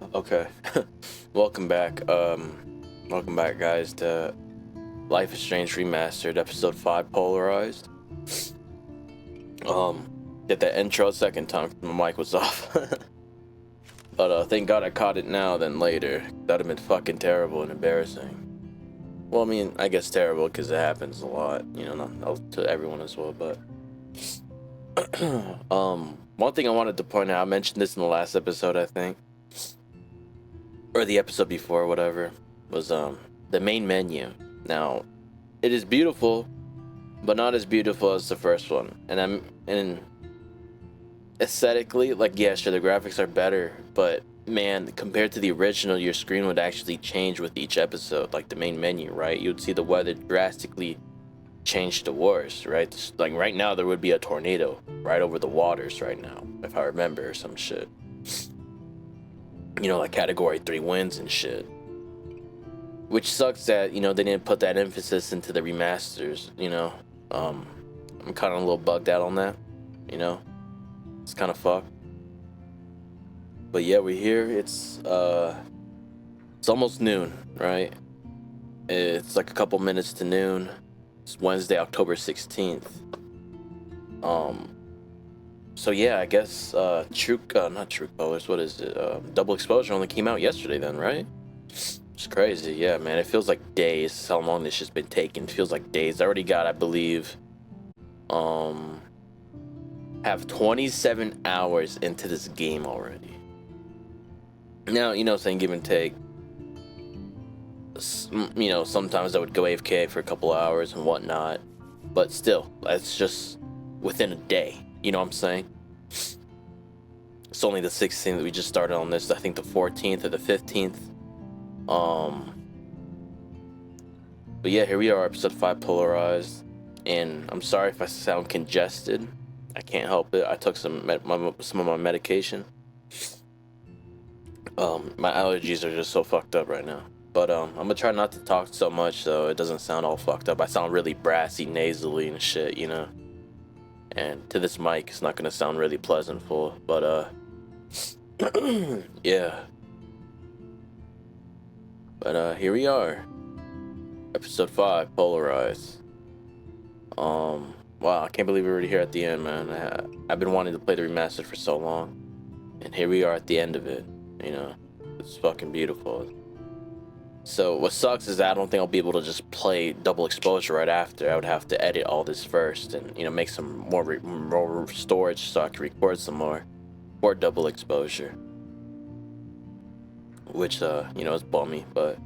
Okay. welcome back. Welcome back, guys, to Life is Strange Remastered, Episode 5, Polarized. Did that intro a second time. My mic was off. but thank God I caught it now than later. That'd have been fucking terrible and embarrassing. Well, I mean, I guess terrible because it happens a lot. Not to everyone as well. But one thing I wanted to point out. I mentioned this in the last episode, I think, or the episode before, whatever, was the main menu. Now, it is beautiful, but not as beautiful as the first one. And aesthetically, like, yeah, sure, the graphics are better, but man, compared to the original, your screen would actually change with each episode. Like the main menu, right? You'd see the weather drastically change to worse, right? Like right now, there would be a tornado right over the waters right now, if I remember, or some shit. Like Category 3 winds and shit. Which sucks that, they didn't put that emphasis into the remasters, I'm kind of a little bugged out on that, It's kind of fucked. But yeah, we're here. It's almost noon, right? It's like a couple minutes to noon. It's Wednesday, October 16th. So yeah, I guess not True Colors, what is it? Double Exposure only came out yesterday then, right? It's crazy. Yeah, man, it feels like days how long this shit's been taking. It feels like days. I already got, I believe, have 27 hours into this game already. Now, saying give and take, sometimes I would go AFK for a couple hours and whatnot, but still, that's just within a day. You know what I'm saying? It's only the 16th that we just started on this. I think the 14th or the 15th. But yeah, here we are, episode 5, Polarized. And I'm sorry if I sound congested. I can't help it. I took some of my medication. My allergies are just so fucked up right now. But I'm gonna try not to talk so much so it doesn't sound all fucked up. I sound really brassy, nasally and shit, And to this mic, it's not gonna sound really pleasantful. But yeah. But here we are, episode 5, Polarized. Wow, I can't believe we're already here at the end, man. I've been wanting to play the remastered for so long, and here we are at the end of it. It's fucking beautiful. So what sucks is that I don't think I'll be able to just play Double Exposure right after. I would have to edit all this first and make some more storage so I can record some more for Double Exposure, which is bummy. But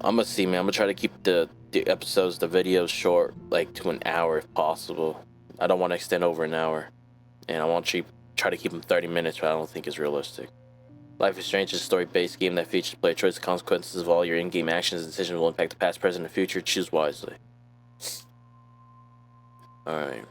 I'm gonna see, man. I'm gonna try to keep the episodes, the videos short, like to an hour if possible. I don't want to extend over an hour, and I want to try to keep them 30 minutes, but I don't think is realistic. Life is Strange is a story-based game that features player choice. The consequences of all your in-game actions and decisions will impact the past, present, and future. Choose wisely. Alright.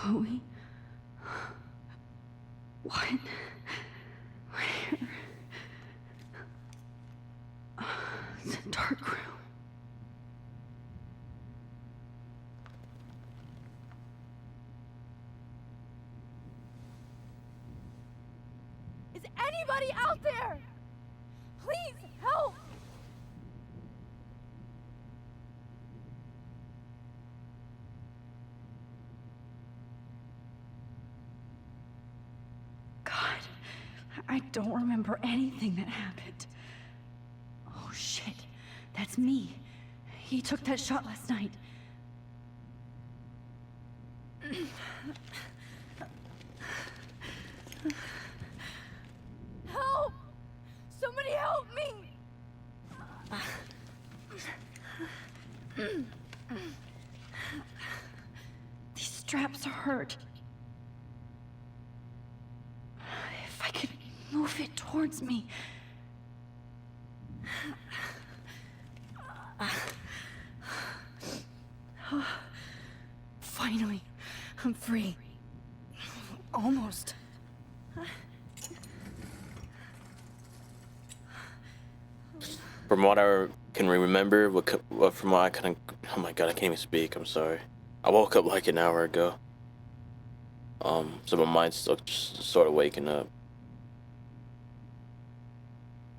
Chloe? What? Where? It's a dark room. Is anybody out there? Please help! God, I don't remember anything that happened. Oh shit, that's me. He took that shot last night. Help! Somebody help me! These straps hurt. If I could move it towards me. Finally, I'm free. Almost. From what I can remember, from what I kind of, oh my god, I can't even speak. I'm sorry. I woke up like an hour ago. So my mind's still just sort of waking up.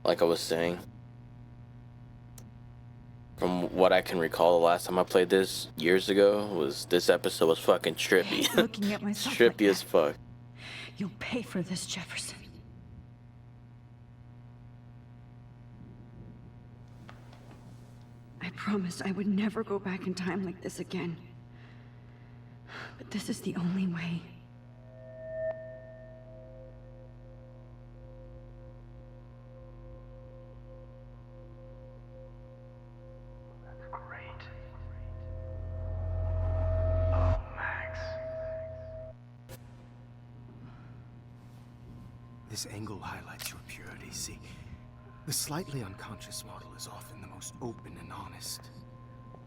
Like I was saying, from what I can recall, the last time I played this years ago was this episode was fucking trippy. Looking at myself Trippy like as fuck. You'll pay for this, Jefferson. I promised I would never go back in time like this again. But this is the only way. Great. Oh, Max. This angle highlights your purity. See, the slightly unconscious model is often the most open and honest.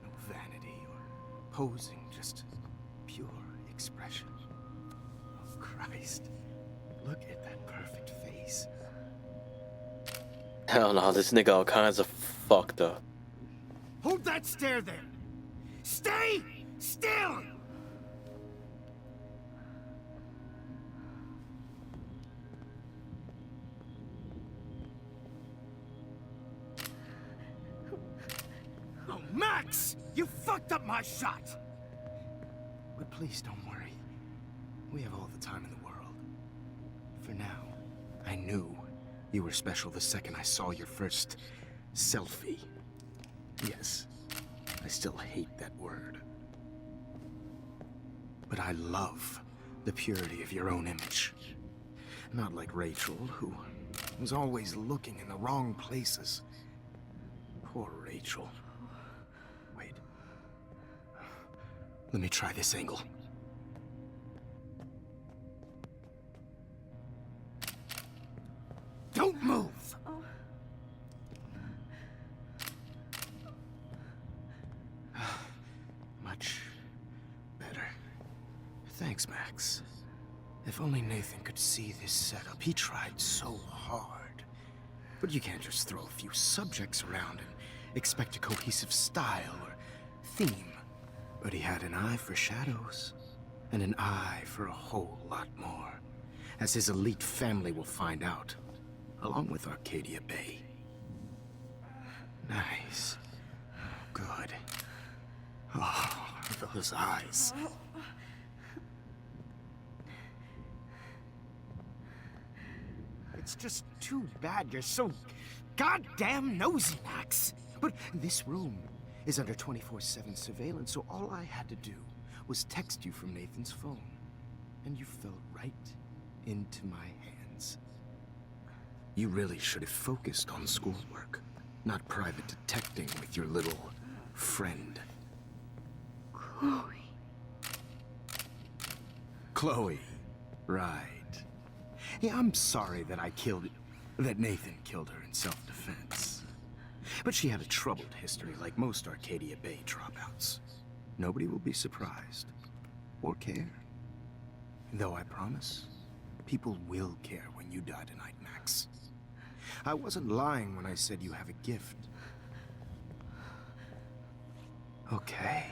No vanity or posing, just pure expression. Oh, Christ. Look at that perfect face. Hell no, this nigga all kinds of fucked up. Hold that stare there! Stay still! Oh, Max! You fucked up my shot! But please don't worry. We have all the time in the world. For now, I knew you were special the second I saw your first selfie. Yes, I still hate that word. But I love the purity of your own image. Not like Rachel, who was always looking in the wrong places. Poor Rachel. Wait. Let me try this angle. Don't move! Much better. Thanks, Max. If only Nathan could see this setup. He tried so hard. But you can't just throw a few subjects around and expect a cohesive style or theme. But he had an eye for shadows, and an eye for a whole lot more, as his elite family will find out, along with Arcadia Bay. Nice. Good. Oh, those eyes. It's just too bad you're so goddamn nosy, Max. But this room is under 24/7 surveillance, so all I had to do was text you from Nathan's phone. And you fell right into my hands. You really should have focused on schoolwork, not private detecting with your little friend. Chloe. Chloe. Right. Yeah, I'm sorry that that Nathan killed her in self-defense. But she had a troubled history like most Arcadia Bay dropouts. Nobody will be surprised. Or care. Though I promise, people will care when you die tonight, Max. I wasn't lying when I said you have a gift. Okay.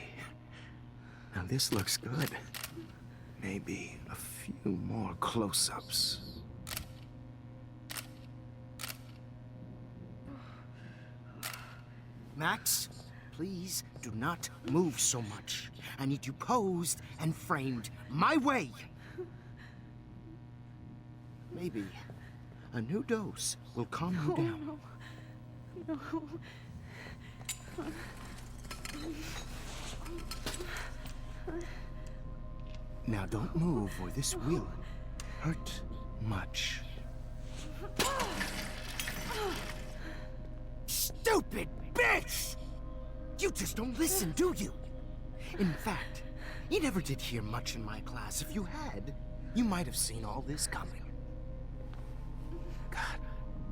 Now this looks good. Maybe a few more close-ups. Max, please do not move so much. I need you posed and framed my way. Maybe a new dose will calm you down. No. Now don't move or this will hurt much. Stupid bitch! You just don't listen, do you? In fact, you never did hear much in my class. If you had, you might have seen all this coming. God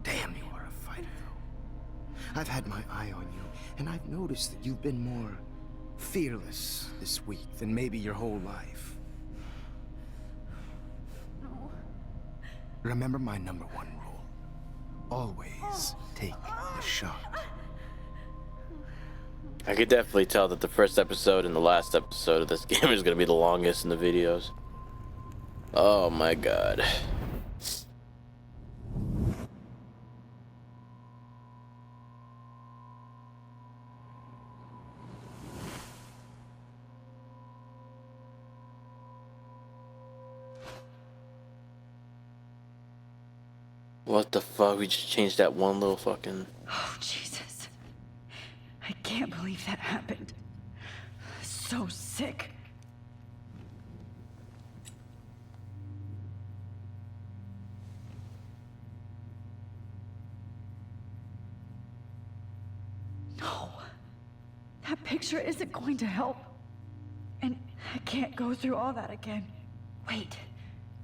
damn, you are a fighter, though. I've had my eye on you, and I've noticed that you've been more fearless this week than maybe your whole life. No. Remember my #1 rule. Always take the shot. I could definitely tell that the first episode and the last episode of this game is gonna be the longest in the videos. Oh my god. What the fuck? We just changed that one little fucking... Oh, Jesus. I can't believe that happened. So sick. No. That picture isn't going to help. And I can't go through all that again. Wait.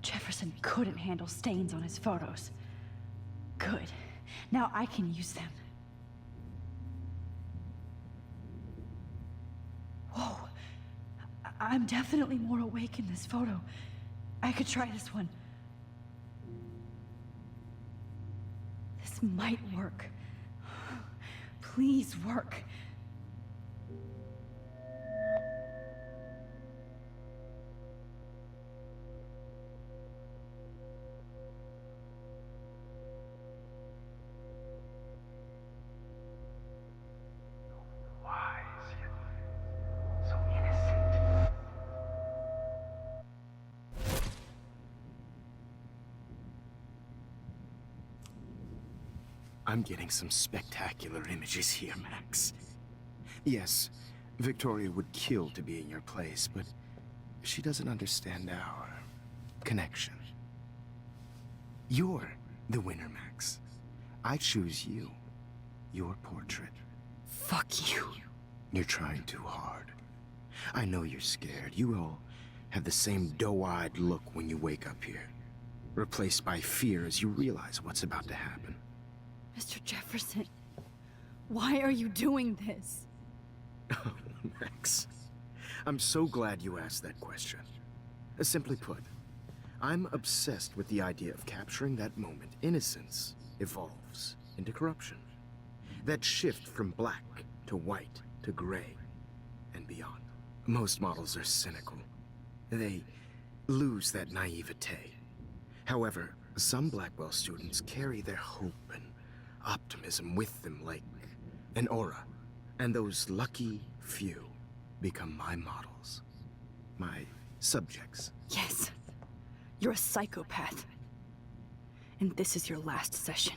Jefferson couldn't handle stains on his photos. Good. Now I can use them. Whoa. I'm definitely more awake in this photo. I could try this one. This might work. Please work. I'm getting some spectacular images here, Max. Yes, Victoria would kill to be in your place, but she doesn't understand our connection. You're the winner, Max. I choose you. Your portrait. Fuck you. You're trying too hard. I know you're scared. You all have the same doe-eyed look when you wake up here, replaced by fear as you realize what's about to happen. Mr. Jefferson, why are you doing this? Oh, Max, I'm so glad you asked that question. Simply put, I'm obsessed with the idea of capturing that moment innocence evolves into corruption. That shift from black to white to gray and beyond. Most models are cynical. They lose that naivete. However, some Blackwell students carry their hope and optimism with them like an aura. And those lucky few become my models. My subjects. Yes, you're a psychopath. And this is your last session.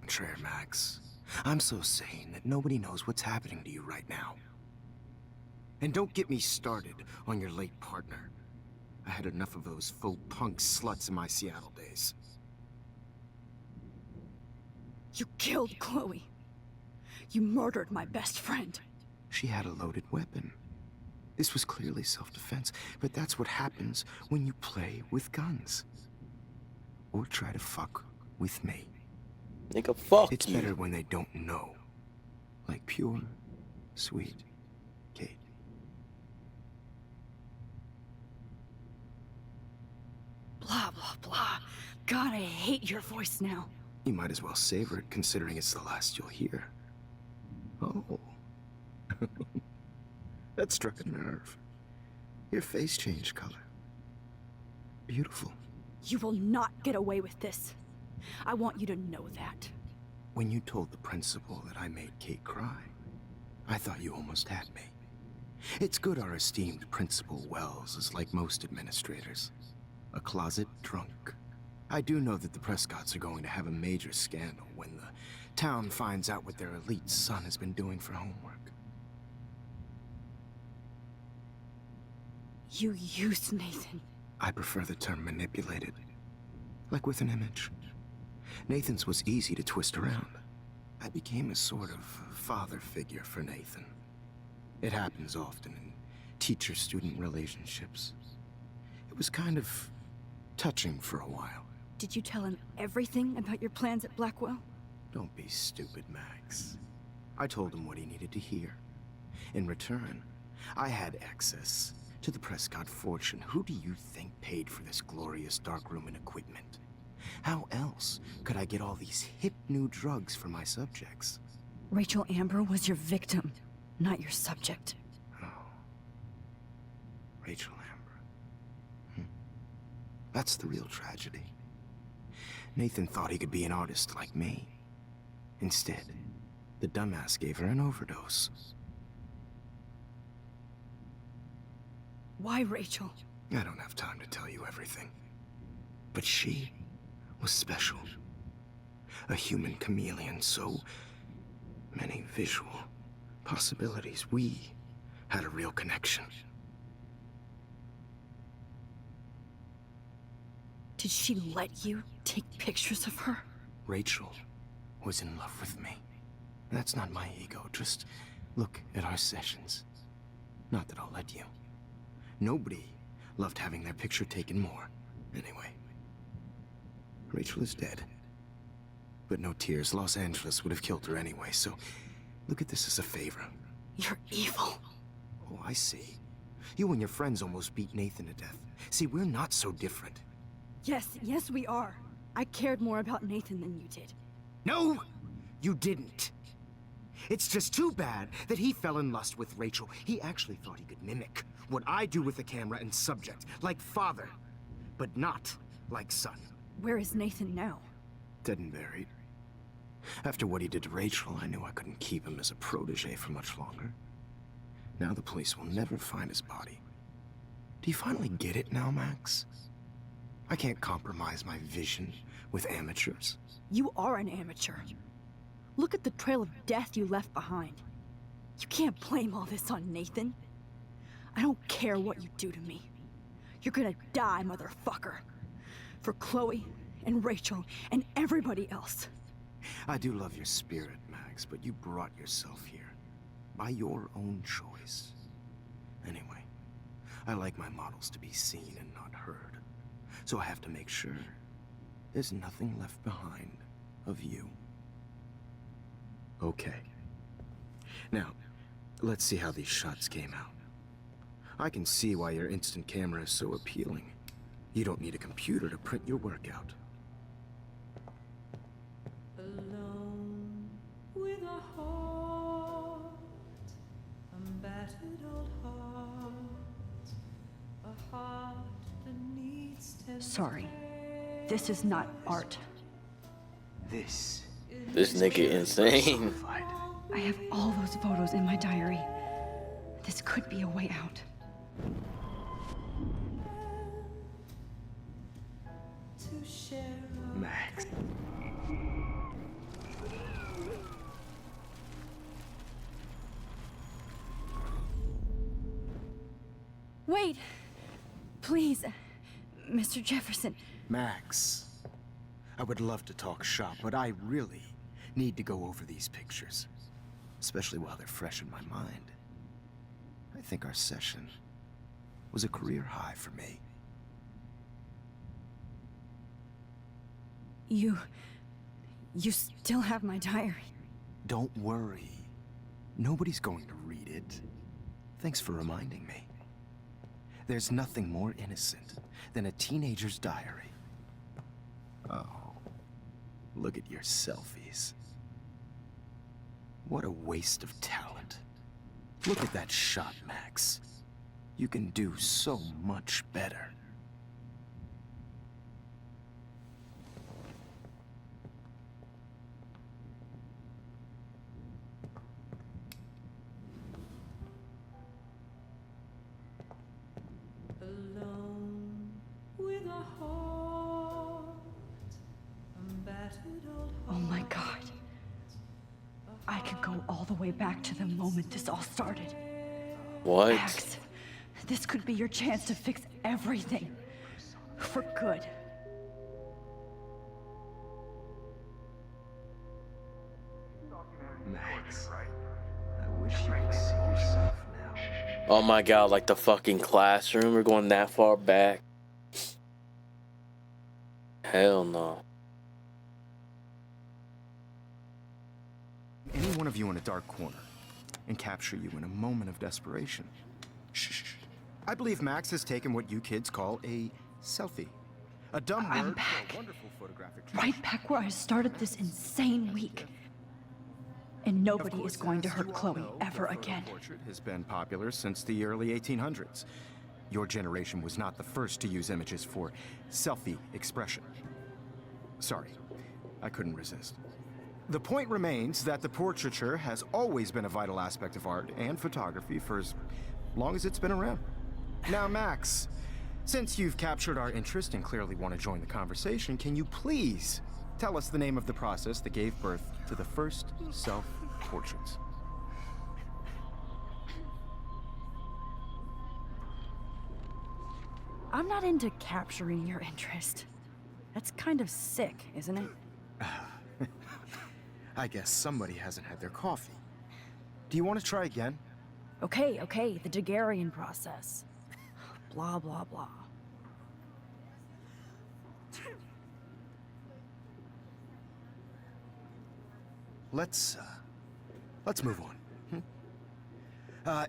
Sure, Max. I'm so sane that nobody knows what's happening to you right now. And don't get me started on your late partner. I had enough of those faux punk sluts in my Seattle days. You killed Chloe. You murdered my best friend. She had a loaded weapon. This was clearly self-defense, but that's what happens when you play with guns. Or try to fuck with me. Nigga, fuck It's you. better when they don't know. Like pure, sweet Kate. God, I hate your voice now. You might as well savor it, considering it's the last you'll hear. Oh. That struck a nerve. Your face changed color. Beautiful. You will not get away with this. I want you to know that. When you told the principal that I made Kate cry, I thought you almost had me. It's good our esteemed Principal Wells is like most administrators. A closet drunk. I do know that the Prescotts are going to have a major scandal when the town finds out what their elite son has been doing for homework. You used Nathan. I prefer the term manipulated. Like with an image. Nathan's was easy to twist around. I became a sort of father figure for Nathan. It happens often in teacher-student relationships. It was kind of touching for a while. Did you tell him everything about your plans at Blackwell? Don't be stupid, Max. I told him what he needed to hear. In return, I had access to the Prescott fortune. Who do you think paid for this glorious darkroom and equipment? How else could I get all these hip new drugs for my subjects? Rachel Amber was your victim, not your subject. Oh. Rachel Amber. That's the real tragedy. Nathan thought he could be an artist like me. Instead, the dumbass gave her an overdose. Why Rachel? I don't have time to tell you everything. But she was special. A human chameleon, so many visual possibilities. We had a real connection. Did she let you take pictures of her? Rachel was in love with me. That's not my ego. Just look at our sessions. Not that I'll let you. Nobody loved having their picture taken more. Anyway, Rachel is dead. But no tears. Los Angeles would have killed her anyway, so look at this as a favor. You're evil. Oh, I see. You and your friends almost beat Nathan to death. See, we're not so different. Yes, we are. I cared more about Nathan than you did. No, you didn't. It's just too bad that he fell in lust with Rachel. He actually thought he could mimic what I do with the camera and subject, like father, but not like son. Where is Nathan now? Dead and buried. After what he did to Rachel, I knew I couldn't keep him as a protege for much longer. Now the police will never find his body. Do you finally get it now, Max? I can't compromise my vision with amateurs. You are an amateur. Look at the trail of death you left behind. You can't blame all this on Nathan. I don't care what you do to me. You're gonna die, motherfucker. For Chloe and Rachel and everybody else. I do love your spirit, Max, but you brought yourself here. By your own choice. Anyway, I like my models to be seen and not heard. So I have to make sure there's nothing left behind of you. Okay. Now, let's see how these shots came out. I can see why your instant camera is so appealing. You don't need a computer to print your work out. Alone with a heart, a battered old heart, a heart that needs Sorry. This is not art. This nigga insane. Certified. I have all those photos in my diary. This could be a way out. to share Max. Wait! Please, Mr. Jefferson. Max. I would love to talk shop, but I really need to go over these pictures. Especially while they're fresh in my mind. I think our session was a career high for me. You still have my diary. Don't worry. Nobody's going to read it. Thanks for reminding me. There's nothing more innocent than a teenager's diary. Oh, look at your selfies. What a waste of talent. Look at that shot, Max. You can do so much better. Alone with a heart, a battered old Oh my God. I could go all the way back to the moment this all started. What? Max, this could be your chance to fix everything. For good. Max, I wish you could see yourself now. Oh my god, like the fucking classroom? We're going that far back? Hell no. Any one of you in a dark corner and capture you in a moment of desperation. Shh. I believe Max has taken what you kids call a selfie. A dumb I'm word back. for a wonderful photographic Right back where I started this insane week. And nobody is going to hurt Chloe ever again. Portrait has been popular since the early 1800s. Your generation was not the first to use images for selfie expression. Sorry, I couldn't resist. The point remains that the portraiture has always been a vital aspect of art and photography for as long as it's been around. Now, Max, since you've captured our interest and clearly want to join the conversation, can you please tell us the name of the process that gave birth to the first self-portraits? I'm not into capturing your interest. That's kind of sick, isn't it? I guess somebody hasn't had their coffee. Do you want to try again? Okay, the Daguerrean process. Blah, blah, blah. Let's move on.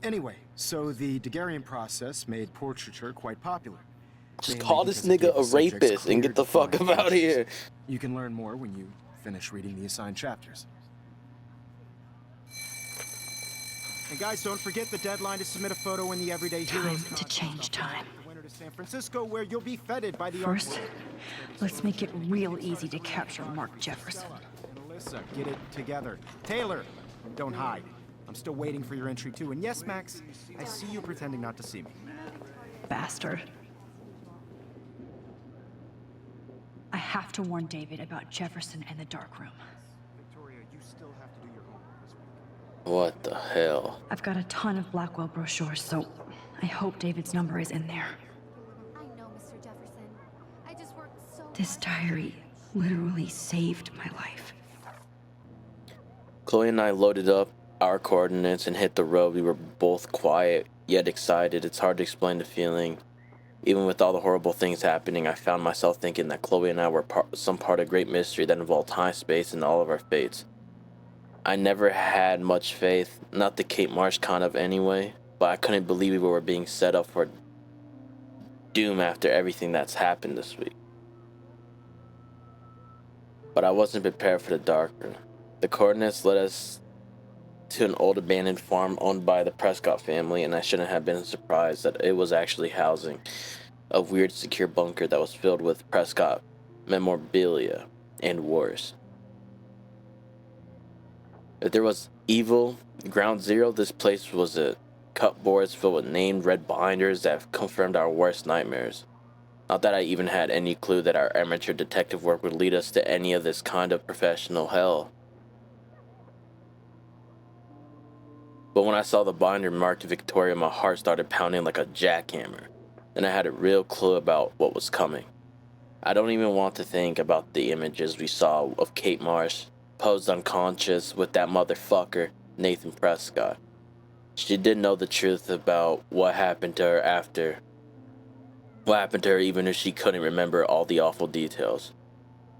Anyway, so the Daguerrean process made portraiture quite popular. Just mainly call this because it nigga gave the a subjects rapist and clear, get the fuck defined up out of features. here. You can learn more when you finish reading the assigned chapters. And guys, don't forget the deadline to submit a photo in the Everyday Heroes Time to change time. The winner to San Francisco, where you'll be feted by the First, let's make it real easy to capture Mark Jefferson. And Alyssa, get it together. Taylor, don't hide. I'm still waiting for your entry too. And yes, Max, I see you pretending not to see me. Bastard. I have to warn David about Jefferson and the dark room. Victoria, you still have to do your homework this week. What the hell? I've got a ton of Blackwell brochures, so I hope David's number is in there. I know, Mr. Jefferson. I just worked so This diary literally saved my life. Chloe and I loaded up our coordinates and hit the road. We were both quiet, yet excited. It's hard to explain the feeling. Even with all the horrible things happening, I found myself thinking that Chloe and I were some part of great mystery that involved time, space, and all of our fates. I never had much faith, not the Kate Marsh kind of anyway, but I couldn't believe we were being set up for doom after everything that's happened this week. But I wasn't prepared for the darker. The coordinates led us to an old abandoned farm owned by the Prescott family, and I shouldn't have been surprised that it was actually housing a weird secure bunker that was filled with Prescott memorabilia and worse. If there was evil, ground zero, this place was it. Cupboards filled with named red binders that confirmed our worst nightmares. Not that I even had any clue that our amateur detective work would lead us to any of this kind of professional hell. But when I saw the binder marked Victoria, my heart started pounding like a jackhammer. Then I had a real clue about what was coming. I don't even want to think about the images we saw of Kate Marsh, posed unconscious with that motherfucker, Nathan Prescott. She did know the truth about what happened to her after. What happened to her even if she couldn't remember all the awful details.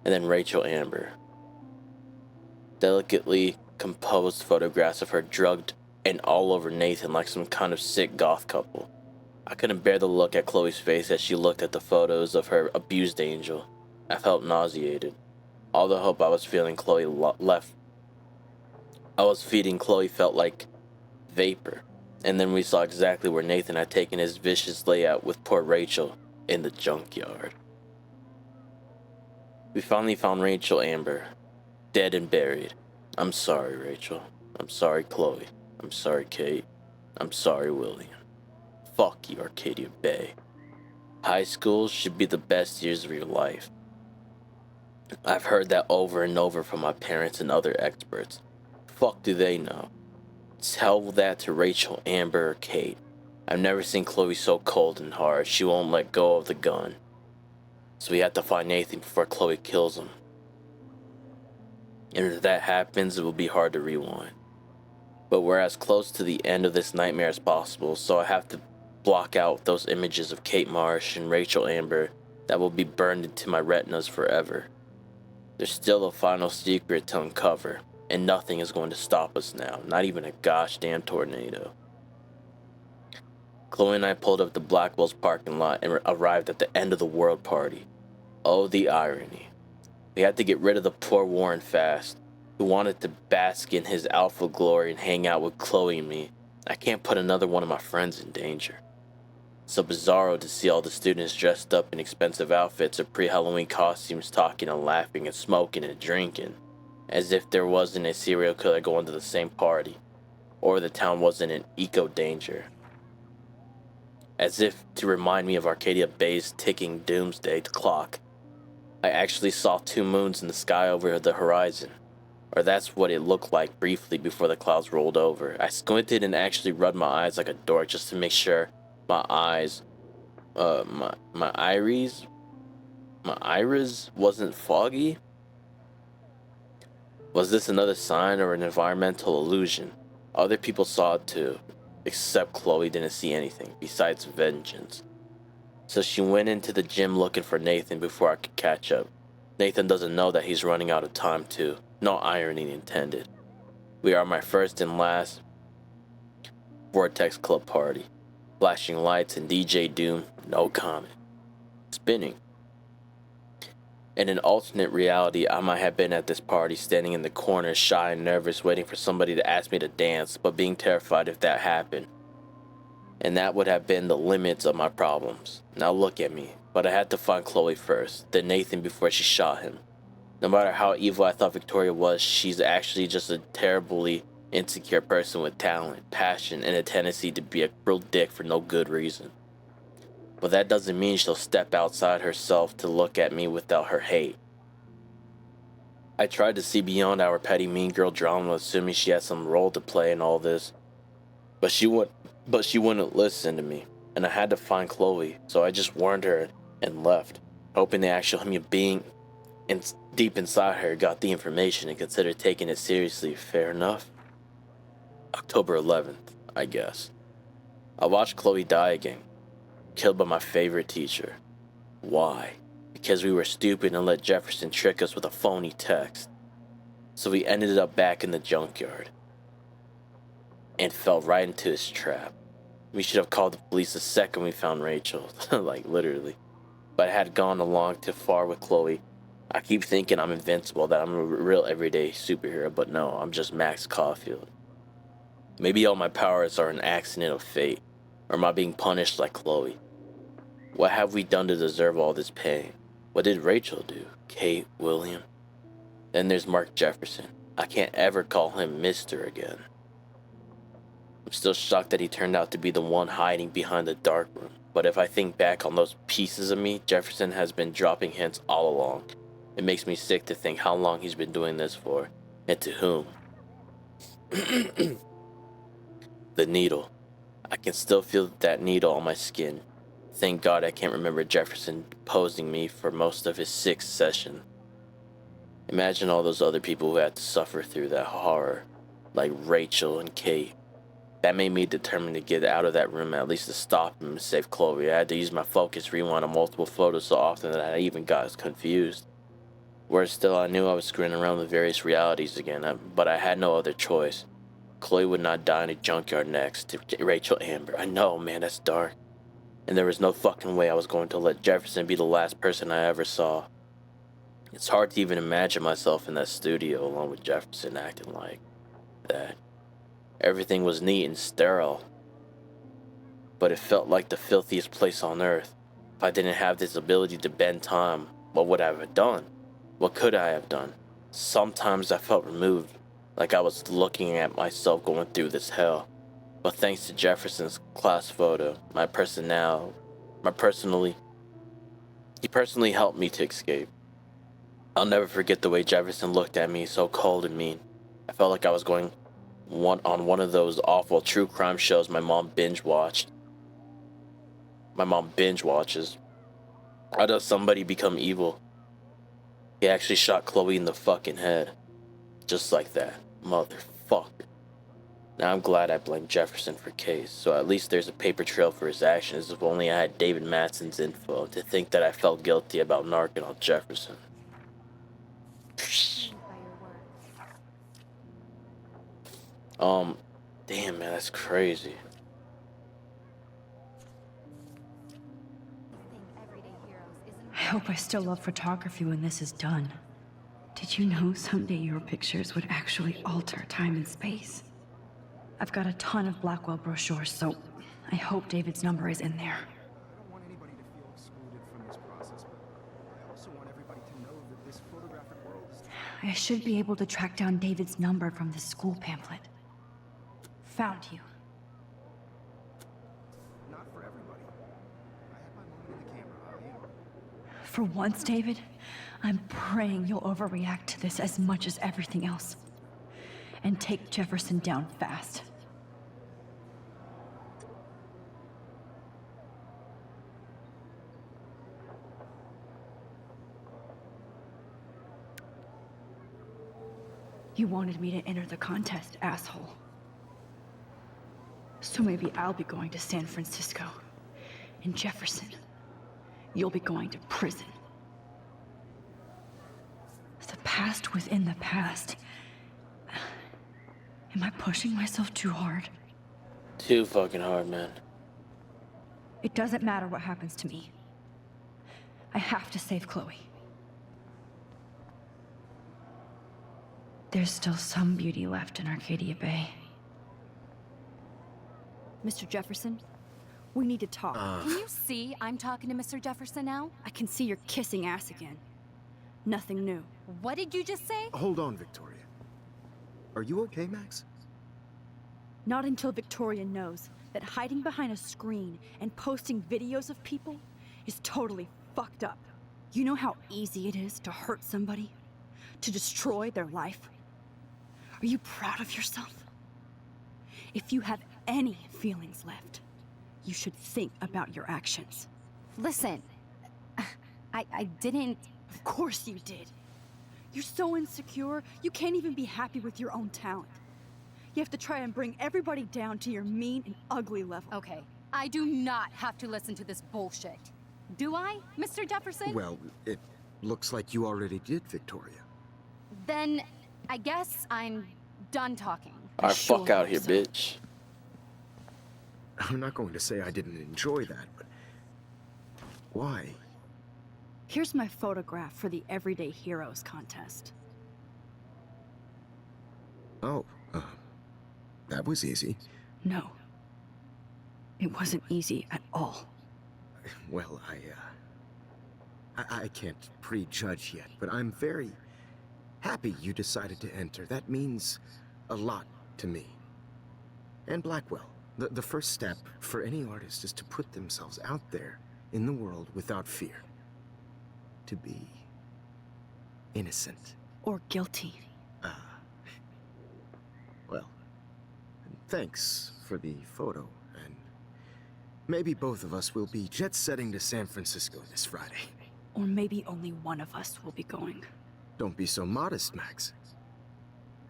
And then Rachel Amber. Delicately composed photographs of her drugged and all over Nathan like some kind of sick goth couple. I couldn't bear the look at Chloe's face as she looked at the photos of her abused angel. I felt nauseated. All the hope I was feeling left. I was feeding Chloe felt like vapor. And then we saw exactly where Nathan had taken his vicious layout with poor Rachel in the junkyard. We finally found Rachel Amber, dead and buried. I'm sorry, Rachel. I'm sorry, Chloe. I'm sorry, Kate. I'm sorry, William. Fuck you, Arcadia Bay. High school should be the best years of your life. I've heard that over and over from my parents and other experts. Fuck do they know? Tell that to Rachel, Amber, or Kate. I've never seen Chloe so cold and hard. She won't let go of the gun. So we have to find Nathan before Chloe kills him. And if that happens, it will be hard to rewind. But we're as close to the end of this nightmare as possible, so I have to block out those images of Kate Marsh and Rachel Amber that will be burned into my retinas forever. There's still a final secret to uncover, and nothing is going to stop us now, not even a gosh damn tornado. Chloe and I pulled up the Blackwell's parking lot and arrived at the end of the world party. Oh, the irony. We had to get rid of the poor Warren fast, who wanted to bask in his alpha glory and hang out with Chloe and me. I can't put another one of my friends in danger. So bizarro to see all the students dressed up in expensive outfits or pre-Halloween costumes talking and laughing and smoking and drinking, as if there wasn't a serial killer going to the same party, or the town wasn't in eco-danger. As if to remind me of Arcadia Bay's ticking doomsday clock. I actually saw 2 moons in the sky over the horizon, or that's what it looked like briefly before the clouds rolled over. I squinted and actually rubbed my eyes like a dork just to make sure my iris wasn't foggy. Was this another sign or an environmental illusion? Other people saw it too, except Chloe didn't see anything besides vengeance. So she went into the gym looking for Nathan before I could catch up. Nathan doesn't know that he's running out of time too. No irony intended. We are my first and last Vortex Club party. Flashing lights and DJ Doom, no comment. Spinning. In an alternate reality, I might have been at this party standing in the corner, shy and nervous, waiting for somebody to ask me to dance, but being terrified if that happened. And that would have been the limits of my problems. Now look at me. But I had to find Chloe first, then Nathan before she shot him. No matter how evil I thought Victoria was, she's actually just a terribly insecure person with talent, passion, and a tendency to be a real dick for no good reason. But that doesn't mean she'll step outside herself to look at me without her hate. I tried to see beyond our petty mean girl drama, assuming she had some role to play in all this. But she wouldn't listen to me, and I had to find Chloe, so I just warned her and left, hoping the actual human being deep inside her got the information and considered taking it seriously. Fair enough. October 11th, I guess. I watched Chloe die again, killed by my favorite teacher. Why? Because we were stupid and let Jefferson trick us with a phony text. So we ended up back in the junkyard and fell right into his trap. We should have called the police the second we found Rachel, like literally. But I had gone along too far with Chloe. I keep thinking I'm invincible, that I'm a real everyday superhero, but no, I'm just Max Caulfield. Maybe all my powers are an accident of fate, or am I being punished like Chloe? What have we done to deserve all this pain? What did Rachel do? Kate, William? Then there's Mark Jefferson. I can't ever call him Mr. again. I'm still shocked that he turned out to be the one hiding behind the dark room. But if I think back on those pieces of me, Jefferson has been dropping hints all along. It makes me sick to think how long he's been doing this for, and to whom. The needle. I can still feel that needle on my skin. Thank God I can't remember Jefferson posing me for most of his 6th session. Imagine all those other people who had to suffer through that horror, like Rachel and Kate. That made me determined to get out of that room, at least to stop him and save Chloe. I had to use my focus rewind on multiple photos so often that I even got confused. Worse still, I knew I was screwing around with various realities again, but I had no other choice. Chloe would not die in a junkyard next to Rachel Amber. I know, man, that's dark. And there was no fucking way I was going to let Jefferson be the last person I ever saw. It's hard to even imagine myself in that studio along with Jefferson acting like that. Everything was neat and sterile, but it felt like the filthiest place on earth. If I didn't have this ability to bend time, what would I have done? What could I have done? Sometimes I felt removed, like I was looking at myself going through this hell. But thanks to Jefferson's class photo, he personally helped me to escape. I'll never forget the way Jefferson looked at me, so cold and mean. I felt like I was going on one of those awful true crime shows my mom binge watches. How does somebody become evil? He actually shot Chloe in the fucking head. Just like that. Motherfucker. Now I'm glad I blamed Jefferson for Case, so at least there's a paper trail for his actions. If only I had David Matson's info to think that I felt guilty about narking on Jefferson. By your work. Damn man, that's crazy. You think Everyday Heroes isn't I hope I still love photography when this is done. Did you know someday your pictures would actually alter time and space? I've got a ton of Blackwell brochures, so I hope David's number is in there. I don't want anybody to feel excluded from this process, but I also want everybody to know that this photographic world is I should be able to track down David's number from the school pamphlet. Found you. not for everybody. I have my moment in the camera, For once, David, I'm praying you'll overreact to this as much as everything else. And take Jefferson down fast. You wanted me to enter the contest, asshole. So maybe I'll be going to San Francisco. And Jefferson, you'll be going to prison. The past within the past. Am I pushing myself too hard? Too fucking hard, man. It doesn't matter what happens to me. I have to save Chloe. There's still some beauty left in Arcadia Bay. Mr. Jefferson, we need to talk. Can you see I'm talking to Mr. Jefferson now? I can see you're kissing ass again. Nothing new. What did you just say? Hold on, Victoria. Are you okay, Max? Not until Victoria knows that hiding behind a screen and posting videos of people is totally fucked up. You know how easy it is to hurt somebody? To destroy their life? Are you proud of yourself? If you have any feelings left, you should think about your actions. Listen, I didn't... Of course you did. You're so insecure, you can't even be happy with your own talent. You have to try and bring everybody down to your mean and ugly level. Okay, I do not have to listen to this bullshit. Do I, Mr. Jefferson? Well, it looks like you already did, Victoria. Then I guess I'm done talking. Alright, fuck Sure, out here, so- bitch. I'm not going to say I didn't enjoy that, but... Why? Here's my photograph for the Everyday Heroes contest. Oh, that was easy. No. It wasn't easy at all. Well, I can't prejudge yet, but I'm very happy you decided to enter. That means a lot to me. And Blackwell. The first step for any artist is to put themselves out there in the world without fear. To be innocent. Or guilty. Well, thanks for the photo, and maybe both of us will be jet-setting to San Francisco this Friday. Or maybe only one of us will be going. Don't be so modest, Max.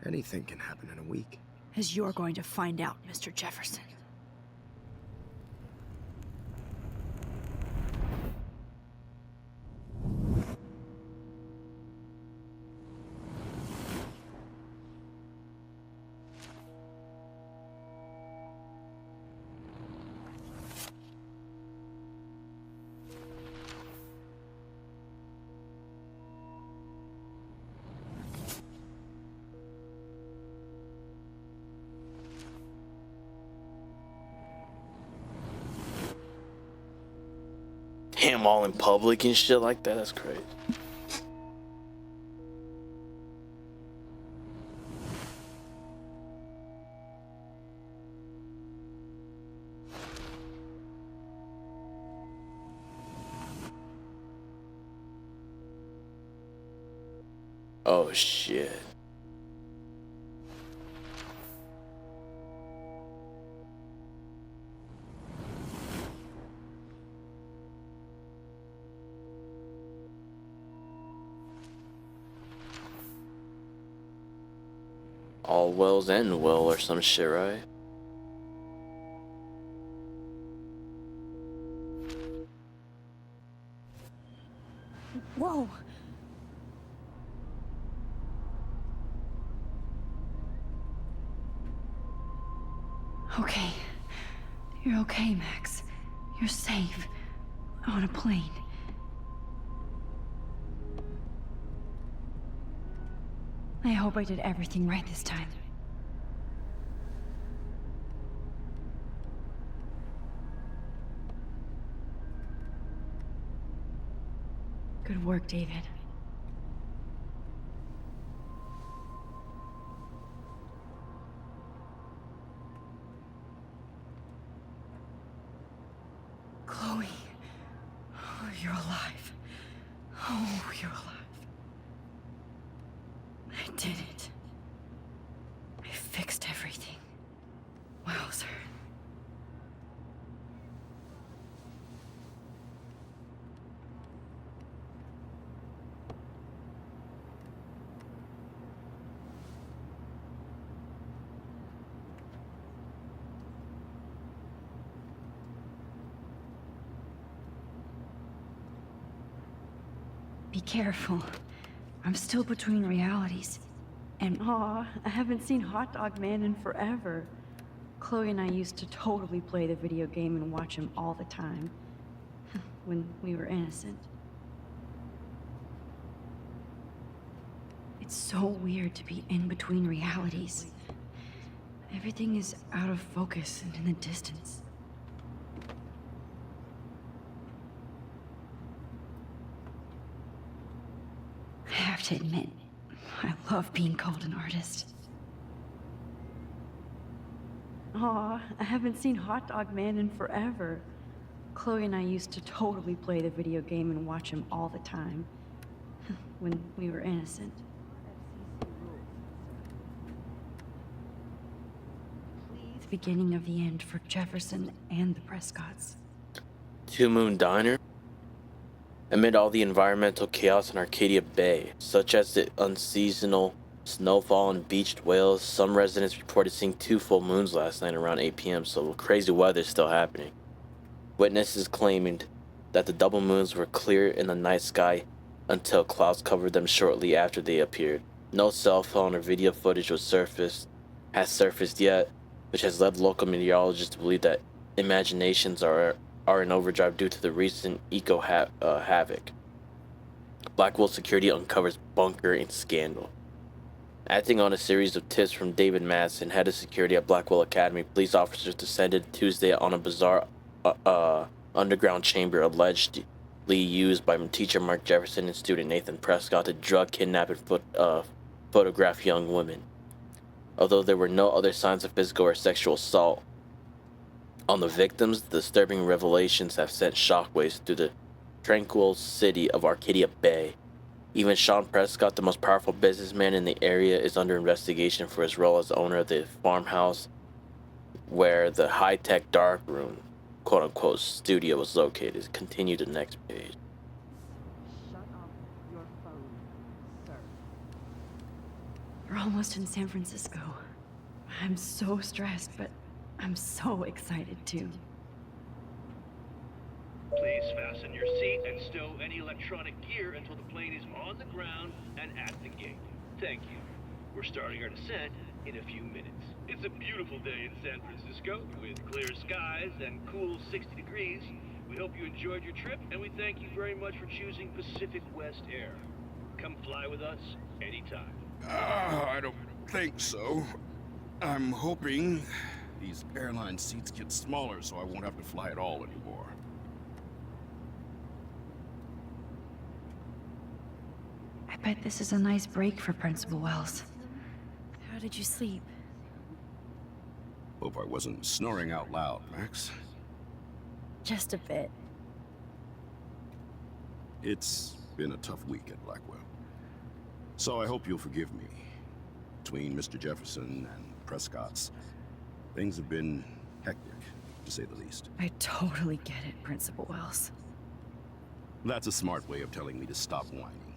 Anything can happen in a week. As you're going to find out, Mr. Jefferson. Damn, all in public and shit like that. That's crazy. Oh shit. All wells end well or some shit, right? Whoa! Okay. You're okay, Max. You're safe. On a plane. I hope I did everything right this time. Good work, David. Chloe. Oh, you're alive. Oh, you're alive. I did it. I fixed everything. Wowzer. Be careful. I'm still between realities. And Aw, I haven't seen Hot Dog Man in forever. Chloe and I used to totally play the video game and watch him all the time. When we were innocent. it's so weird to be in between realities. Everything is out of focus and in the distance. I have to admit, I love being called an artist. Aw, I haven't seen Hot Dog Man in forever. Chloe and I used to totally play the video game and watch him all the time. When we were innocent. The beginning of the end for Jefferson and the Prescotts. Two Moon Diner? Amid all the environmental chaos in Arcadia Bay, such as the unseasonal snowfall and beached whales, some residents reported seeing 2 full moons last night around 8 p.m., so crazy weather is still happening. Witnesses claimed that the double moons were clear in the night sky until clouds covered them shortly after they appeared. No cell phone or video footage has surfaced yet, which has led local meteorologists to believe that imaginations are in overdrive due to the recent havoc. Blackwell Security uncovers bunker and scandal. Acting on a series of tips from David Madsen, head of security at Blackwell Academy, police officers descended Tuesday on a bizarre underground chamber allegedly used by teacher Mark Jefferson and student Nathan Prescott to drug, kidnap, and photograph young women. Although there were no other signs of physical or sexual assault on the victims, the disturbing revelations have sent shockwaves through the tranquil city of Arcadia Bay. Even Sean Prescott, the most powerful businessman in the area, is under investigation for his role as owner of the farmhouse where the high-tech darkroom, quote-unquote, studio was located. Continue to the next page. Shut off your phone, sir. We're almost in San Francisco. I'm so stressed, but I'm so excited too. Please fasten your seat and stow any electronic gear until the plane is on the ground and at the gate. Thank you. We're starting our descent in a few minutes. It's a beautiful day in San Francisco with clear skies and cool 60 degrees. We hope you enjoyed your trip, and we thank you very much for choosing Pacific West Air. Come fly with us anytime. I don't think so. I'm hoping these airline seats get smaller so I won't have to fly at all anymore. bet this is a nice break for Principal Wells. How did you sleep? Hope I wasn't snoring out loud, Max. Just a bit. It's been a tough week at Blackwell. So I hope you'll forgive me. Between Mr. Jefferson and Prescott's, things have been hectic, to say the least. I totally get it, Principal Wells. That's a smart way of telling me to stop whining.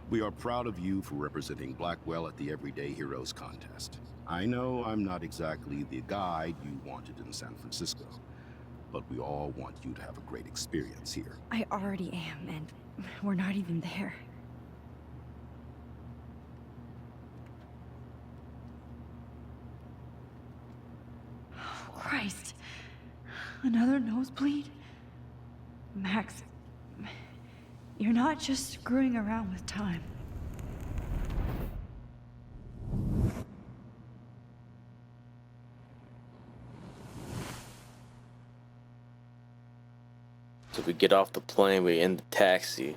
We are proud of you for representing Blackwell at the Everyday Heroes contest. I know I'm not exactly the guide you wanted in San Francisco, but we all want you to have a great experience here. I already am, and we're not even there. Oh, Christ. Another nosebleed? Max, you're not just screwing around with time. So we get off the plane, we're in the taxi.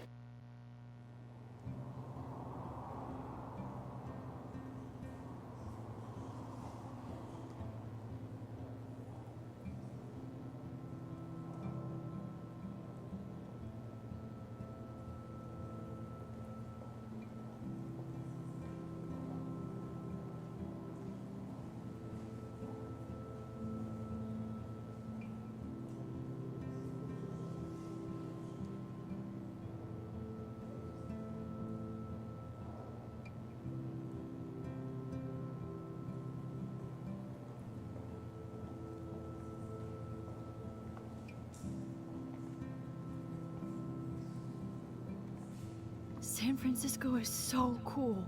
San Francisco is so cool.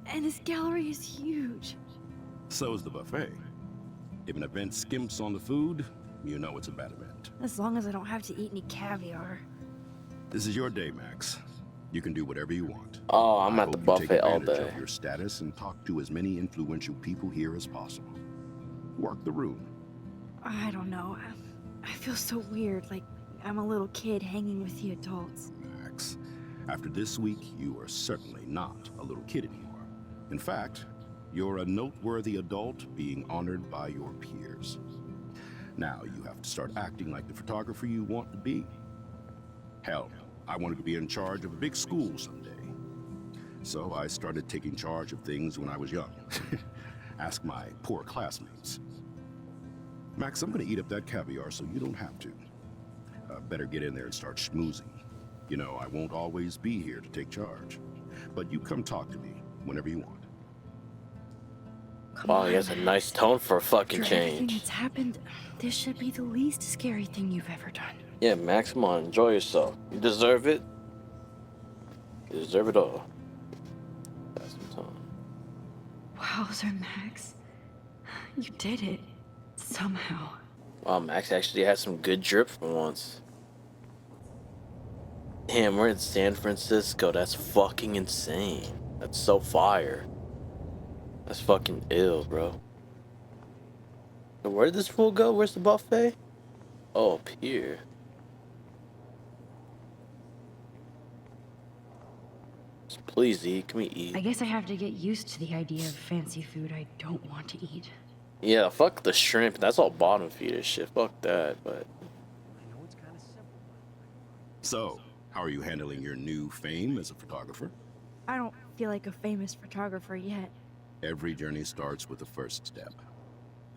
And this gallery is huge. So is the buffet. If an event skimps on the food, you know it's a bad event. As long as I don't have to eat any caviar. This is your day, Max. You can do whatever you want. Oh, I'm I at the hope you take buffet all advantage day. of your status and talk to as many influential people here as possible. Work the room. I don't know. I feel so weird, like I'm a little kid hanging with the adults. Max, after this week, you are certainly not a little kid anymore. In fact, you're a noteworthy adult being honored by your peers. Now you have to start acting like the photographer you want to be. Hell, I wanted to be in charge of a big school someday. So I started taking charge of things when I was young. Ask my poor classmates. Max, I'm gonna eat up that caviar so you don't have to. Better get in there and start schmoozing. You know, I won't always be here to take charge. But you come talk to me whenever you want. Wow, he has a nice tone for a fucking After everything change. that's happened, this should be the least scary thing you've ever done. Yeah, Max, come on, enjoy yourself. You deserve it. You deserve it all. That's some time. Wowzer, Max. You did it. Somehow. Wow, Max actually had some good drip for once. Damn, we're in San Francisco. That's fucking insane. That's so fire. That's fucking ill, bro. So where did this fool go? Where's the buffet? Oh, up here. Just please eat. Can we eat? I guess I have to get used to the idea of fancy food I don't want to eat. Yeah, fuck the shrimp. That's all bottom feeder shit. Fuck that, but... So, how are you handling your new fame as a photographer? I don't feel like a famous photographer yet. Every journey starts with the first step.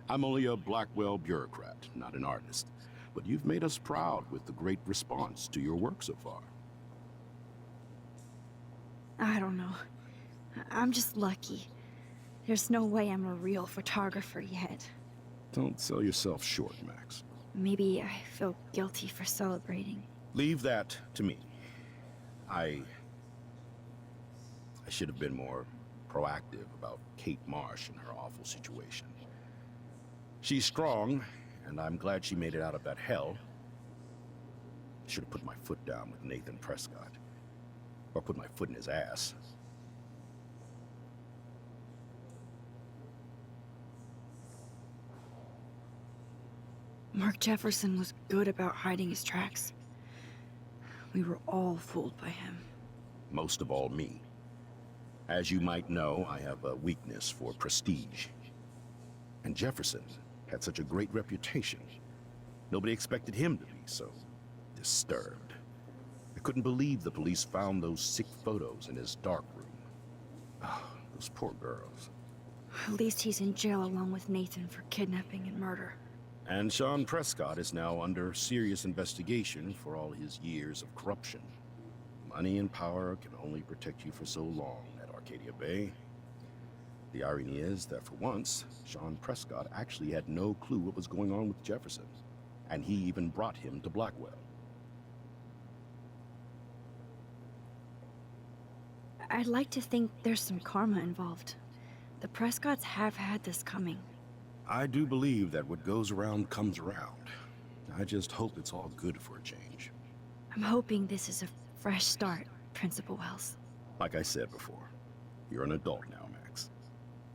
I'm only a Blackwell bureaucrat, not an artist. But you've made us proud with the great response to your work so far. I don't know. I'm just lucky. There's no way I'm a real photographer yet. Don't sell yourself short, Max. Maybe I feel guilty for celebrating. Leave that to me. I should have been more proactive about Kate Marsh and her awful situation. She's strong, and I'm glad she made it out of that hell. Should have put my foot down with Nathan Prescott. Or put my foot in his ass. Mark Jefferson was good about hiding his tracks. We were all fooled by him. most of all me. As you might know, I have a weakness for prestige. And Jefferson had such a great reputation. Nobody expected him to be so disturbed. I couldn't believe the police found those sick photos in his dark room. Ah, those poor girls. At least he's in jail along with Nathan for kidnapping and murder. And Sean Prescott is now under serious investigation for all his years of corruption. Money and power can only protect you for so long at Arcadia Bay. The irony is that for once, Sean Prescott actually had no clue what was going on with Jefferson, and he even brought him to Blackwell. I'd like to think there's some karma involved. The Prescotts have had this coming. I do believe that what goes around comes around. I just hope it's all good for a change. I'm hoping this is a fresh start, Principal Wells. Like I said before, you're an adult now, Max.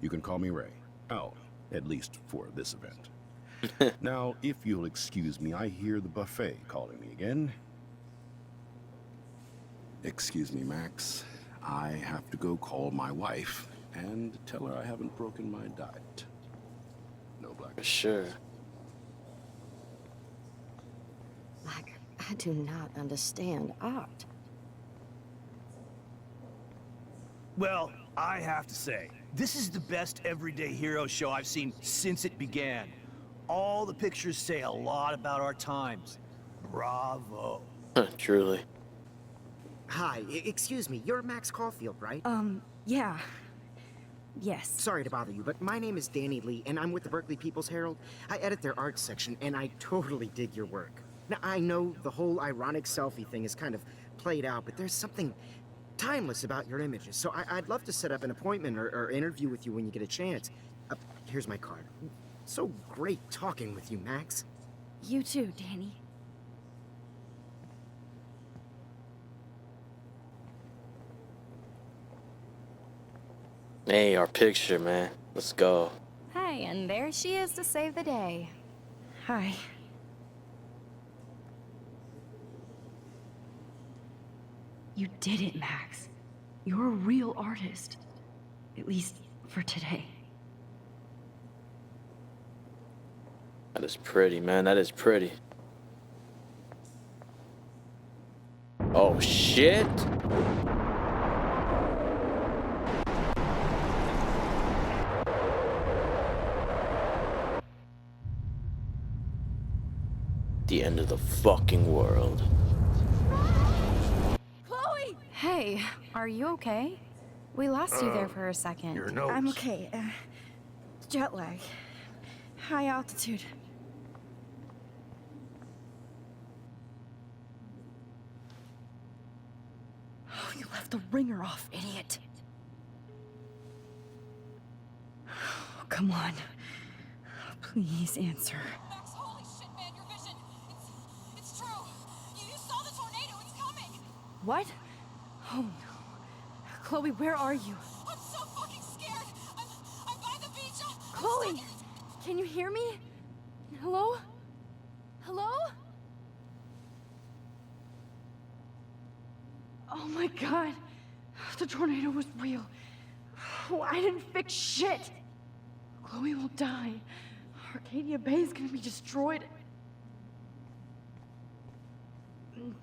You can call me Ray. Oh, at least for this event. Now, if you'll excuse me, I hear the buffet calling me again. Excuse me, Max. I have to go call my wife and tell her I haven't broken my diet. No black. Sure. I do not understand art. Well, I have to say, this is the best everyday hero show I've seen since it began. All the pictures say a lot about our times. Bravo. Truly. Hi, excuse me, you're Max Caulfield, right? Yeah. Yes. Sorry to bother you, but my name is Danny Lee, and I'm with the Berkeley People's Herald. I edit their arts section, and I totally dig your work. Now, I know the whole ironic selfie thing is kind of played out, but there's something timeless about your images, so I'd love to set up an appointment or interview with you when you get a chance. Here's my card. So great talking with you, Max. You too, Danny. Hey, our picture, man. Let's go. Hey, and there she is to save the day. Hi. You did it, Max. You're a real artist. At least for today. That is pretty, man. That is pretty. Oh, shit. The end of the fucking world. Chloe! Hey, are you okay? We lost you there for a second. Your nose. I'm okay. Jet lag. High altitude. Oh, you left the ringer off, idiot. Oh, come on. Please answer. Max, holy shit, man, your vision. It's true. You saw the tornado. It's coming. What? Oh no. Chloe, where are you? I'm so fucking scared. I'm by the beach. Chloe! Can you hear me? Hello? Hello? Oh my god. The tornado was real. Oh, I didn't fix shit. Chloe will die. Arcadia Bay is gonna be destroyed.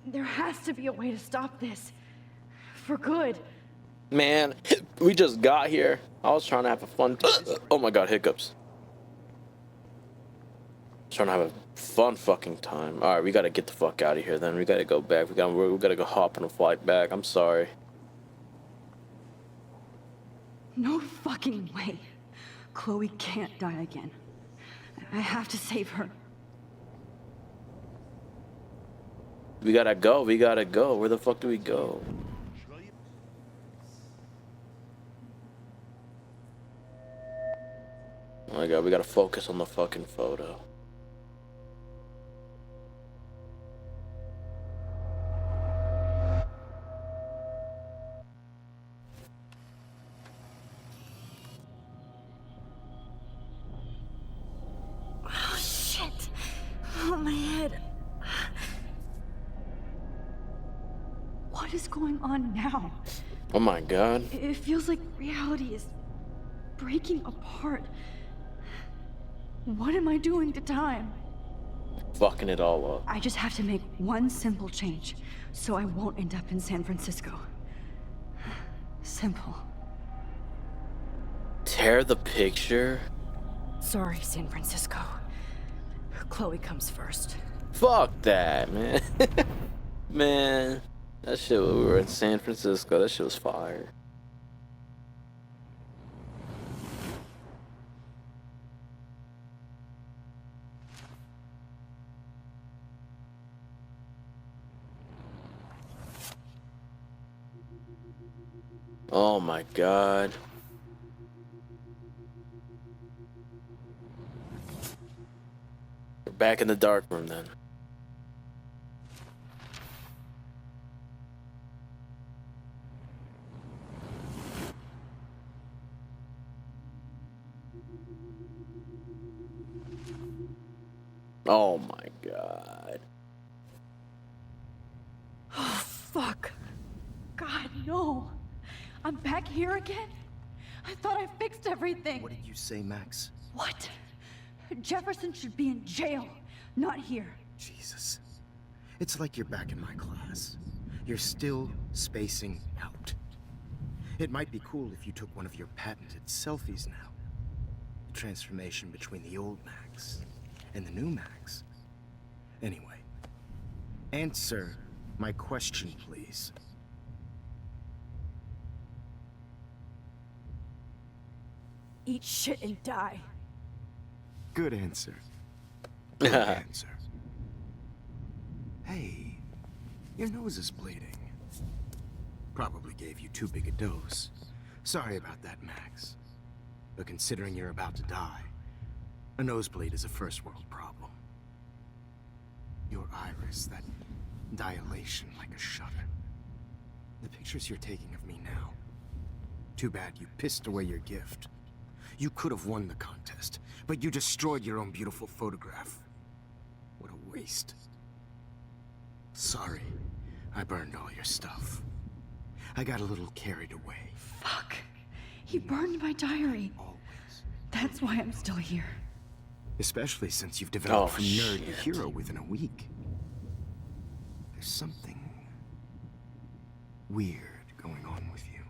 There has to be a way to stop this. For good. Man, we just got here. I was trying to have a fun... Oh my god, hiccups. Trying to have a fun fucking time. Alright, we gotta get the fuck out of here then. We gotta go back. We gotta go hop on a flight back. I'm sorry. No fucking way. Chloe can't die again. I have to save her. We gotta go. We gotta go. Where the fuck do we go? Oh my god, we gotta focus on the fucking photo. Oh shit. Oh my head. What What is going on now? Oh my god. It feels like reality is breaking apart. What am I doing to time? Fucking it all up. I just have to make one simple change, so I won't end up in San Francisco. Simple. Tear the picture? Sorry, San Francisco. Chloe comes first. Fuck that, man. Man, that shit, we were in San Francisco, that shit was fire. Oh my god. We're back in the dark room then. Oh my god. Oh, fuck. God, no. I'm back here again? I thought I fixed everything. What did you say, Max? What? Jefferson should be in jail, not here. Jesus. It's like you're back in my class. You're still spacing out. It might be cool if you took one of your patented selfies now. The transformation between the old Max and the new Max. Anyway, answer my question, please. Eat shit and die. Good answer. Good answer. Hey, your nose is bleeding. Probably gave you too big a dose. Sorry about that, Max. But considering you're about to die, a nosebleed is a first world problem. Your iris, that dilation like a shutter. The pictures you're taking of me now. Too bad you pissed away your gift. You could have won the contest, but you destroyed your own beautiful photograph. What a waste. Sorry, I burned all your stuff. I got a little carried away. Fuck. He burned my diary. Always. That's why I'm still here. Especially since you've developed from nerd to shit. hero within a week. There's something weird going on with you.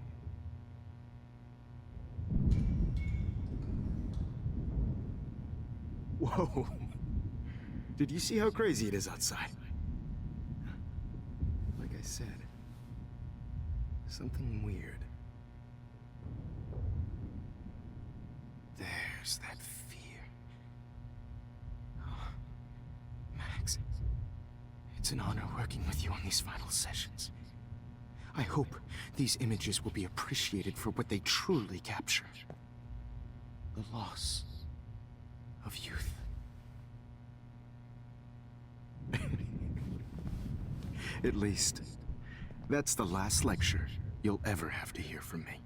Whoa. Did you see how crazy it is outside? Like I said, something weird. There's that fear. Oh, Max, it's an honor working with you on these final sessions. I hope these images will be appreciated for what they truly capture. The loss of youth. At least, that's the last lecture you'll ever have to hear from me.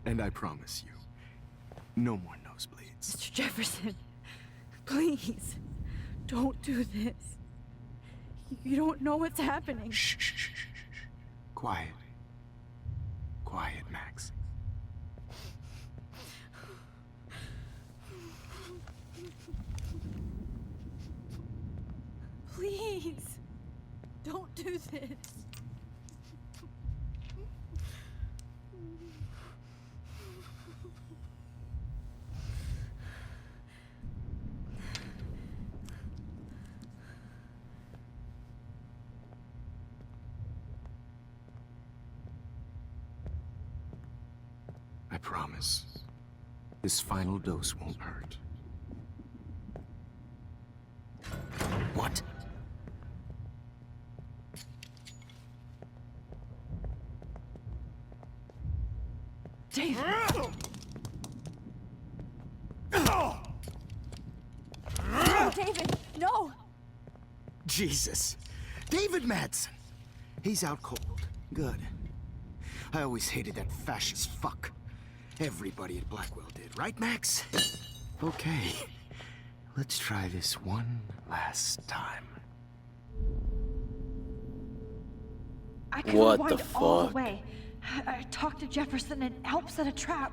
And I promise you, no more nosebleeds. Mr. Jefferson, please, don't do this. You don't know what's happening. Shh, shh, shh, shh, shh. Quiet. Quiet, Max. Please, don't do this. I promise, this final dose won't hurt. What? David! No, David, no! Jesus. David Madsen. He's out cold. Good. I always hated that fascist fuck. Everybody at Blackwell did, right, Max? Okay. Let's try this one last time. I can What the rewind all the fuck? way. I talked to Jefferson and helped set a trap.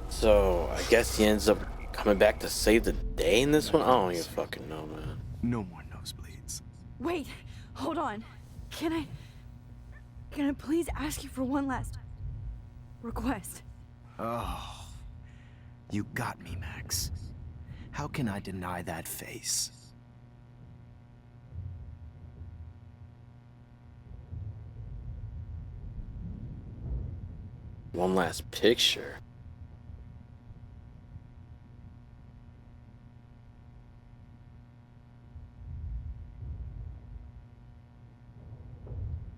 So I guess he ends up coming back to save the day in this one. I don't even fucking know, man. No more nosebleeds. Wait, hold on. Can I please ask you for one last request? Oh, you got me, Max. How can I deny that face? One last picture.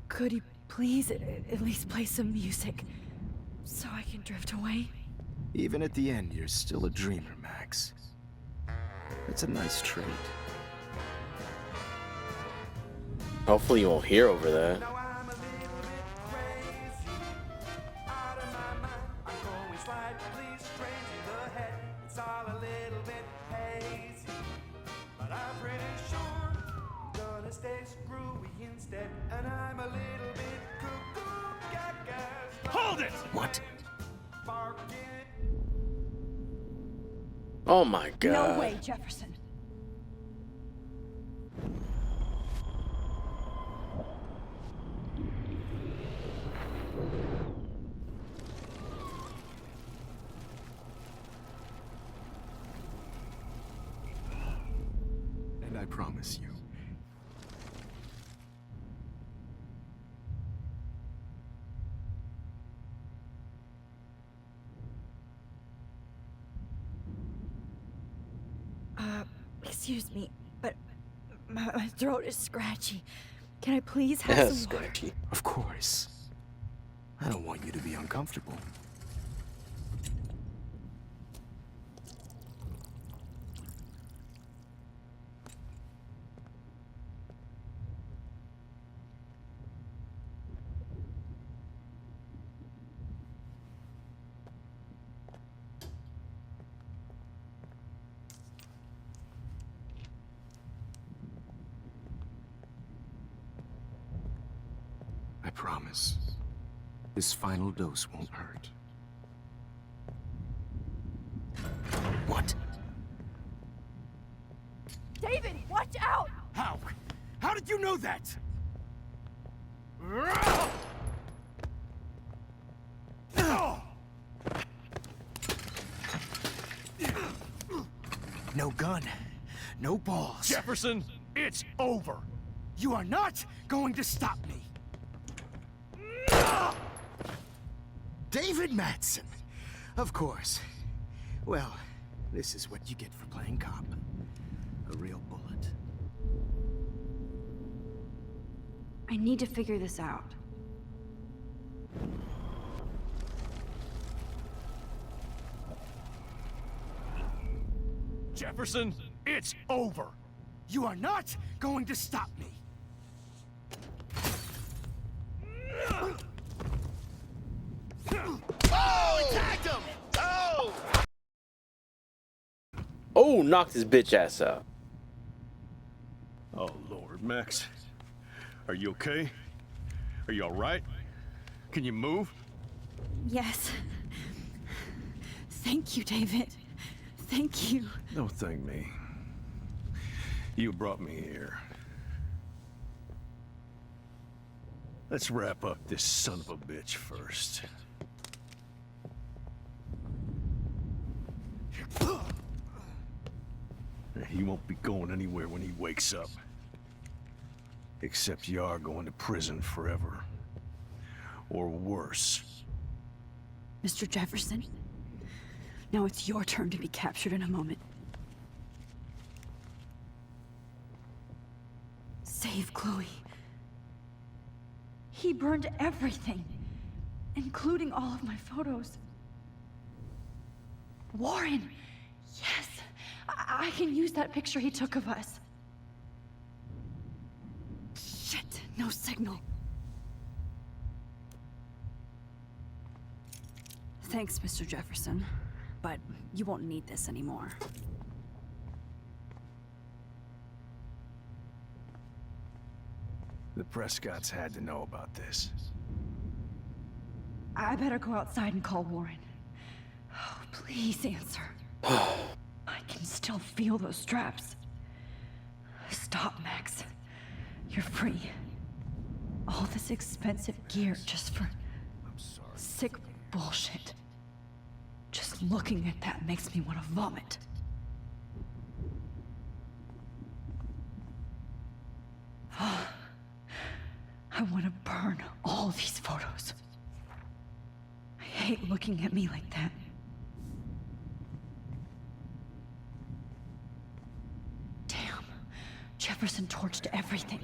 Could you please at least play some music so I can drift away? Even at the end, you're still a dreamer, Max. It's a nice trait. Hopefully you won't hear over that. Hold it! What? Oh my god. No way, Jefferson. And I promise you, Excuse me, but my throat is scratchy. Can I please have some water? Scratchy. of course. I don't want you to be uncomfortable. I promise. This final dose won't hurt. What? David, watch out! How? How did you know that? No gun. No balls. Jefferson, it's over. You are not going to stop me. David Madsen. Of course. Well, this is what you get for playing cop. A real bullet. I need to figure this out. Jefferson, it's over. You are not going to stop me. Oh, knocked his bitch ass out. Oh, Lord, Max. Are you okay? Are you all right? Can you move? Yes. Thank you, David. Thank you. Don't thank me. You brought me here. Let's wrap up this son of a bitch first. He won't be going anywhere when he wakes up. Except you are going to prison forever. Or worse. Mr. Jefferson, now it's your turn to be captured in a moment. Save Chloe. He burned everything, including all of my photos. Warren! Yes! I can use that picture he took of us. Shit, no signal. Thanks, Mr. Jefferson, but you won't need this anymore. The Prescotts had to know about this. I better go outside and call Warren. Oh, please answer. I can still feel those straps. Stop, Max. You're free. All this expensive gear just for sick bullshit. Just looking at that makes me want to vomit. I want to burn all these photos. I hate looking at me like that. Damn. Jefferson torched everything.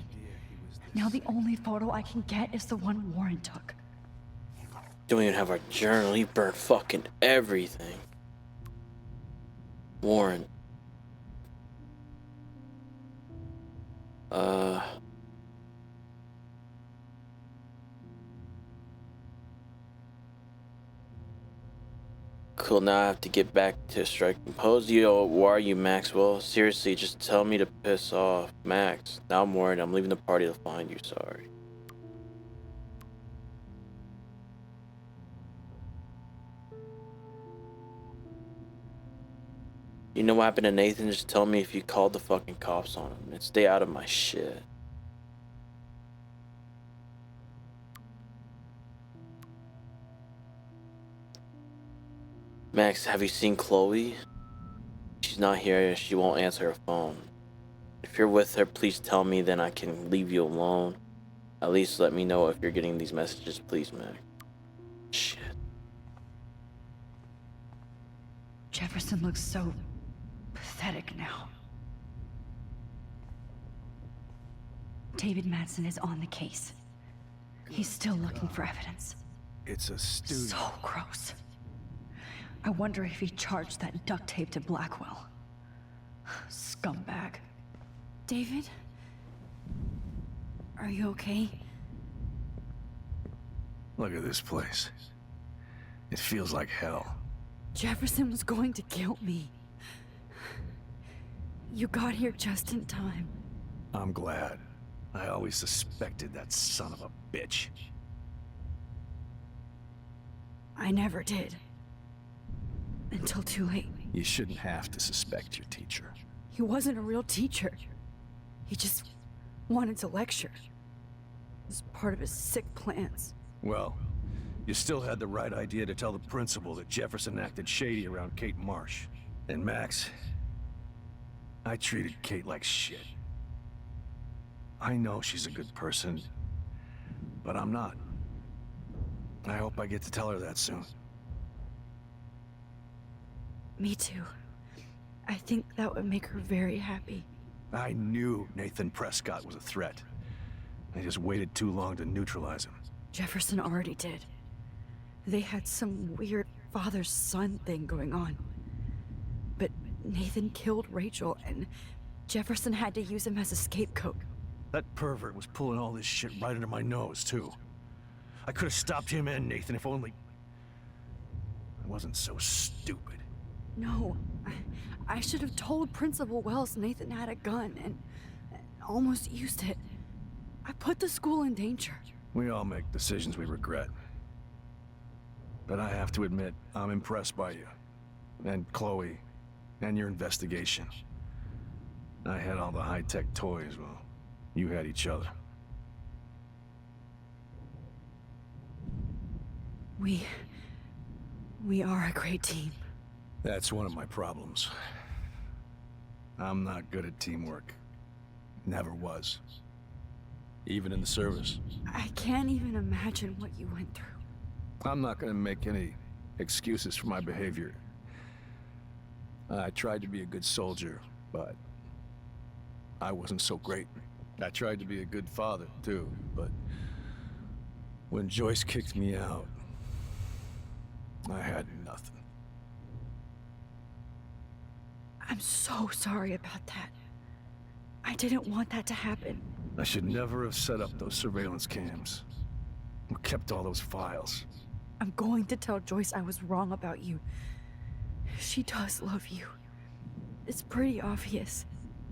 Now the only photo I can get is the one Warren took. Don't even have our journal. He burned fucking everything. Warren. Cool, now I have to get back to strike compose. Why are you, Maxwell? Seriously, just tell me to piss off. Max, now I'm worried. I'm leaving the party to find you. Sorry. You know what happened to Nathan? Just tell me if you called the fucking cops on him and stay out of my shit. Max, have you seen Chloe? She's not here. She won't answer her phone. If you're with her, please tell me, then I can leave you alone. At least let me know if you're getting these messages, please, Max. Shit. Jefferson looks so pathetic now. David Madsen is on the case. He's still looking for evidence. It's a studio. So gross. I wonder if he charged that duct tape to Blackwell. Scumbag. David? Are you okay? Look at this place. It feels like hell. Jefferson was going to kill me. You got here just in time. I'm glad. I always suspected that son of a bitch. I never did. Until too late. You shouldn't have to suspect your teacher. He wasn't a real teacher. He just wanted to lecture. It was part of his sick plans. Well, you still had the right idea to tell the principal that Jefferson acted shady around Kate Marsh. And Max, I treated Kate like shit. I know she's a good person, but I'm not. I hope I get to tell her that soon. Me too. I think that would make her very happy. I knew Nathan Prescott was a threat. I just waited too long to neutralize him. Jefferson already did. They had some weird father-son thing going on. But Nathan killed Rachel, and Jefferson had to use him as a scapegoat. That pervert was pulling all this shit right under my nose, too. I could have stopped him and Nathan if only... I wasn't so stupid. No, I should have told Principal Wells Nathan had a gun and almost used it. I put the school in danger. We all make decisions we regret. But I have to admit, I'm impressed by you. And Chloe. And your investigation. I had all the high-tech toys, well, you had each other. We are a great team. That's one of my problems. I'm not good at teamwork. Never was. Even in the service. I can't even imagine what you went through. I'm not gonna make any excuses for my behavior. I tried to be a good soldier, but I wasn't so great. I tried to be a good father, too, but when Joyce kicked me out, I had nothing. I'm so sorry about that. I didn't want that to happen. I should never have set up those surveillance cams. Or kept all those files. I'm going to tell Joyce I was wrong about you. She does love you. It's pretty obvious.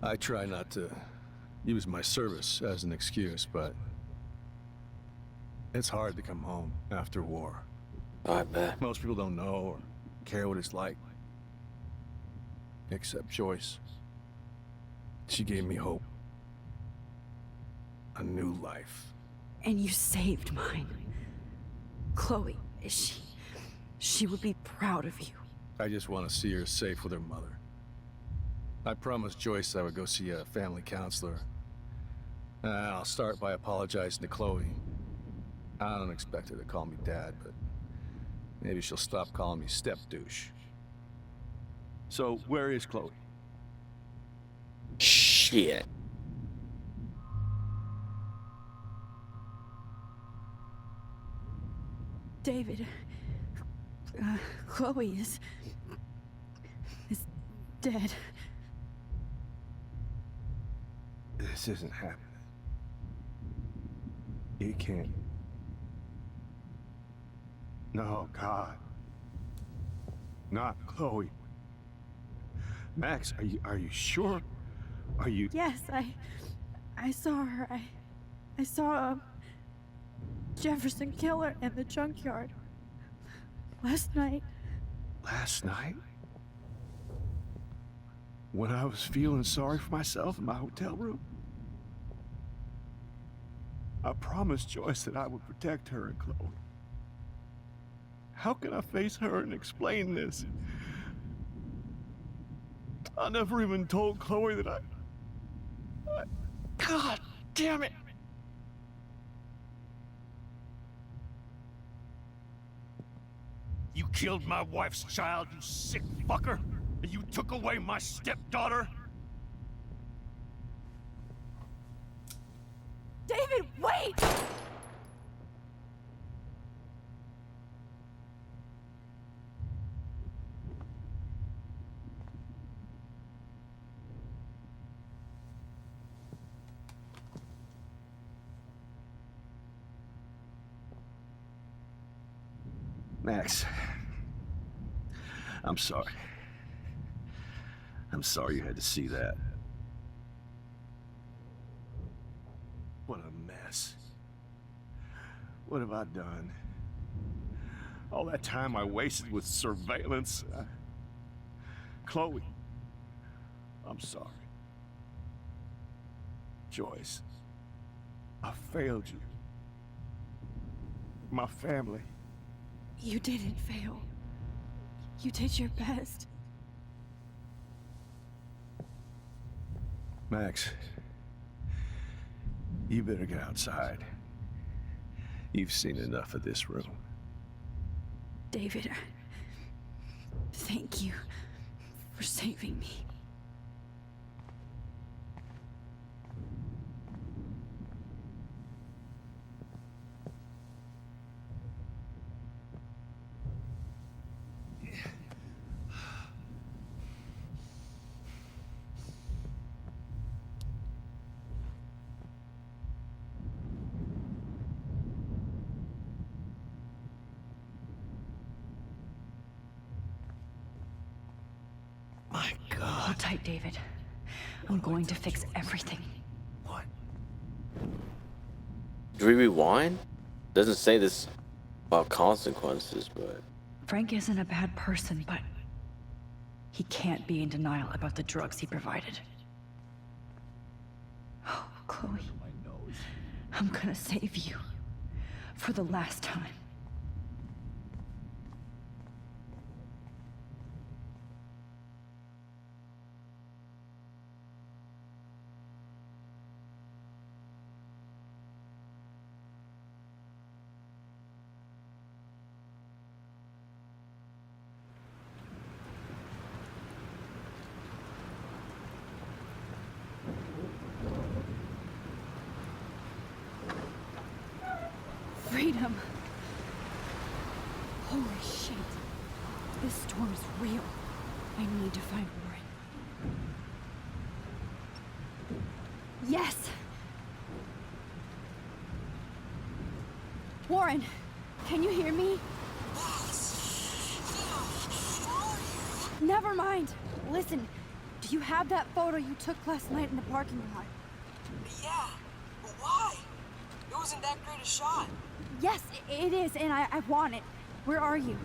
I try not to use my service as an excuse, but It's hard to come home after war. I bet. Most people don't know or care what it's like. Except Joyce. She gave me hope. A new life. And you saved mine. Chloe, she would be proud of you. I just want to see her safe with her mother. I promised Joyce I would go see a family counselor. I'll start by apologizing to Chloe. I don't expect her to call me Dad, but maybe she'll stop calling me step douche. So, where is Chloe? Shit. David, Chloe is dead. This isn't happening. You can't. No, God. Not Chloe. Max, are you sure? Are you? Yes, I saw her. I saw Jefferson kill her in the junkyard last night. Last night? When I was feeling sorry for myself in my hotel room? I promised Joyce that I would protect her and Chloe. How can I face her and explain this? I never even told Chloe that I... God damn it! You killed my wife's child, you sick fucker! And you took away my stepdaughter? David, wait! Max, I'm sorry. I'm sorry you had to see that. What a mess. What have I done? All that time I wasted with surveillance. Chloe, I'm sorry. Joyce, I failed you. My family. You didn't fail. You did your best. Max, you better get outside. You've seen enough of this room. David, thank you for saving me. My God. Hold tight, David. I'm going to fix everything. What? Do we rewind? Doesn't say this about consequences, but Frank isn't a bad person, but he can't be in denial about the drugs he provided. Oh, Chloe. I'm gonna save you. For the last time. Freedom. Holy shit. This storm is real. I need to find Warren. Yes! Warren, can you hear me? Never mind. Listen, do you have that photo you took last night in the parking lot? Yeah, but why? It wasn't that great a shot. Yes, it is, and I want it. Where are you?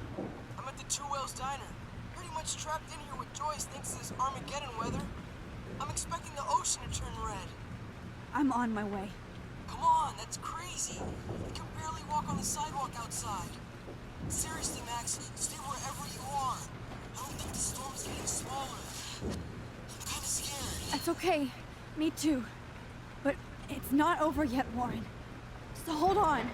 I'm at the Two Whales Diner. Pretty much trapped in here with Joyce thanks to this Armageddon weather. I'm expecting the ocean to turn red. I'm on my way. Come on, that's crazy. You can barely walk on the sidewalk outside. Seriously, Max, stay wherever you are. I don't think the storm's getting smaller. I'm kinda scared. That's okay. Me too. But it's not over yet, Warren. So hold on.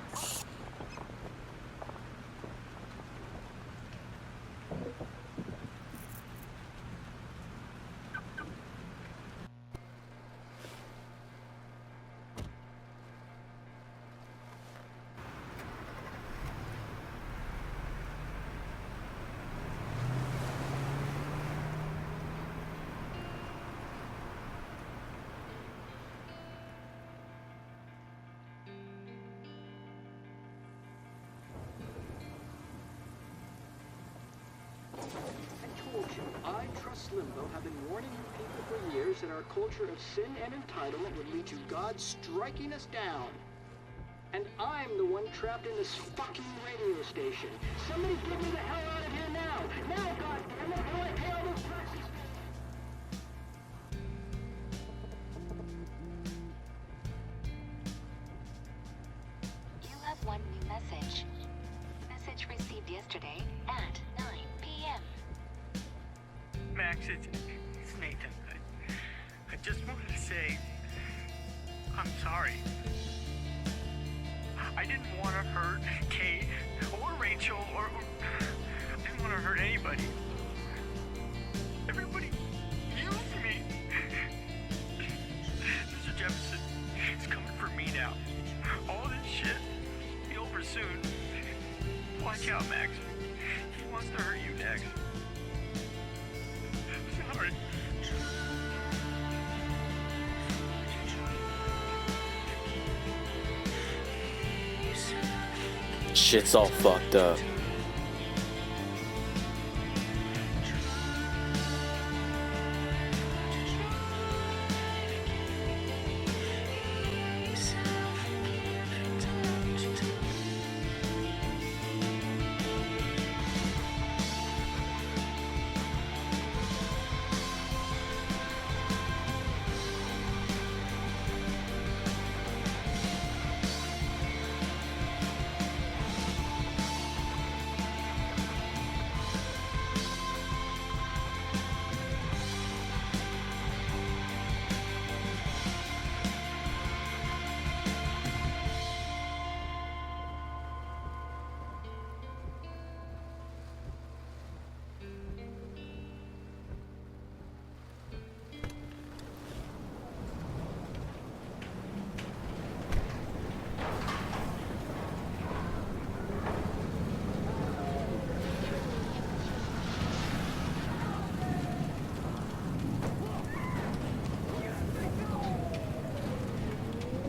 I trust Limbo have been warning you people for years that our culture of sin and entitlement would lead to God striking us down. And I'm the one trapped in this fucking radio station. Somebody get me the hell out of here now! Now, goddammit, before I pay all those taxes! You have one new message. Message received yesterday at 9 p.m. Max, it's Nathan. I just wanted to say, I'm sorry. I didn't want to hurt Kate or Rachel or I didn't want to hurt anybody. Everybody used me. Mr. Jefferson is coming for me now. All this shit will be over soon. Watch out, Max. He wants to hurt you next. Sorry. Shit's all fucked up.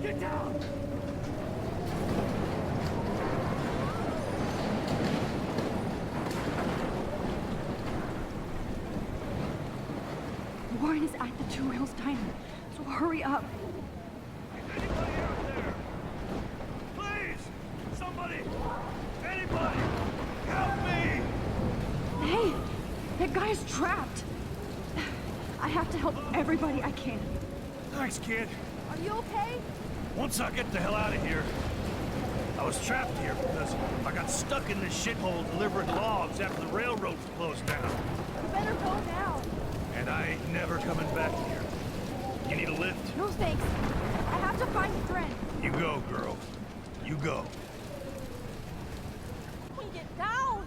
Get down! Warren is at the Two Whales Diner, so hurry up. Anybody out there? Please! Somebody! Anybody! Help me! Hey! That guy's trapped! I have to help everybody I can. Thanks, kid. Are you okay? Once I get the hell out of here, I was trapped here because I got stuck in this shithole delivering logs after the railroads closed down. You better go now. And I ain't never coming back here. You need a lift? No thanks. I have to find a friend. You go, girl. You go. Get down!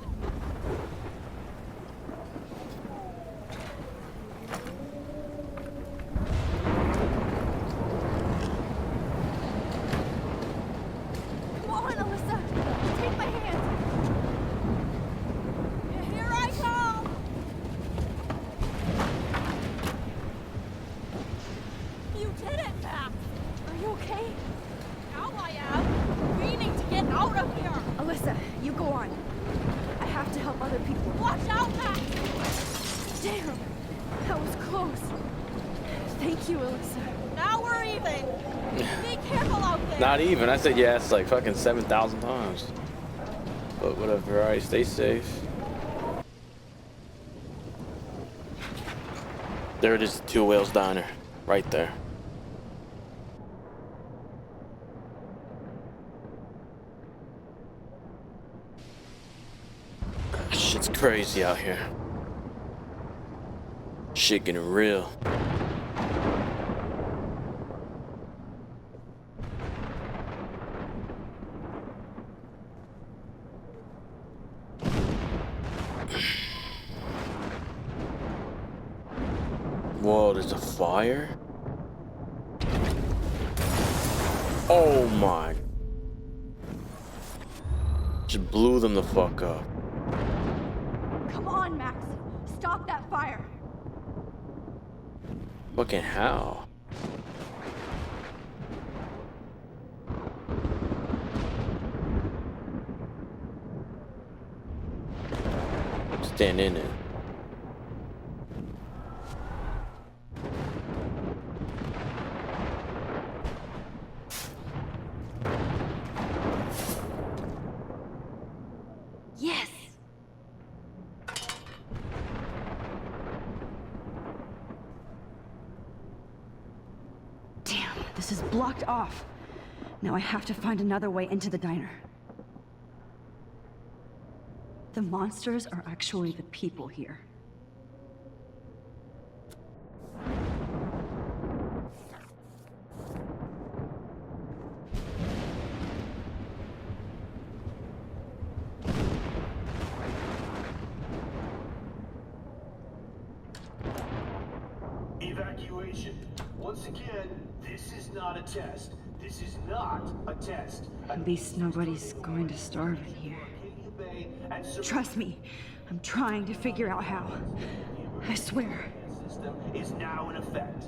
Come on, Alyssa. Take my hand. Here I come! You did it, Max! Are you okay? Now I am. We need to get out of here! Alyssa, you go on. I have to help other people. Watch out, Max! Damn! That was close. Thank you, Alyssa. Now we're Never even. Be careful out there. Not even. I said yes like fucking 7,000 times. But whatever. Alright, stay safe. There it is, Two Whales Diner. Right there. Shit's crazy out here. Shit getting real. Whoa, there's a fire? Oh my. Just blew them the fuck up. Come on, Max. Stop that fire. Fucking how? Stand in it. Yes. Damn, this is blocked off. Now I have to find another way into the diner. The monsters are actually the people here. Evacuation. Once again, this is not a test. This is not a test. At least nobody's going to starve in here. Trust me, I'm trying to figure out how. I swear. System is now in effect.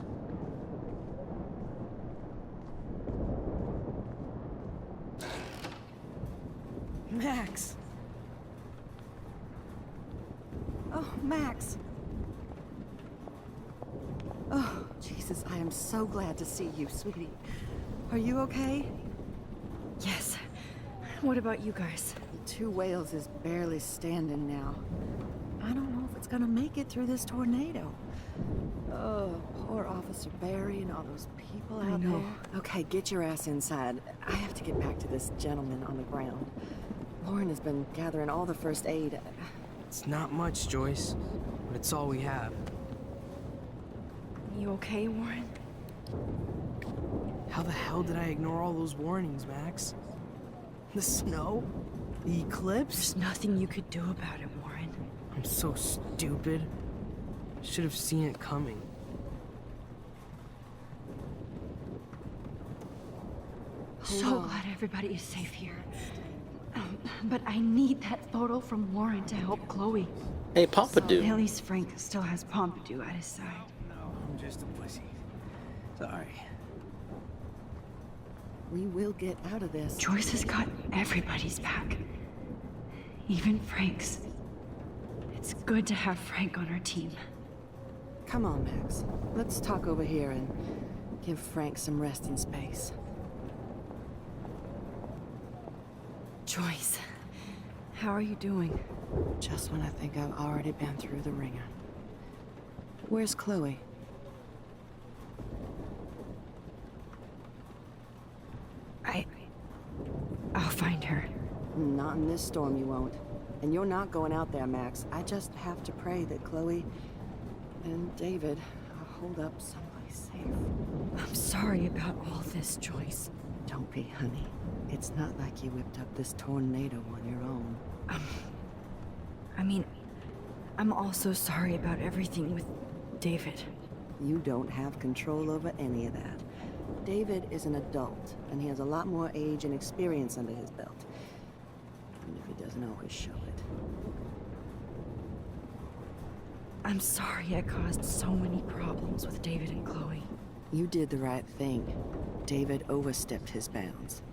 Max. Oh, Max. Oh, Jesus, I am so glad to see you, sweetie. Are you okay? Yes. What about you guys? The Two Whales is barely standing now. I don't know if it's gonna make it through this tornado. Oh, poor Officer Barry and all those people out there. Okay, get your ass inside. I have to get back to this gentleman on the ground. Lauren has been gathering all the first aid. It's not much, Joyce, but it's all we have. You okay, Warren? How the hell did I ignore all those warnings, Max? The snow? The eclipse? There's nothing you could do about it, Warren. I'm so stupid. Should have seen it coming. So glad everybody is safe here. But I need that photo from Warren to help Chloe. Hey, Pompidou. At least Frank still has Pompidou at his side. No, I'm just a pussy. Sorry. We will get out of this. Joyce has got everybody's back. Even Frank's. It's good to have Frank on our team. Come on, Max. Let's talk over here and give Frank some resting space. Joyce, how are you doing? Just when I think I've already been through the ringer. Where's Chloe? I'll find her. Not in this storm, you won't. And you're not going out there, Max. I just have to pray that Chloe and David hold up someplace safe. I'm sorry about all this, Joyce. Don't be, honey. It's not like you whipped up this tornado on your own. I mean, I'm also sorry about everything with David. You don't have control over any of that. David is an adult, and he has a lot more age and experience under his belt. Even if he doesn't always show it. I'm sorry I caused so many problems with David and Chloe. You did the right thing. David overstepped his bounds.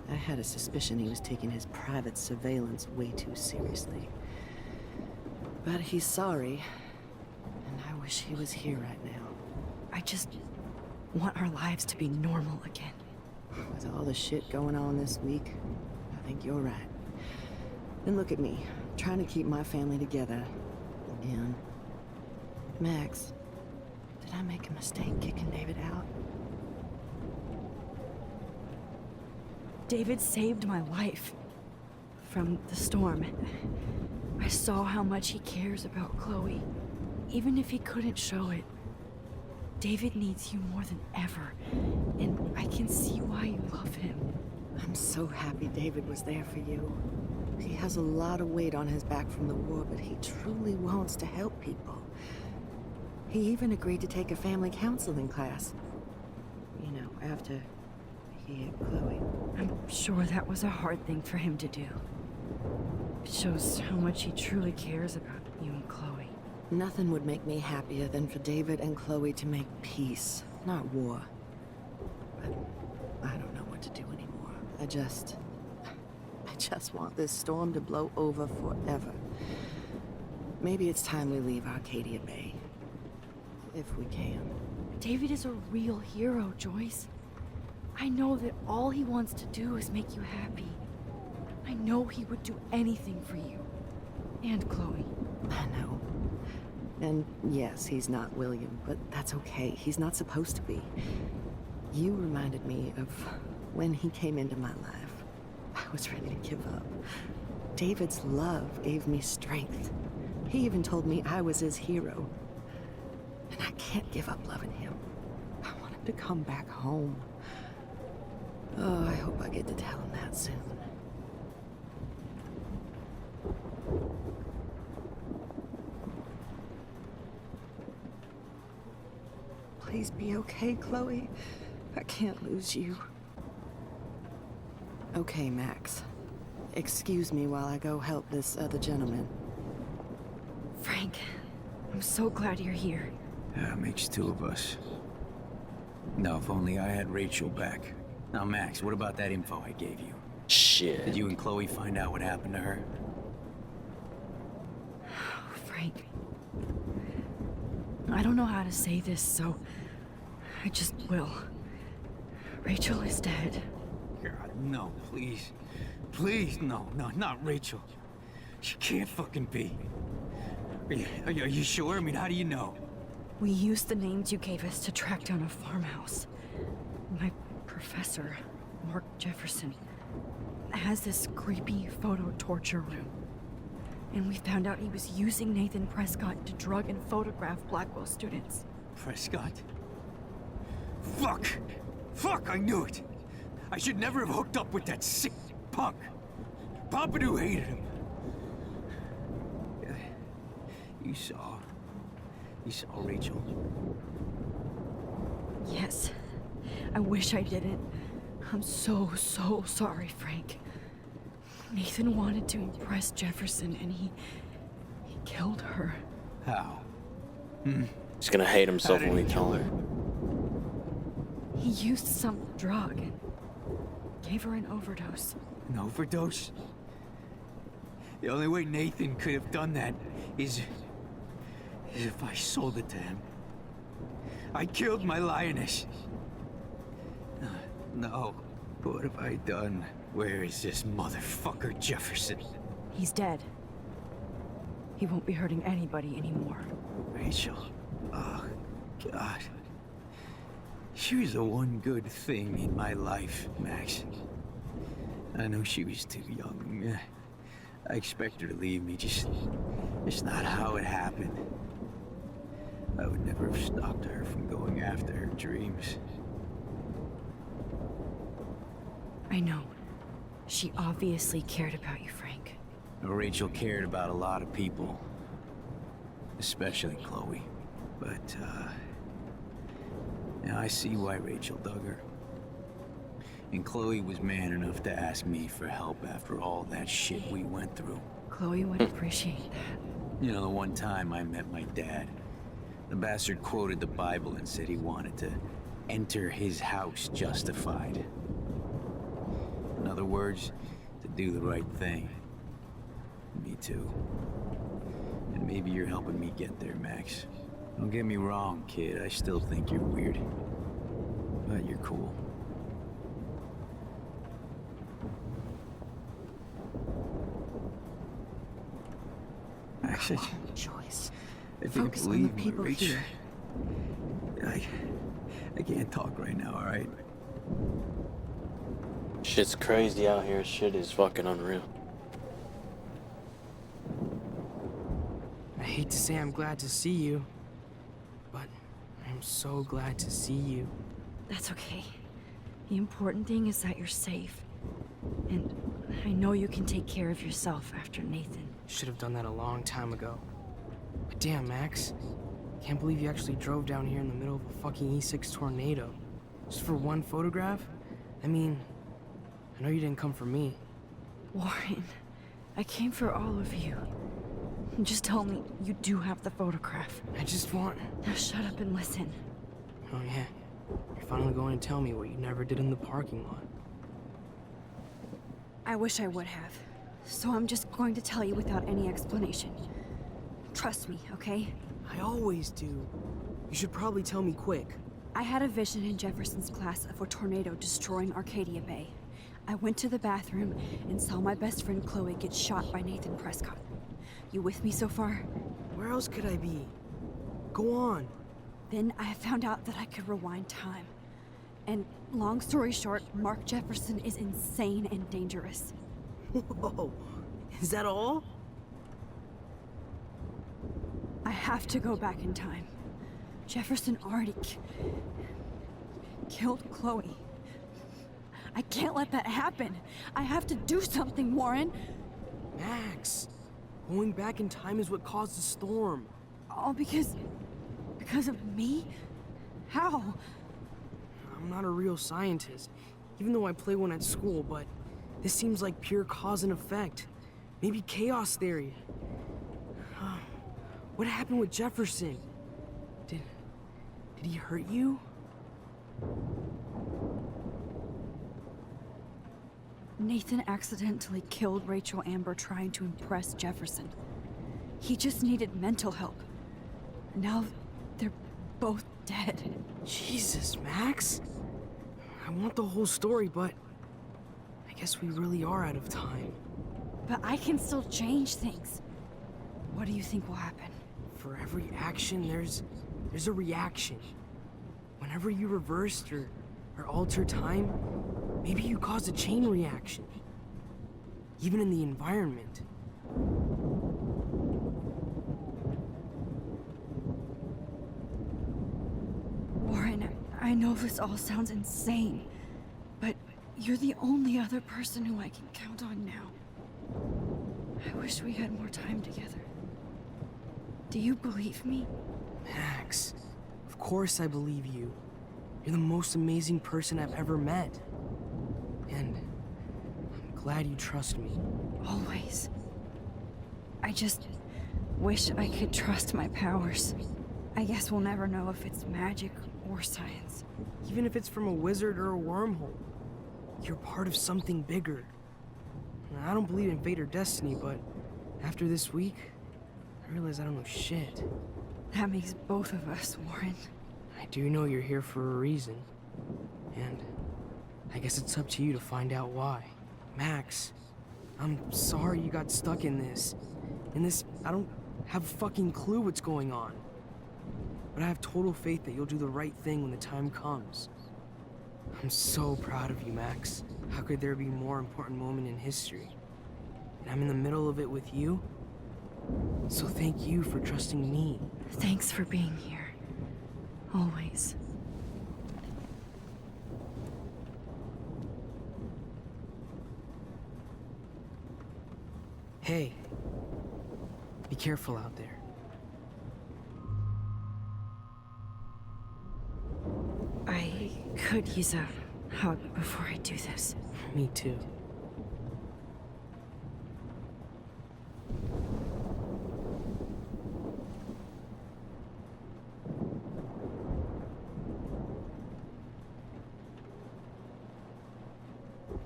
I had a suspicion he was taking his private surveillance way too seriously. But he's sorry, and I wish he was here right now. want our lives to be normal again. With all the shit going on this week, I think you're right. And look at me, trying to keep my family together. Again. Max, did I make a mistake kicking David out? David saved my life. From the storm. I saw how much he cares about Chloe. Even if he couldn't show it. David needs you more than ever. And I can see why you love him. I'm so happy David was there for you. He has a lot of weight on his back from the war, but he truly wants to help people. He even agreed to take a family counseling class. You know, after he had Chloe. I'm sure that was a hard thing for him to do. It shows how much he truly cares about you and Chloe. Nothing would make me happier than for David and Chloe to make peace, not war. But I don't know what to do anymore. I just want this storm to blow over forever. Maybe it's time we leave Arcadia Bay. If we can. David is a real hero, Joyce. I know that all he wants to do is make you happy. I know he would do anything for you. And Chloe. I know. And yes, he's not William, but that's okay. He's not supposed to be. You reminded me of when he came into my life. I was ready to give up. David's love gave me strength. He even told me I was his hero. And I can't give up loving him. I want him to come back home. Oh, I hope I get to tell him that soon. Please be okay, Chloe. I can't lose you. Okay, Max. Excuse me while I go help this other gentleman. Frank, I'm so glad you're here. Yeah, makes two of us. Now, if only I had Rachel back. Now, Max, what about that info I gave you? Shit. Did you and Chloe find out what happened to her? Frank. I don't know how to say this, so I just will. Rachel is dead. God, no, please. Please, no, not Rachel. She can't fucking be. Are you sure? I mean, how do you know? We used the names you gave us to track down a farmhouse. My professor, Mark Jefferson, has this creepy photo torture room. And we found out he was using Nathan Prescott to drug and photograph Blackwell students. Prescott? Fuck! Fuck, I knew it! I should never have hooked up with that sick punk. Pompidou hated him. You saw Rachel? Yes. I wish I didn't. I'm so sorry, Frank. Nathan wanted to impress Jefferson, and he killed her. How? He's gonna hate himself when we tell her. He used some drug and gave her an overdose. An overdose? The only way Nathan could have done that is if I sold it to him. I killed my lioness. No. What have I done? Where is this motherfucker Jefferson? He's dead. He won't be hurting anybody anymore. Rachel. Oh, God. She was the one good thing in my life, Max. I know she was too young. I expect her to leave me, just not how it happened. I would never have stopped her from going after her dreams. I know. She obviously cared about you, Frank. Rachel cared about a lot of people. Especially Chloe. But, now I see why Rachel dug her. And Chloe was man enough to ask me for help after all that shit we went through. Chloe would appreciate that. You know, the one time I met my dad, the bastard quoted the Bible and said he wanted to enter his house justified. In other words, to do the right thing. Me too. And maybe you're helping me get there, Max. Don't get me wrong, kid. I still think you're weird. but you're cool. Actually, choice. if you Focus on believe the me, people Rach, here. I can't talk right now, alright? Shit's crazy out here. Shit is fucking unreal. I hate to say I'm glad to see you, but I'm so glad to see you. That's okay. The important thing is that you're safe. And I know you can take care of yourself after Nathan. Should have done that a long time ago. But damn, Max. Can't believe you actually drove down here in the middle of a fucking E6 tornado. Just for one photograph? I mean, I know you didn't come for me. Warren, I came for all of you. Just tell me you do have the photograph. I just want... Now shut up and listen. Oh yeah, you're finally going to tell me what you never did in the parking lot. I wish I would have. So I'm just going to tell you without any explanation. Trust me, okay? I always do. You should probably tell me quick. I had a vision in Jefferson's class of a tornado destroying Arcadia Bay. I went to the bathroom and saw my best friend Chloe get shot by Nathan Prescott. You with me so far? Where else could I be? Go on. Then I found out that I could rewind time. And long story short, Mark Jefferson is insane and dangerous. Whoa, is that all? I have to go back in time. Jefferson already killed Chloe. I can't let that happen. I have to do something, Warren. Max, going back in time is what caused the storm. All because of me? How? I'm not a real scientist, even though I play one at school, but this seems like pure cause and effect. Maybe chaos theory. What happened with Jefferson? Did he hurt you? Nathan accidentally killed Rachel Amber trying to impress Jefferson. He just needed mental help. Now they're both dead. Jesus, Max. I want the whole story, but I guess we really are out of time. But I can still change things. What do you think will happen? For every action, there's a reaction. Whenever you reversed or alter time, maybe you cause a chain reaction. Even in the environment. Warren, I know this all sounds insane, but you're the only other person who I can count on now. I wish we had more time together. Do you believe me? Max, of course I believe you. You're the most amazing person I've ever met. And I'm glad you trust me. Always. I just wish I could trust my powers. I guess we'll never know if it's magic or science. Even if it's from a wizard or a wormhole, you're part of something bigger. I don't believe in fate or destiny, but after this week, I realize I don't know shit. That makes both of us, Warren. I do know you're here for a reason. And I guess it's up to you to find out why. Max, I'm sorry you got stuck in this. I don't have a fucking clue what's going on. But I have total faith that you'll do the right thing when the time comes. I'm so proud of you, Max. How could there be a more important moment in history? And I'm in the middle of it with you. So thank you for trusting me. Thanks for being here. Always. Hey, be careful out there. I could use a hug before I do this. Me too.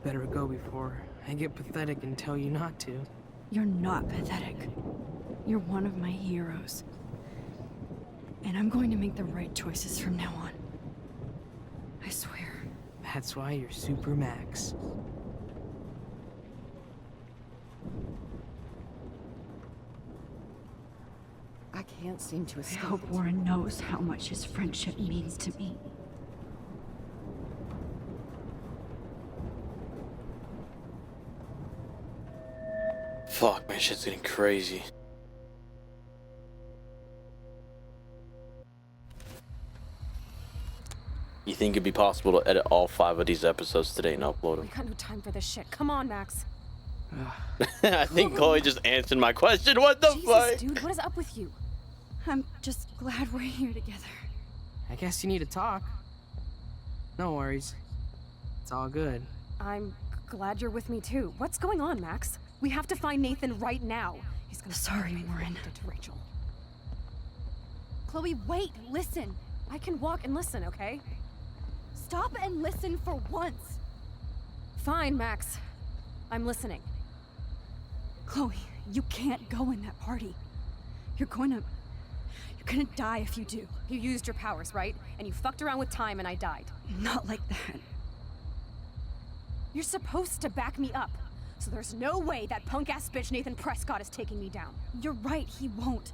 Better go before I get pathetic and tell you not to. You're not pathetic. You're one of my heroes. And I'm going to make the right choices from now on. I swear. That's why you're Super Max. I can't seem to I escape. hope Warren knows how much his friendship means to me. Fuck, man, shit's getting crazy. You think it'd be possible to edit all 5 of these episodes today and upload We them? got no time for this shit. Come on, Max. I think Chloe just answered my question. What the Jesus, fuck? dude, what is up with you? I'm just glad we're here together. I guess you need to talk. No worries. It's all good. I'm glad you're with me too. What's going on, Max? We have to find Nathan right now. He's gonna Sorry, Warren. to Rachel. Chloe, wait, listen. I can walk and listen, okay? Stop and listen for once. Fine, Max. I'm listening. Chloe, you can't go in that party. You're gonna die if you do. You used your powers, right? And you fucked around with time and I died. Not like that. You're supposed to back me up. So there's no way that punk-ass bitch Nathan Prescott is taking me down. You're right, he won't.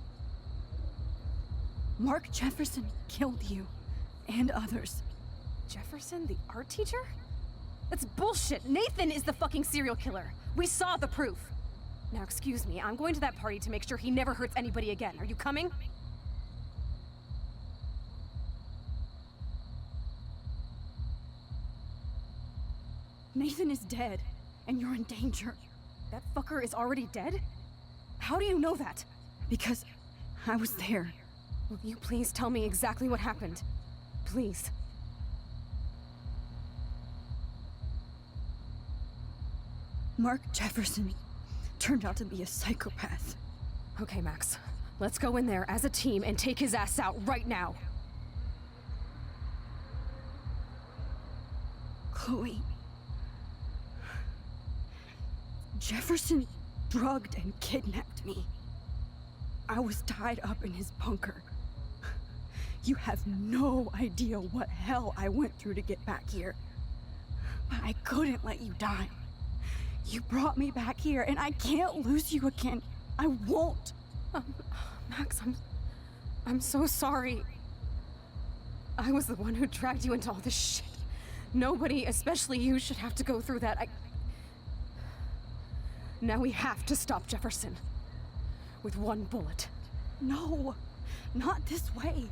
Mark Jefferson killed you. And others. Jefferson, the art teacher? That's bullshit. Nathan is the fucking serial killer. We saw the proof. Now, excuse me, I'm going to that party to make sure he never hurts anybody again. Are you coming? Nathan is dead, and you're in danger. That fucker is already dead? How do you know that? Because I was there. Will you please tell me exactly what happened? Please. Mark Jefferson turned out to be a psychopath. Okay, Max. Let's go in there as a team and take his ass out right now. Chloe. Jefferson drugged and kidnapped me. I was tied up in his bunker. You have no idea what hell I went through to get back here. But I couldn't let you die. You brought me back here, and I can't lose you again. I won't. Max, I'm so sorry. I was the one who dragged you into all this shit. Nobody, especially you, should have to go through that. Now we have to stop Jefferson. With one bullet. No, not this way.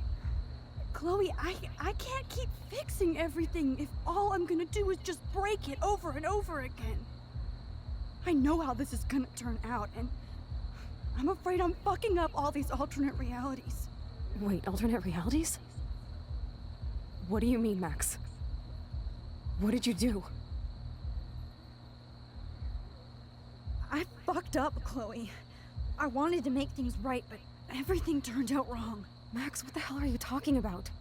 Chloe, I can't keep fixing everything if all I'm gonna do is just break it over and over again. I know how this is gonna turn out, and I'm afraid I'm fucking up all these alternate realities. Wait, alternate realities? What do you mean, Max? What did you do? I fucked up, Chloe. I wanted to make things right, but everything turned out wrong. Max, what the hell are you talking about?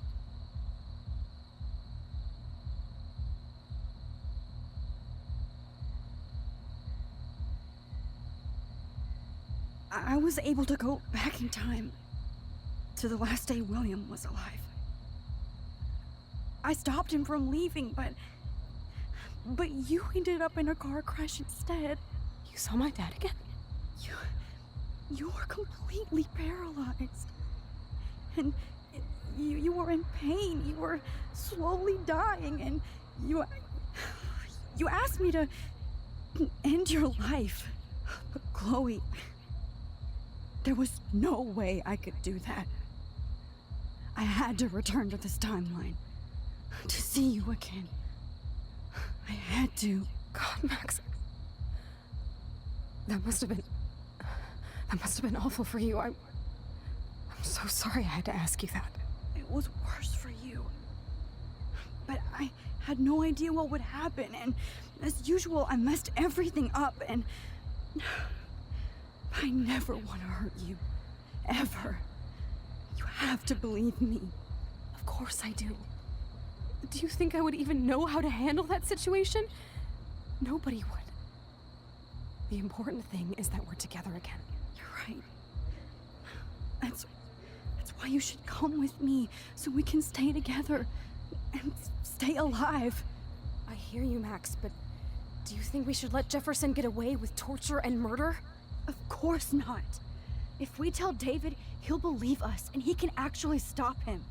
I was able to go back in time to the last day William was alive. I stopped him from leaving, but you ended up in a car crash instead. You saw my dad again? You were completely paralyzed. And you were in pain. You were slowly dying, and you asked me to end your life. But Chloe, there was no way I could do that. I had to return to this timeline to see you again. I had to. God, Max. That must have been awful for you. I'm so sorry I had to ask you that. It was worse for you. But I had no idea what would happen, and as usual, I messed everything up, and I never want to hurt you. Ever. You have to believe me. Of course I do. Do you think I would even know how to handle that situation? Nobody would. The important thing is that we're together again. You're right. That's why you should come with me, so we can stay together and stay alive. I hear you, Max, but do you think we should let Jefferson get away with torture and murder? Of course not. If we tell David, he'll believe us and he can actually stop him.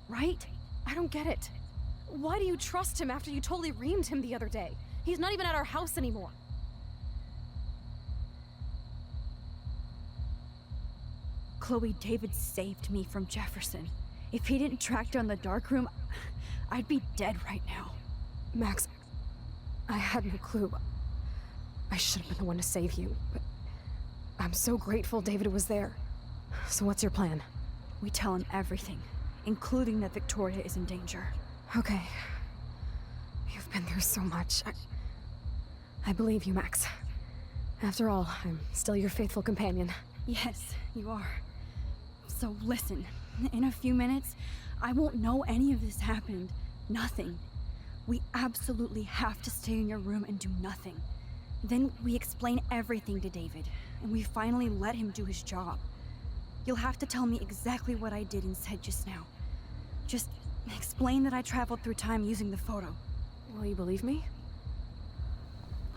Right? I don't get it. Why do you trust him after you totally reamed him the other day? He's not even at our house anymore. Chloe, David saved me from Jefferson. If he didn't track down the darkroom, I'd be dead right now. Max, I had no clue. I should have been the one to save you, but I'm so grateful David was there. So what's your plan? We tell him everything, including that Victoria is in danger. Okay. You've been through so much. I believe you, Max. After all, I'm still your faithful companion. Yes, you are. So listen, in a few minutes, I won't know any of this happened. Nothing. We absolutely have to stay in your room and do nothing. Then we explain everything to David, and we finally let him do his job. You'll have to tell me exactly what I did and said just now. Just explain that I traveled through time using the photo. Will you believe me?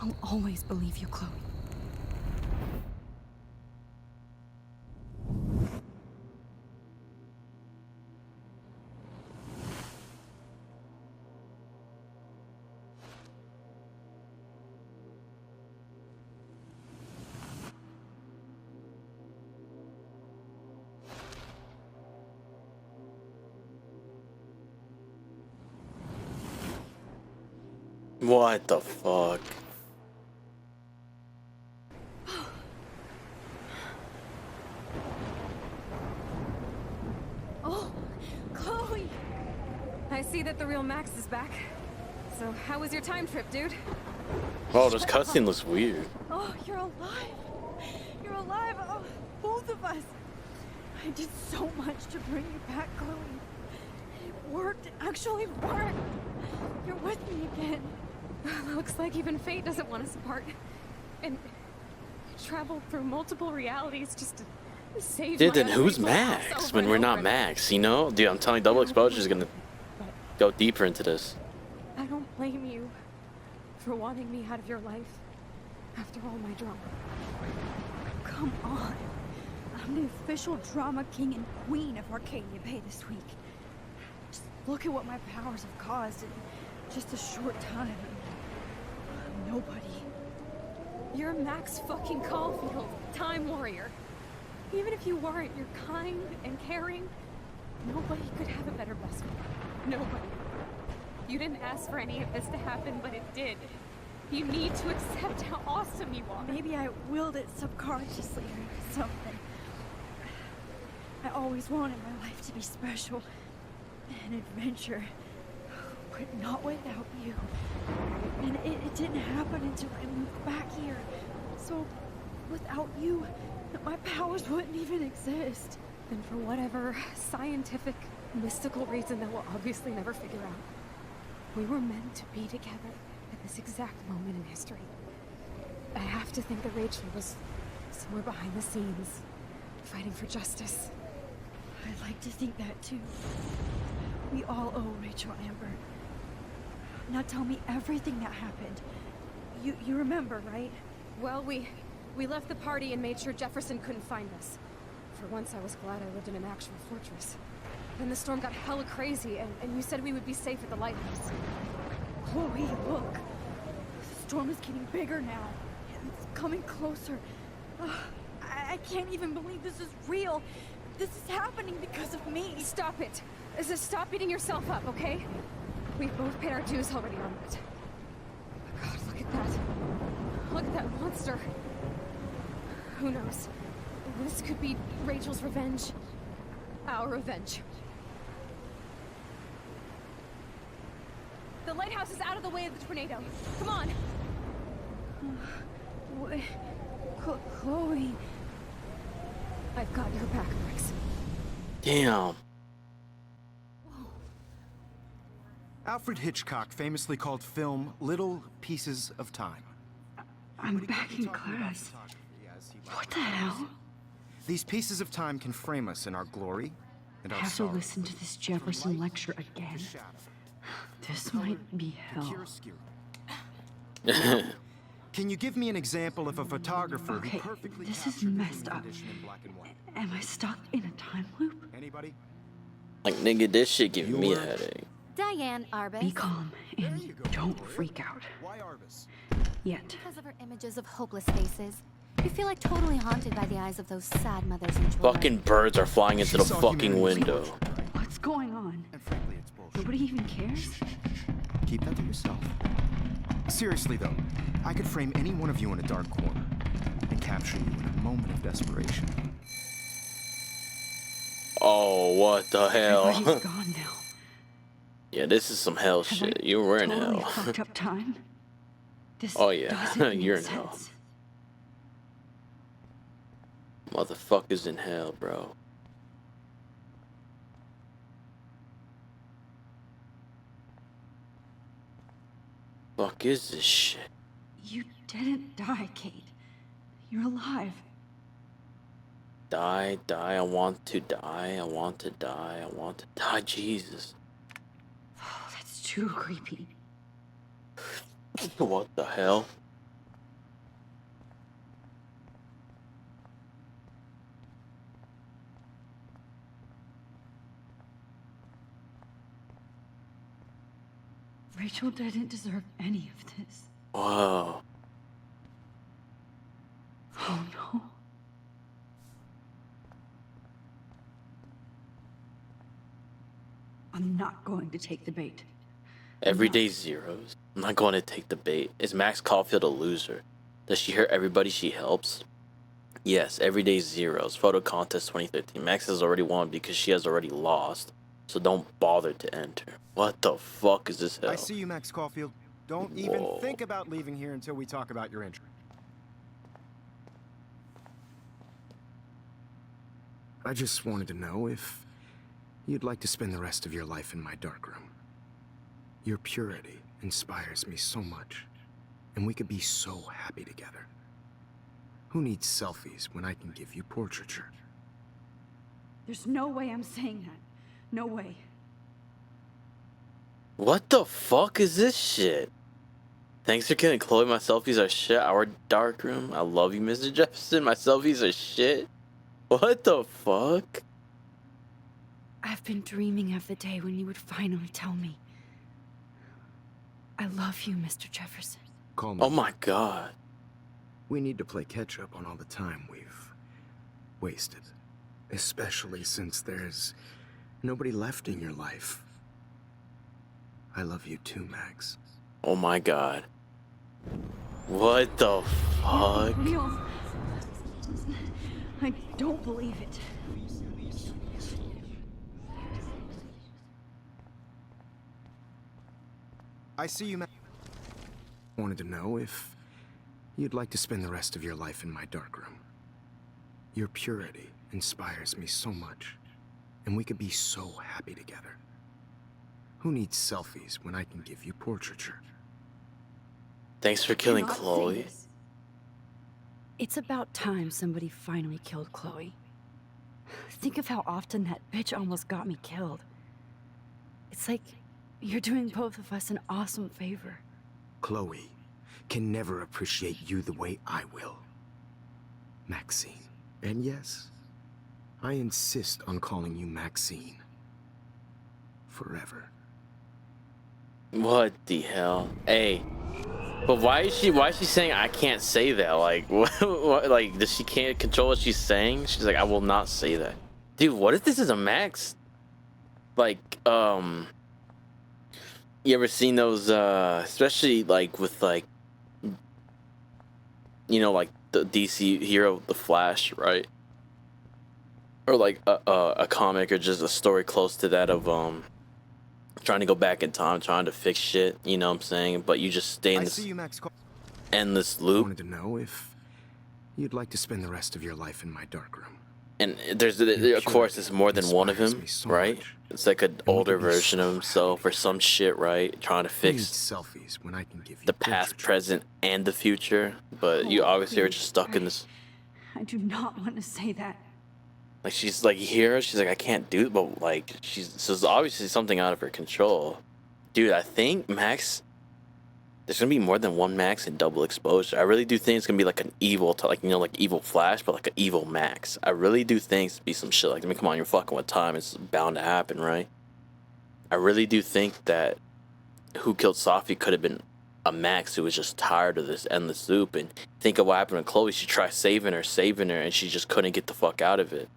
I'll always believe you, Chloe. What the fuck? Oh, Chloe! I see that the real Max is back. So, how was your time trip, dude? Oh, this cutscene looks weird. Oh, you're alive! You're alive! Oh, both of us! I did so much to bring you back, Chloe. It worked. It actually worked. You're with me again. Looks like even fate doesn't want us apart. And you traveled through multiple realities just to save Dude, my then who's unfaithful house Max over when and we're over not again. Max, you know? Dude, I'm telling you, Double Exposure is gonna go deeper into this. I don't blame you for wanting me out of your life after all my drama. Come on. I'm the official drama king and queen of Arcadia Bay this week. Just look at what my powers have caused in just a short time. I'm nobody. You're Max fucking Caulfield, Time Warrior. Even if you weren't, you're kind and caring. Nobody could have a better best friend. Nobody. You didn't ask for any of this to happen, but it did. You need to accept how awesome you are. Maybe I willed it subconsciously or something. I always wanted my life to be special. An adventure. But not without you. And it didn't happen until I moved back here. So, without you, my powers wouldn't even exist. And for whatever scientific, mystical reason that we'll obviously never figure out, we were meant to be together at this exact moment in history. I have to think that Rachel was somewhere behind the scenes, fighting for justice. I'd like to think that too. We all owe Rachel Amber. Now tell me everything that happened. You remember, right? Well, we left the party and made sure Jefferson couldn't find us. For once, I was glad I lived in an actual fortress. Then the storm got hella crazy, and you said we would be safe at the lighthouse. Chloe, look. The storm is getting bigger now. It's coming closer. I can't even believe this is real. This is happening because of me. Stop it. Just stop beating yourself up, okay? We've both paid our dues already on that. Oh God, look at that. Look at that monster. Who knows? This could be Rachel's revenge. Our revenge. The lighthouse is out of the way of the tornado. Come on. Chloe. I've got your back, Max. Damn. Alfred Hitchcock famously called film little pieces of time. I'm back in class. What the hell? These pieces of time can frame us in our glory and I our have to sorrow. listen to this Jefferson lecture again. This might be hell. Can you give me an example of a photographer Okay, who perfectly this is captured the messed human up. condition in black and white? Am I stuck in a time loop? Anybody? Like, nigga, this shit giving me a headache. Diane Arbus. Be calm and don't freak out. Why Arbus? Yet. Because of her images of hopeless faces. You feel like totally haunted by the eyes of those sad mothers and children. Fucking birds are flying into the fucking window. What's going on? And frankly, it's bullshit. Nobody even cares? Keep that to yourself. Seriously though, I could frame any one of you in a dark corner and capture you in a moment of desperation. Oh, what the hell? Everybody's gone now. Yeah, this is some hell Have shit. I You were in totally hell. fucked up time? This Oh yeah, doesn't you're make in hell. sense. Motherfuckers in hell, bro. Fuck is this shit? You didn't die, Kate. You're alive. Die, I want to die, I want to die, I want to die, Jesus. Oh, that's too creepy. What the hell? Rachel didn't deserve any of this. Whoa. Oh no. I'm not going to take the bait. Everyday zeros. I'm not going to take the bait. Is Max Caulfield a loser? Does she hurt everybody she helps? Yes, everyday zeros. Photo contest 2015. Max has already won because she has already lost. So don't bother to enter. What the fuck is this hell? I see you, Max Caulfield. Don't even think about leaving here until we talk about your injury. I just wanted to know if you'd like to spend the rest of your life in my darkroom. Your purity inspires me so much, and we could be so happy together. Who needs selfies when I can give you portraiture? There's no way I'm saying that. No way. What the fuck is this shit? Thanks for killing Chloe. My selfies are shit. Our darkroom. I love you, Mr. Jefferson. My selfies are shit. What the fuck? I've been dreaming of the day when you would finally tell me. I love you, Mr. Jefferson. Call me. Oh my god. We need to play catch up on all the time we've wasted. Especially since there's nobody left in your life. I love you too, Max. Oh my god. What the fuck? Real. I don't believe it. I see you, Max. Wanted to know if you'd like to spend the rest of your life in my darkroom. Your purity inspires me so much, and we could be so happy together. Who needs selfies when I can give you portraiture? Thanks for killing Cannot say Chloe. this. It's about time somebody finally killed Chloe. Think of how often that bitch almost got me killed. It's like you're doing both of us an awesome favor. Chloe can never appreciate you the way I will. Maxine. And yes, I insist on calling you Maxine. Forever. What the hell? Hey. But why is she saying I can't say that? Like what like does she can't control what she's saying? She's like, I will not say that. Dude, what if this is a Max? Like, you ever seen those especially like with like, you know, like the DC hero The Flash, right? Or like a comic or just a story close to that of trying to go back in time, trying to fix shit, you know what I'm saying? But you just stay in this endless loop. Wanted to know if you'd like to spend the rest of your life in my darkroom. And there's of course it's more than one of him, right? It's like an older version of himself or some shit, right? Trying to fix selfies when I can give you the past, present, and the future. But you obviously are just stuck in this. I do not want to say that. Like she's like, you hear her? She's like, I can't do it, but like so it's obviously something out of her control. Dude, I think Max. There's gonna be more than one Max in Double Exposure. I really do think it's gonna be like an evil, like like evil Flash, but like an evil Max. I really do think it's gonna be some shit like. I mean, come on, you're fucking with time. It's bound to happen, right? I really do think that Who Killed Sophie could have been a Max who was just tired of this endless loop. And think of what happened to Chloe. She tried saving her, and she just couldn't get the fuck out of it.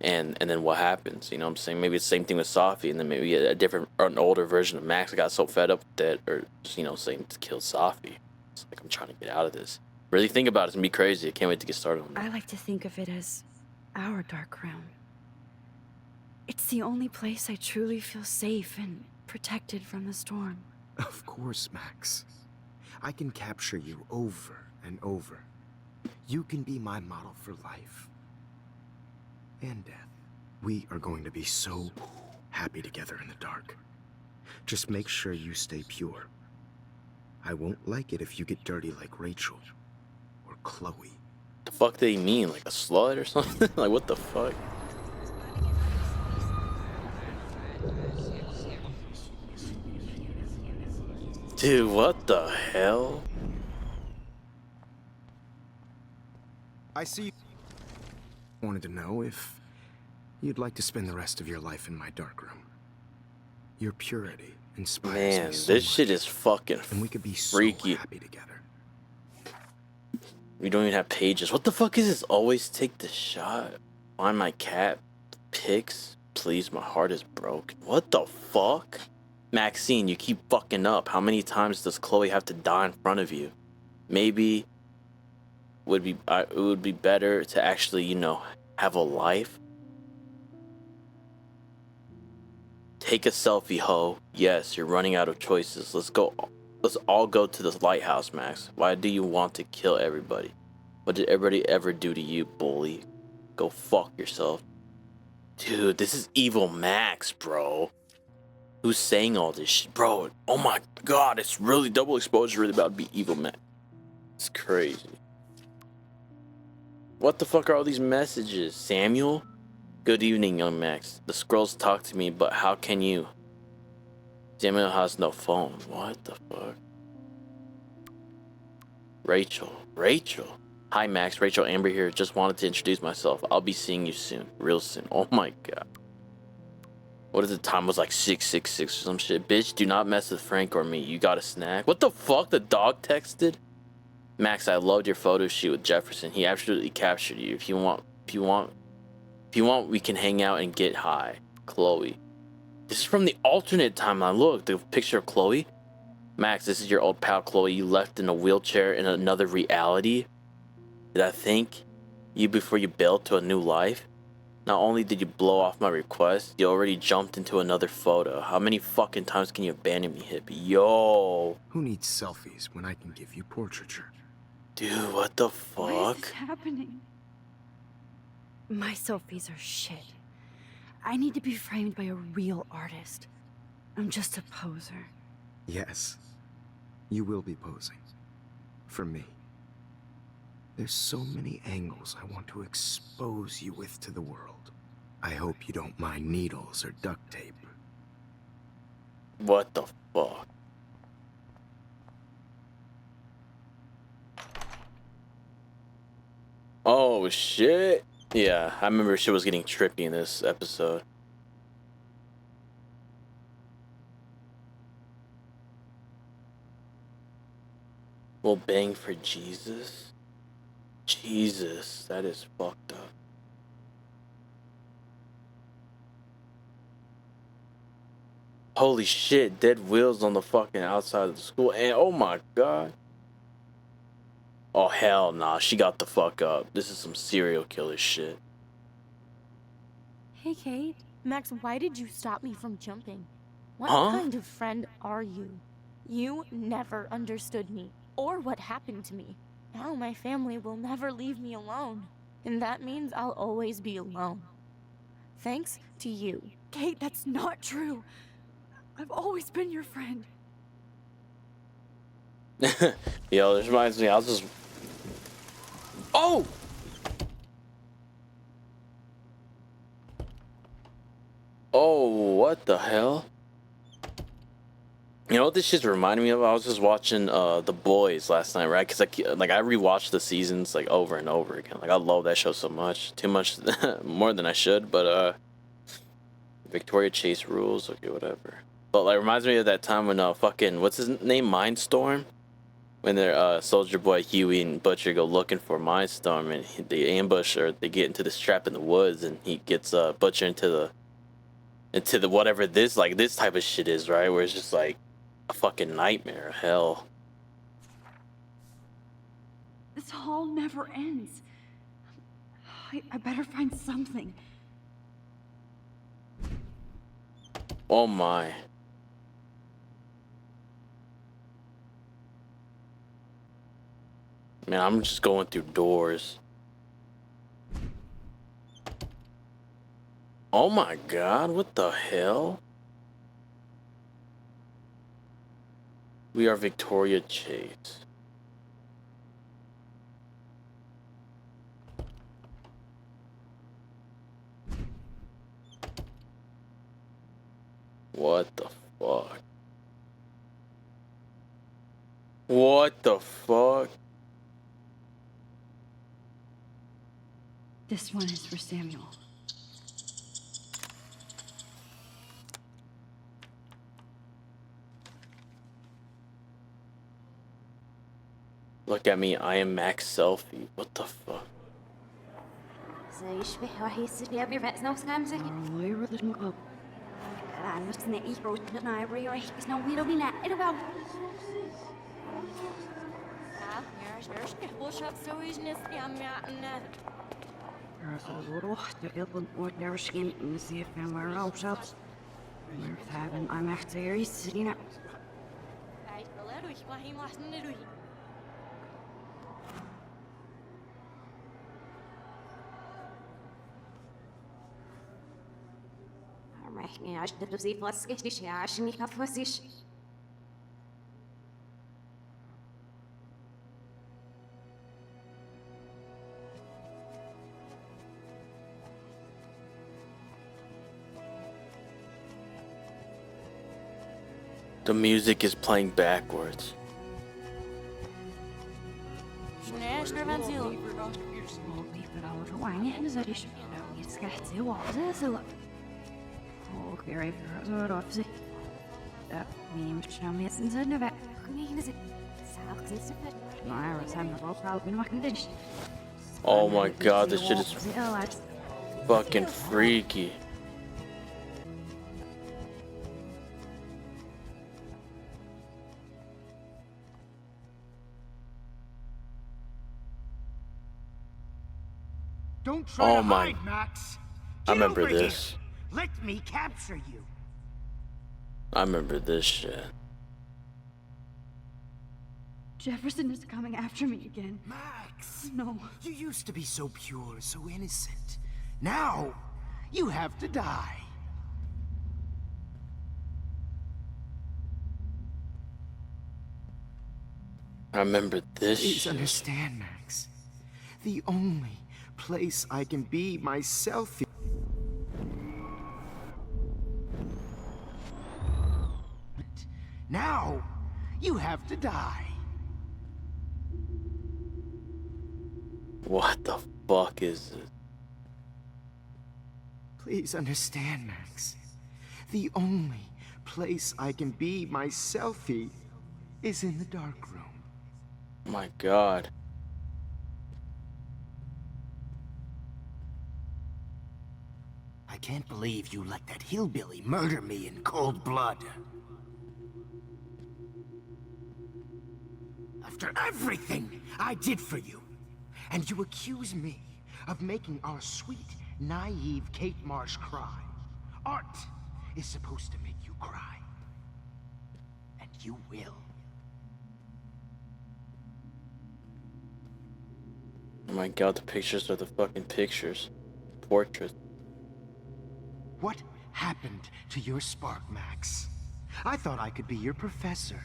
And then what happens? You know what I'm saying? Maybe it's the same thing with Sophie, and then maybe a different or an older version of Max got so fed up with it, or just, saying to kill Sophie. It's like, I'm trying to get out of this. Really think about it. It's gonna be crazy. I can't wait to get started on that. I like to think of it as our dark realm. It's the only place I truly feel safe and protected from the storm. Of course, Max. I can capture you over and over. You can be my model for life. And death. We are going to be so happy together in the dark. Just make sure you stay pure. I won't like it if you get dirty like Rachel or Chloe. The fuck they mean? Like a slut or something? Like what the fuck? Dude, what the hell? I see. Wanted to know if you'd like to spend the rest of your life in my dark room. Your purity inspires Man, me so this much, shit is fucking and we could be freaky. so happy together. We don't even have pages. What the fuck is this? Always take the shot. Find my cat. Pics. Please, my heart is broken. What the fuck? Maxine, you keep fucking up. How many times does Chloe have to die in front of you? Maybe it would be better to actually, have a life. Take a selfie, ho. Yes, you're running out of choices. Let's go. Let's all go to this lighthouse, Max. Why do you want to kill everybody? What did everybody ever do to you, bully? Go fuck yourself. Dude, this is evil Max, bro. Who's saying all this shit? Bro, oh my god, it's really Double Exposure really about to be evil Max. It's crazy. What the fuck are all these messages? Samuel? Good evening, young Max. The scrolls talk to me, but how can you? Samuel has no phone. What the fuck? Rachel. Hi, Max. Rachel Amber here. Just wanted to introduce myself. I'll be seeing you soon. Real soon. Oh my god. What is the time? It was like 666 or some shit. Bitch, do not mess with Frank or me. You got a snack? What the fuck? The dog texted? Max, I loved your photo shoot with Jefferson. He absolutely captured you. If you want, we can hang out and get high. Chloe. This is from the alternate timeline. Look, the picture of Chloe. Max, this is your old pal Chloe. You left in a wheelchair in another reality. Did I thank you before you bailed to a new life? Not only did you blow off my request, you already jumped into another photo. How many fucking times can you abandon me, hippie? Yo. Who needs selfies when I can give you portraiture? Dude, what the fuck? What is happening? My selfies are shit. I need to be framed by a real artist. I'm just a poser. Yes, you will be posing. For me. There's so many angles I want to expose you with to the world. I hope you don't mind needles or duct tape. What the fuck? Oh shit. Yeah, I remember shit was getting trippy in this episode. We'll bang for Jesus? Jesus, that is fucked up. Holy shit, dead wheels on the fucking outside of the school. And oh my god. Oh hell nah, she got the fuck up. This is some serial killer shit. Hey Kate, Max, why did you stop me from jumping? What Huh? kind of friend are you? You never understood me, or what happened to me. Now my family will never leave me alone, and that means I'll always be alone. Thanks to you. Kate, that's not true. I've always been your friend. Yo, this reminds me, I was just... Oh! Oh, what the hell? You know what this shit's reminding me of? I was just watching The Boys last night, right? Because I rewatched the seasons like over and over again. Like I love that show so much, too much, more than I should. But Victoria Chase rules. Okay, whatever. But like reminds me of that time when fucking what's his name, Mindstorm, when they're Soldier Boy, Huey, and Butcher go looking for Mindstorm, and they ambush or they get into this trap in the woods, and he gets Butcher into the whatever this type of shit is, right? Where it's just like a fucking nightmare, hell. This hall never ends. I better find something. Oh my. Man, I'm just going through doors. Oh my god, what the hell? We are Victoria Chase. What the fuck? What the fuck? This one is for Samuel. Look at me, I am Max Selfie. What the fuck? The music is playing backwards. Oh my god, this shit is fucking freaky. Don't try to my. hide, Max. I Get remember over this. here. Let me capture you. I remember this shit. Jefferson is coming after me again. Max! No. You used to be so pure, so innocent. Now, you have to die. I remember this Please shit. understand, Max. The only place I can be myself. Now, you have to die. What the fuck is this? Please understand, Max. The only place I can be myself is in the dark room. My god. I can't believe you let that hillbilly murder me in cold blood. After everything I did for you, and you accuse me of making our sweet, naive Kate Marsh cry. Art is supposed to make you cry. And you will. Oh my god, the pictures are the fucking pictures. Portraits. What happened to your spark, Max? I thought I could be your professor.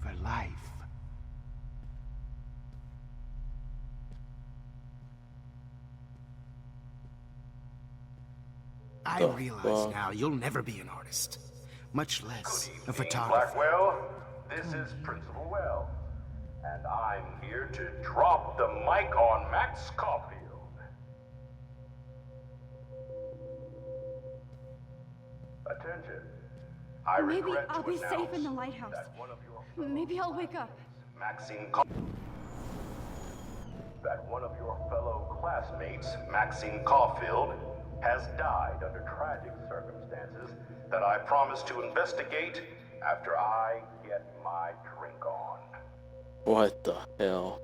For life. I realize now you'll never be an artist. much less a Good evening, photographer. Blackwell. This is Principal Wells, and I'm here to drop the mic on Max Caulfield. Attention. I Maybe regret I'll to be safe announce in the lighthouse. that one of your Maybe I'll wake up. that one of your fellow classmates, Maxine Caulfield, has died under tragic circumstances that I promise to investigate after I get my drink on. What the hell?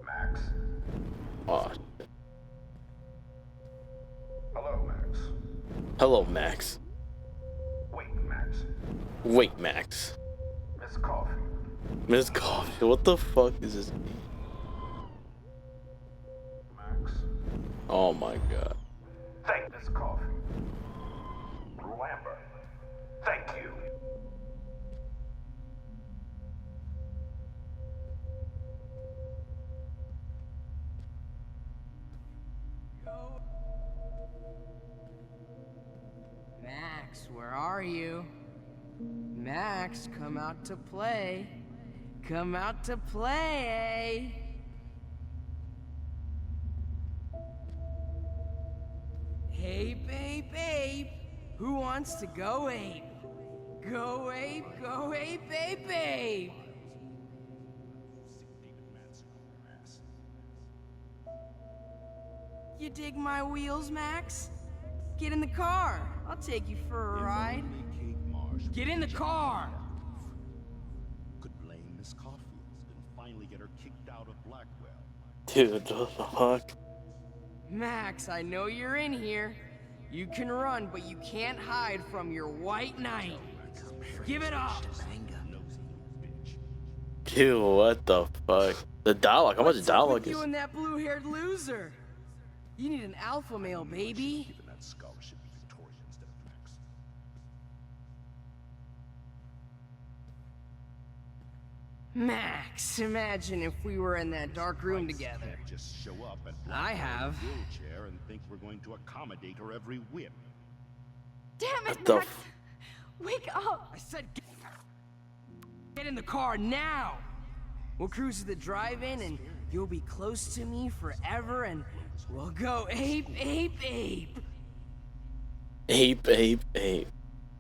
Max. Oh. Hello, Max. Hello, Max. Wait, Max. Wait, Max. Miss Caulfield. Miss Caulfield, what the fuck is this? Max. Oh my god. Thank Miss Caulfield. Lambert. Thank you. Max, where are you? Max, come out to play. Come out to play. Hey, babe, babe. Who wants to go ape? Go ape, babe, babe. You dig my wheels, Max? Get in the car. I'll take you for a ride. Get in the car. Could blame Miss Caulfield and finally get her kicked out of Blackwell. Dude, what the fuck? Max, I know you're in here. You can run, but you can't hide from your white knight. Give it up. Dude, what the fuck? The dialogue, how much What's up dialogue with is? you and that blue-haired loser? You need an alpha male, baby. Given that scholarship to Victoria instead of Max. Max, imagine if we were in that dark room together. Just show up at I have. in a wheelchair and think we're going to accommodate her every whim. Damn it, What the Max! Wake up! I said get in the car now! We'll cruise to the drive-in and you'll be close to me forever and we'll go ape, ape, ape! Ape, ape, ape.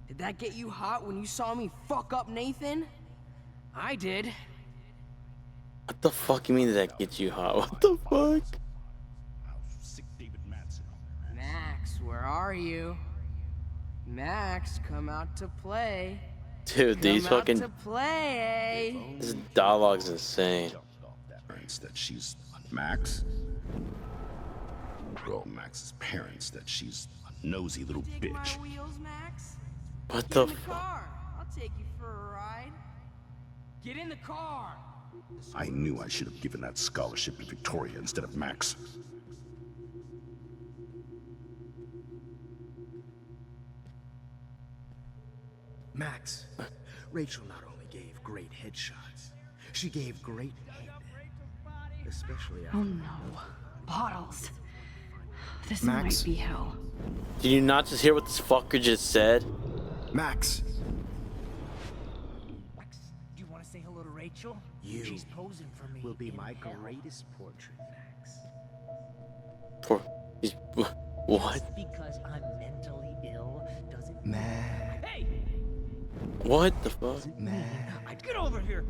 Did that get you hot when you saw me fuck up Nathan? I did. What the fuck you mean did that get you hot? What the fuck? Max, where are you? Max, come out to play. Dude, these Come fucking... out to play. This dialogue's insane. Parents that she's Max. Well, Max's parents that she's a nosy little bitch. Wheels, Max? What Get the in the fuck? car. I'll take you for a ride. Get in the car. I knew I should have given that scholarship to Victoria instead of Max. Max, Rachel not only gave great headshots, she gave great head. Especially after... Oh no. Bottles. This Max? might be hell. Did you not just hear what this fucker just said? Max, Do you want to say hello to Rachel? you She's posing for me. will be in my hell. greatest portrait, Max. For... He's... What? Just because I'm mentally ill doesn't Max. Hey! What the fuck? Get over here!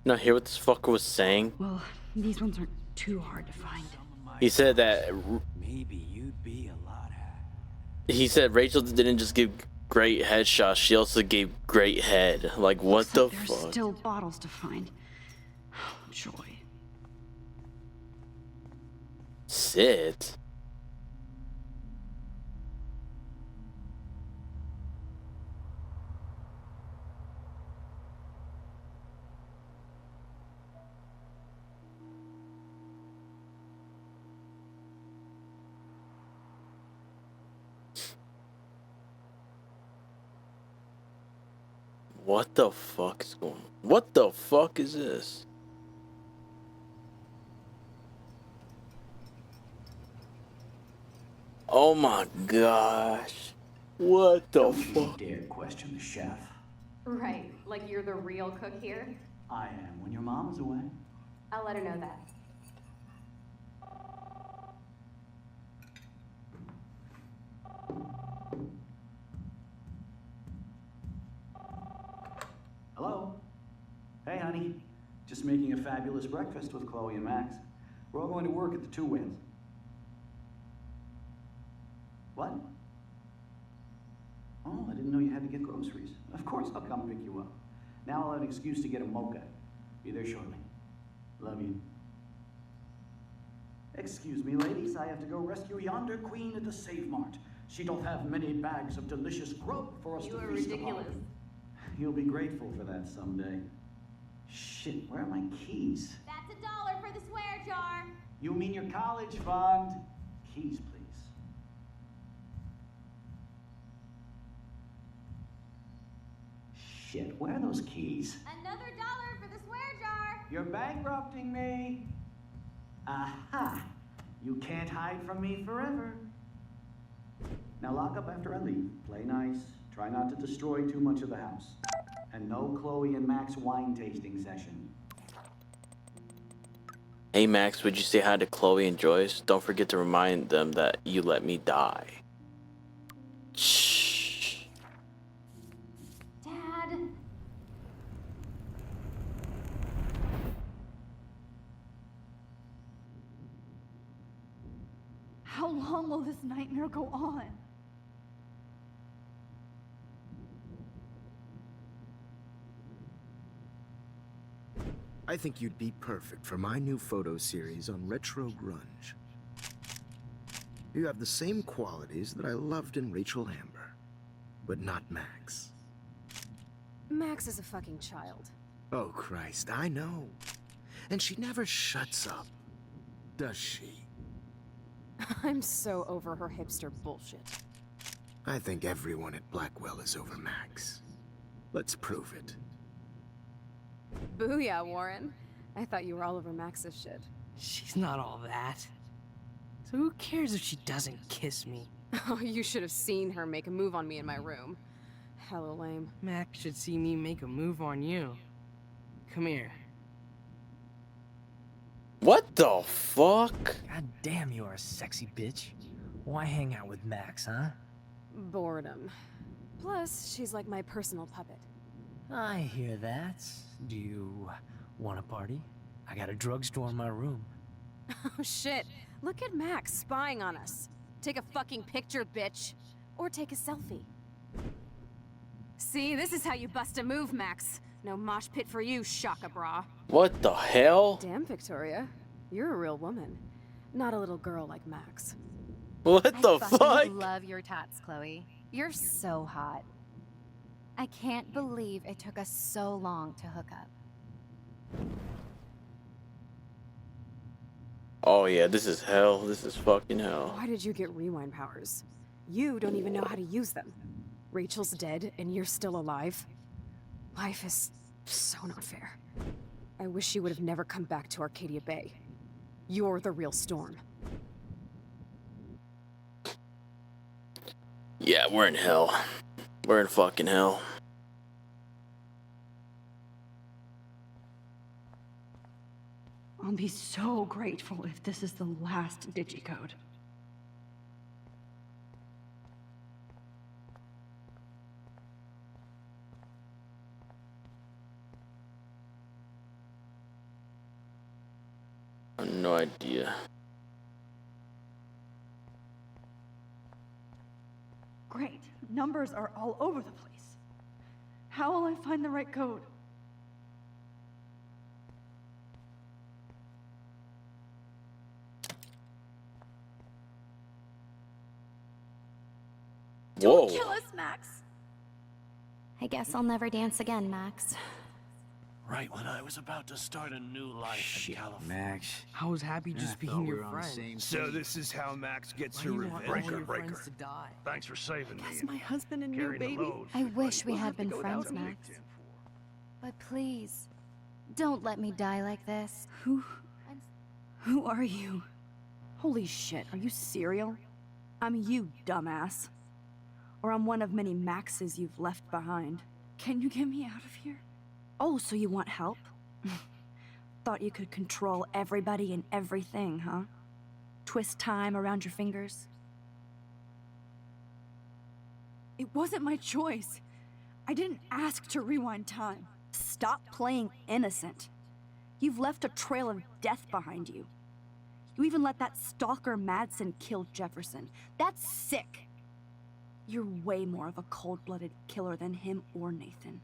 Not hear what this fucker was saying? Well, these ones aren't too hard to find. He said that... Maybe you'd be a lot happier. He said Rachel didn't just give great headshots, she also gave great head. Like, what Looks the like there's fuck? still bottles to find. Oh, joy. Sit? What the fuck is going on? What the fuck is this? Oh my gosh. What the fuck? Dare question the chef. Right, like you're the real cook here? I am when your mom's away. I'll let her know that. Hello? Hey, honey. Just making a fabulous breakfast with Chloe and Max. We're all going to work at the Two Winds. What? Oh, I didn't know you had to get groceries. Of course I'll come pick you up. Now I'll have an excuse to get a mocha. Be there shortly. Love you. Excuse me, ladies. I have to go rescue yonder queen at the Save Mart. She doth have many bags of delicious grub for us to feast upon. You are ridiculous. You'll be grateful for that someday. Shit, where are my keys? That's $1 for the swear jar. You mean your college fund? Keys, please. Shit, where are those keys? Another $1 for the swear jar. You're bankrupting me. Aha! You can't hide from me forever. Now lock up after I leave. Play nice. Try not to destroy too much of the house. And no Chloe and Max wine tasting session. Hey Max, would you say hi to Chloe and Joyce? Don't forget to remind them that you let me die. Shh. Dad. How long will this nightmare go on? I think you'd be perfect for my new photo series on retro grunge. You have the same qualities that I loved in Rachel Amber, but not Max. Max is a fucking child. Oh, Christ, I know. And she never shuts up, does she? I'm so over her hipster bullshit. I think everyone at Blackwell is over Max. Let's prove it. Booyah, Warren. I thought you were all over Max's shit. She's not all that. So who cares if she doesn't kiss me? Oh, you should have seen her make a move on me in my room. Hella lame. Max should see me make a move on you. Come here. What the fuck? God damn, you are a sexy bitch. Why hang out with Max, huh? Boredom. Plus, she's like my personal puppet. I hear that. Do you want a party? I got a drugstore in my room. Oh shit. Look at Max spying on us. Take a fucking picture, bitch. Or take a selfie. See, this is how you bust a move, Max. No mosh pit for you, Shaka Bra. What the hell? Damn, Victoria. You're a real woman. Not a little girl like Max. What the I fuck? fucking love your tats, Chloe. You're so hot. I can't believe it took us so long to hook up. Oh yeah, this is hell. This is fucking hell. Why did you get rewind powers? You don't even know how to use them. Rachel's dead and you're still alive. Life is so not fair. I wish you would have never come back to Arcadia Bay. You're the real Storm. Yeah, we're in hell. We're in fucking hell. I'll be so grateful if this is the last digicode. I have no idea. Great. Numbers are all over the place. How will I find the right code? Whoa. Don't kill us, Max. I guess I'll never dance again, Max. Right when I was about to start a new life in California. Max. I was happy just being your friend. So this is how Max gets her Why do you want all revenge. your Breaker. friends to die? Thanks for saving me. That's my husband and new Carrying the baby. load. I wish we had been Go friends, down to Max. Big Ten. But please, don't let me die like this. Who are you? Holy shit, are you serial? I'm you, dumbass. Or I'm one of many Maxes you've left behind. Can you get me out of here? Oh, so you want help? Thought you could control everybody and everything, huh? Twist time around your fingers? It wasn't my choice. I didn't ask to rewind time. Stop playing innocent. You've left a trail of death behind you. You even let that stalker Madsen kill Jefferson. That's sick. You're way more of a cold-blooded killer than him or Nathan.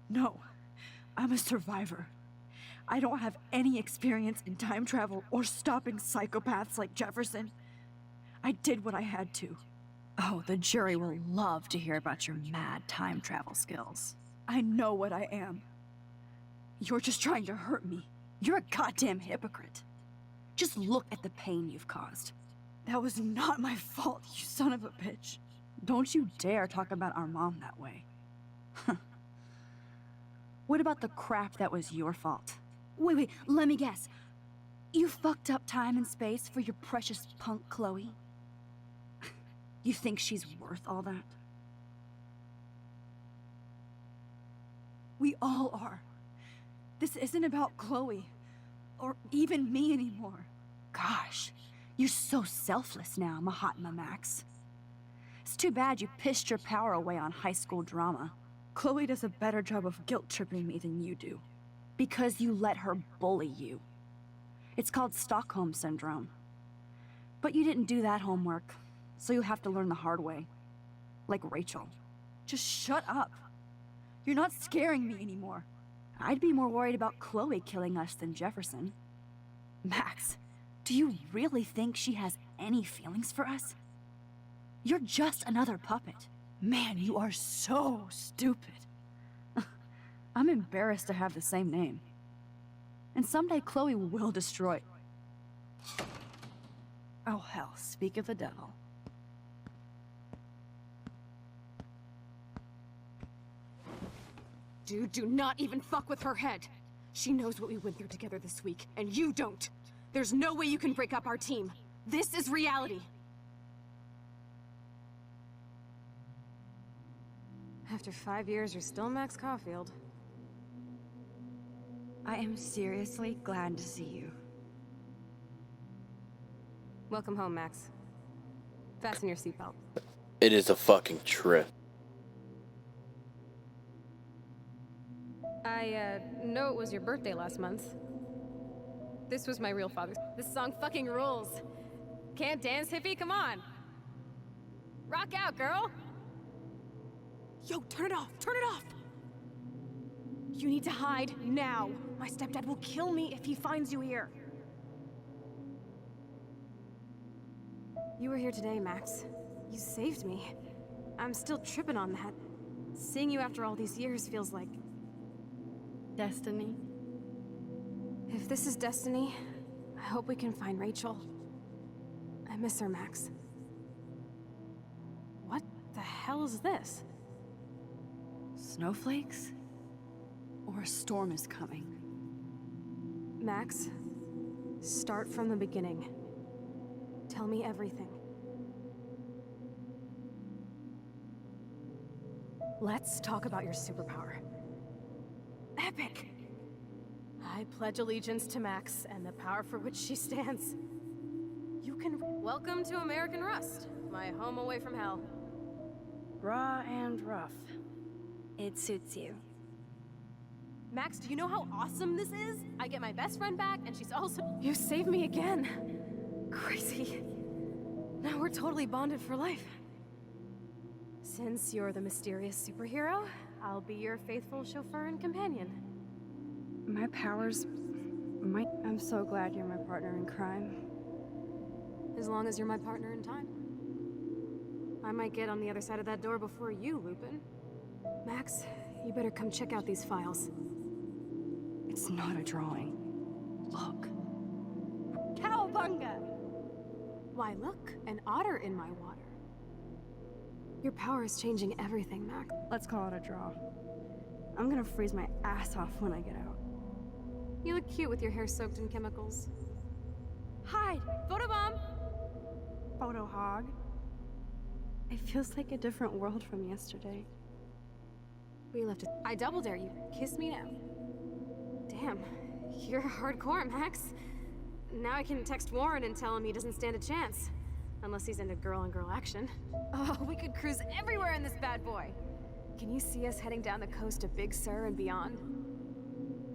No, I'm a survivor. I don't have any experience in time travel or stopping psychopaths like Jefferson. I did what I had to. Oh, the jury will love to hear about your mad time travel skills. I know what I am. You're just trying to hurt me. You're a goddamn hypocrite. Just look at the pain you've caused. That was not my fault, you son of a bitch. Don't you dare talk about our mom that way. What about the crap that was your fault? Wait, let me guess. You fucked up time and space for your precious punk Chloe? You think she's worth all that? We all are. This isn't about Chloe, or even me anymore. Gosh, you're so selfless now, Mahatma Max. It's too bad you pissed your power away on high school drama. Chloe does a better job of guilt-tripping me than you do. Because you let her bully you. It's called Stockholm Syndrome. But you didn't do that homework, so you'll have to learn the hard way. Like Rachel. Just shut up. You're not scaring me anymore. I'd be more worried about Chloe killing us than Jefferson. Max, do you really think she has any feelings for us? You're just another puppet. Man, you are so stupid. I'm embarrassed to have the same name. And someday Chloe will destroy... Oh hell, speak of the devil. Dude, do not even fuck with her head. She knows what we went through together this week, and you don't. There's no way you can break up our team. This is reality. After 5 years, you're still Max Caulfield. I am seriously glad to see you. Welcome home, Max. Fasten your seatbelt. It is a fucking trip. I know it was your birthday last month. This was my real father's. This song fucking rules. Can't dance, hippie? Come on. Rock out, girl. Yo, turn it off. Turn it off. You need to hide now. My stepdad will kill me if he finds you here. You were here today, Max. You saved me. I'm still tripping on that. Seeing you after all these years feels like... destiny. If this is destiny, I hope we can find Rachel. I miss her, Max. What the hell is this? Snowflakes? Or a storm is coming? Max, start from the beginning. Tell me everything. Let's talk about your superpower. Epic! I pledge allegiance to Max and the power for which she stands. You can... Welcome to American Rust, my home away from hell. Raw and rough. It suits you. Max, do you know how awesome this is? I get my best friend back, and she's also... You saved me again. Crazy. Now we're totally bonded for life. Since you're the mysterious superhero, I'll be your faithful chauffeur and companion. My powers... I'm so glad you're my partner in crime. As long as you're my partner in time. I might get on the other side of that door before you, Lupin. Max, you better come check out these files. It's not a drawing. Look. Cowabunga! Why, look, an otter in my water. Your power is changing everything, Max. Let's call it a draw. I'm gonna freeze my ass off when I get out. You look cute with your hair soaked in chemicals. Hide! Photobomb! photo hog. It feels like a different world from yesterday. We left it. I double dare you. Kiss me now. Damn, you're hardcore, Max. Now I can text Warren and tell him he doesn't stand a chance. Unless he's into girl-on-girl action. Oh, we could cruise everywhere in this bad boy. Can you see us heading down the coast to Big Sur and beyond?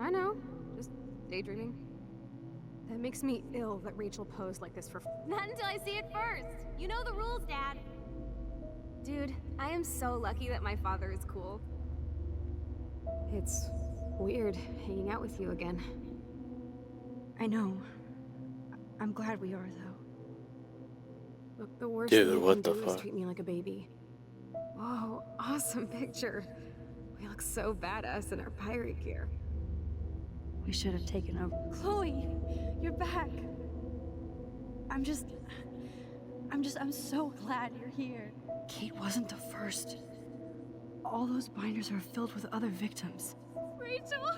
I know, just daydreaming. That makes me ill that Rachel posed like this for— Not until I see it first. You know the rules, Dad. Dude, I am so lucky that my father is cool. It's weird hanging out with you again. I know. I'm glad we are, though. Look, the worst Dude, thing you what can the do is fuck? treat me like a baby. Whoa, awesome picture. We look so badass in our pirate gear. We should have taken over. Chloe, you're back. I'm so glad you're here. Kate wasn't the first. All those binders are filled with other victims. Rachel!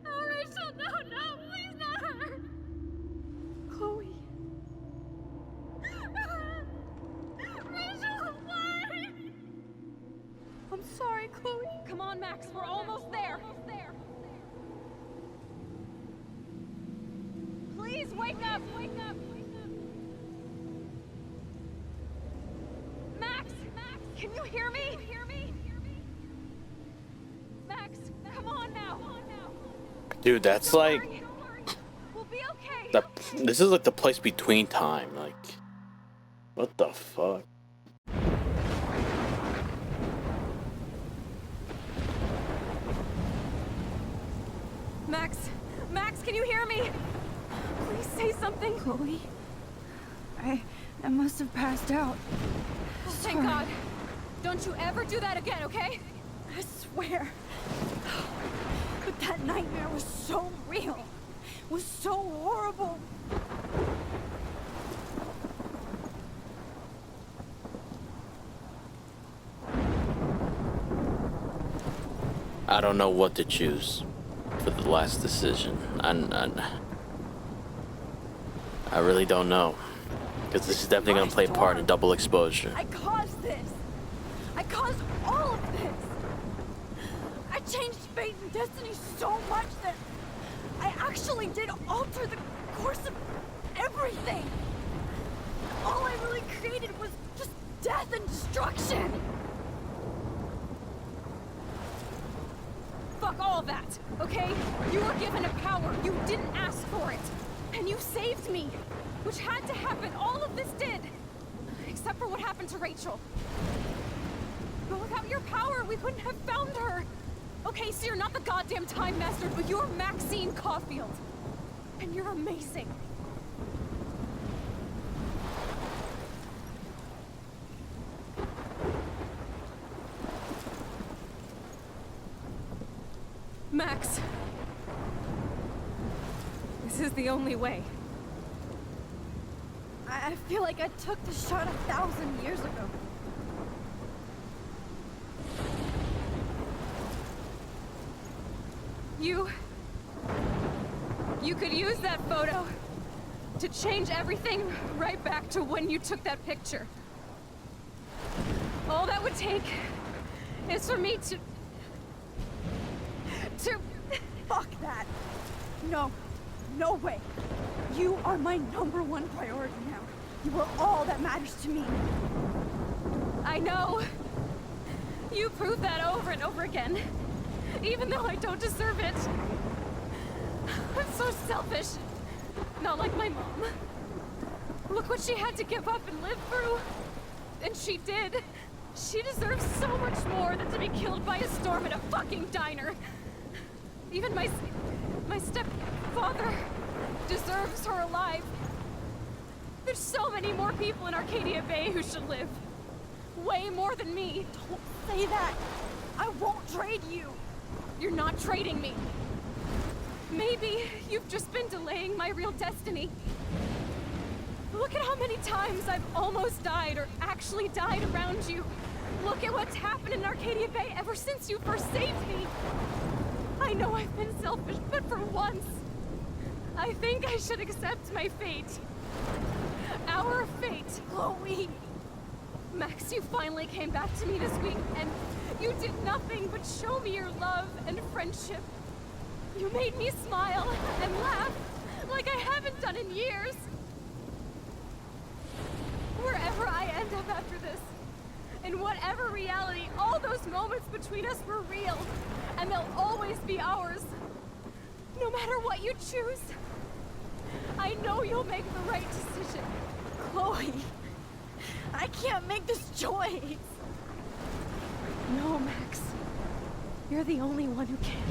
Oh, Rachel, no, please not her! Chloe. Rachel, why? I'm sorry, Chloe. Come on, Max, we're almost there. Please wake up, Max, can you hear me? Max, come on now. Dude, that's like We'll be okay. this is like the place between time. Like, what the fuck? Max, can you hear me? Please say something. Chloe, I must have passed out. Oh, thank God. Don't you ever do that again, okay? I swear. But that nightmare was so real. Was so horrible. I don't know what to choose for the last decision. I really don't know, because this is definitely gonna play a part in double exposure. I caused this. I caused all of this. I changed fate and destiny so much that I actually did alter the course of everything. All I really created was just death and destruction. Fuck all that, okay? You were given a power. You didn't ask for it. And you saved me, which had to happen. All of this did. Except for what happened to Rachel. But without your power, we wouldn't have found her. Okay, so you're not the goddamn Time Master, but you're Maxine Caulfield. And you're amazing. Max. This is the only way. I feel like I took the shot 1,000 years ago. You could use that photo to change everything right back to when you took that picture. All that would take is for me to... Fuck that. No. No way. You are my #1 priority now. You are all that matters to me. I know. You prove that over and over again. Even though I don't deserve it. I'm so selfish. Not like my mom. Look what she had to give up and live through. And she did. She deserves so much more than to be killed by a storm at a fucking diner. Even my stepfather deserves her alive. There's so many more people in Arcadia Bay who should live. Way more than me. Don't say that. I won't trade you. You're not trading me. Maybe you've just been delaying my real destiny. Look at how many times I've almost died or actually died around you. Look at what's happened in Arcadia Bay ever since you first saved me. I know I've been selfish, but for once, I think I should accept my fate. Hour of fate. Chloe! Max, you finally came back to me this week, and you did nothing but show me your love and friendship. You made me smile and laugh like I haven't done in years. Wherever I end up after this, in whatever reality, all those moments between us were real, and they'll always be ours. No matter what you choose, I know you'll make the right decision. Chloe, I can't make this choice. No, Max. You're the only one who can.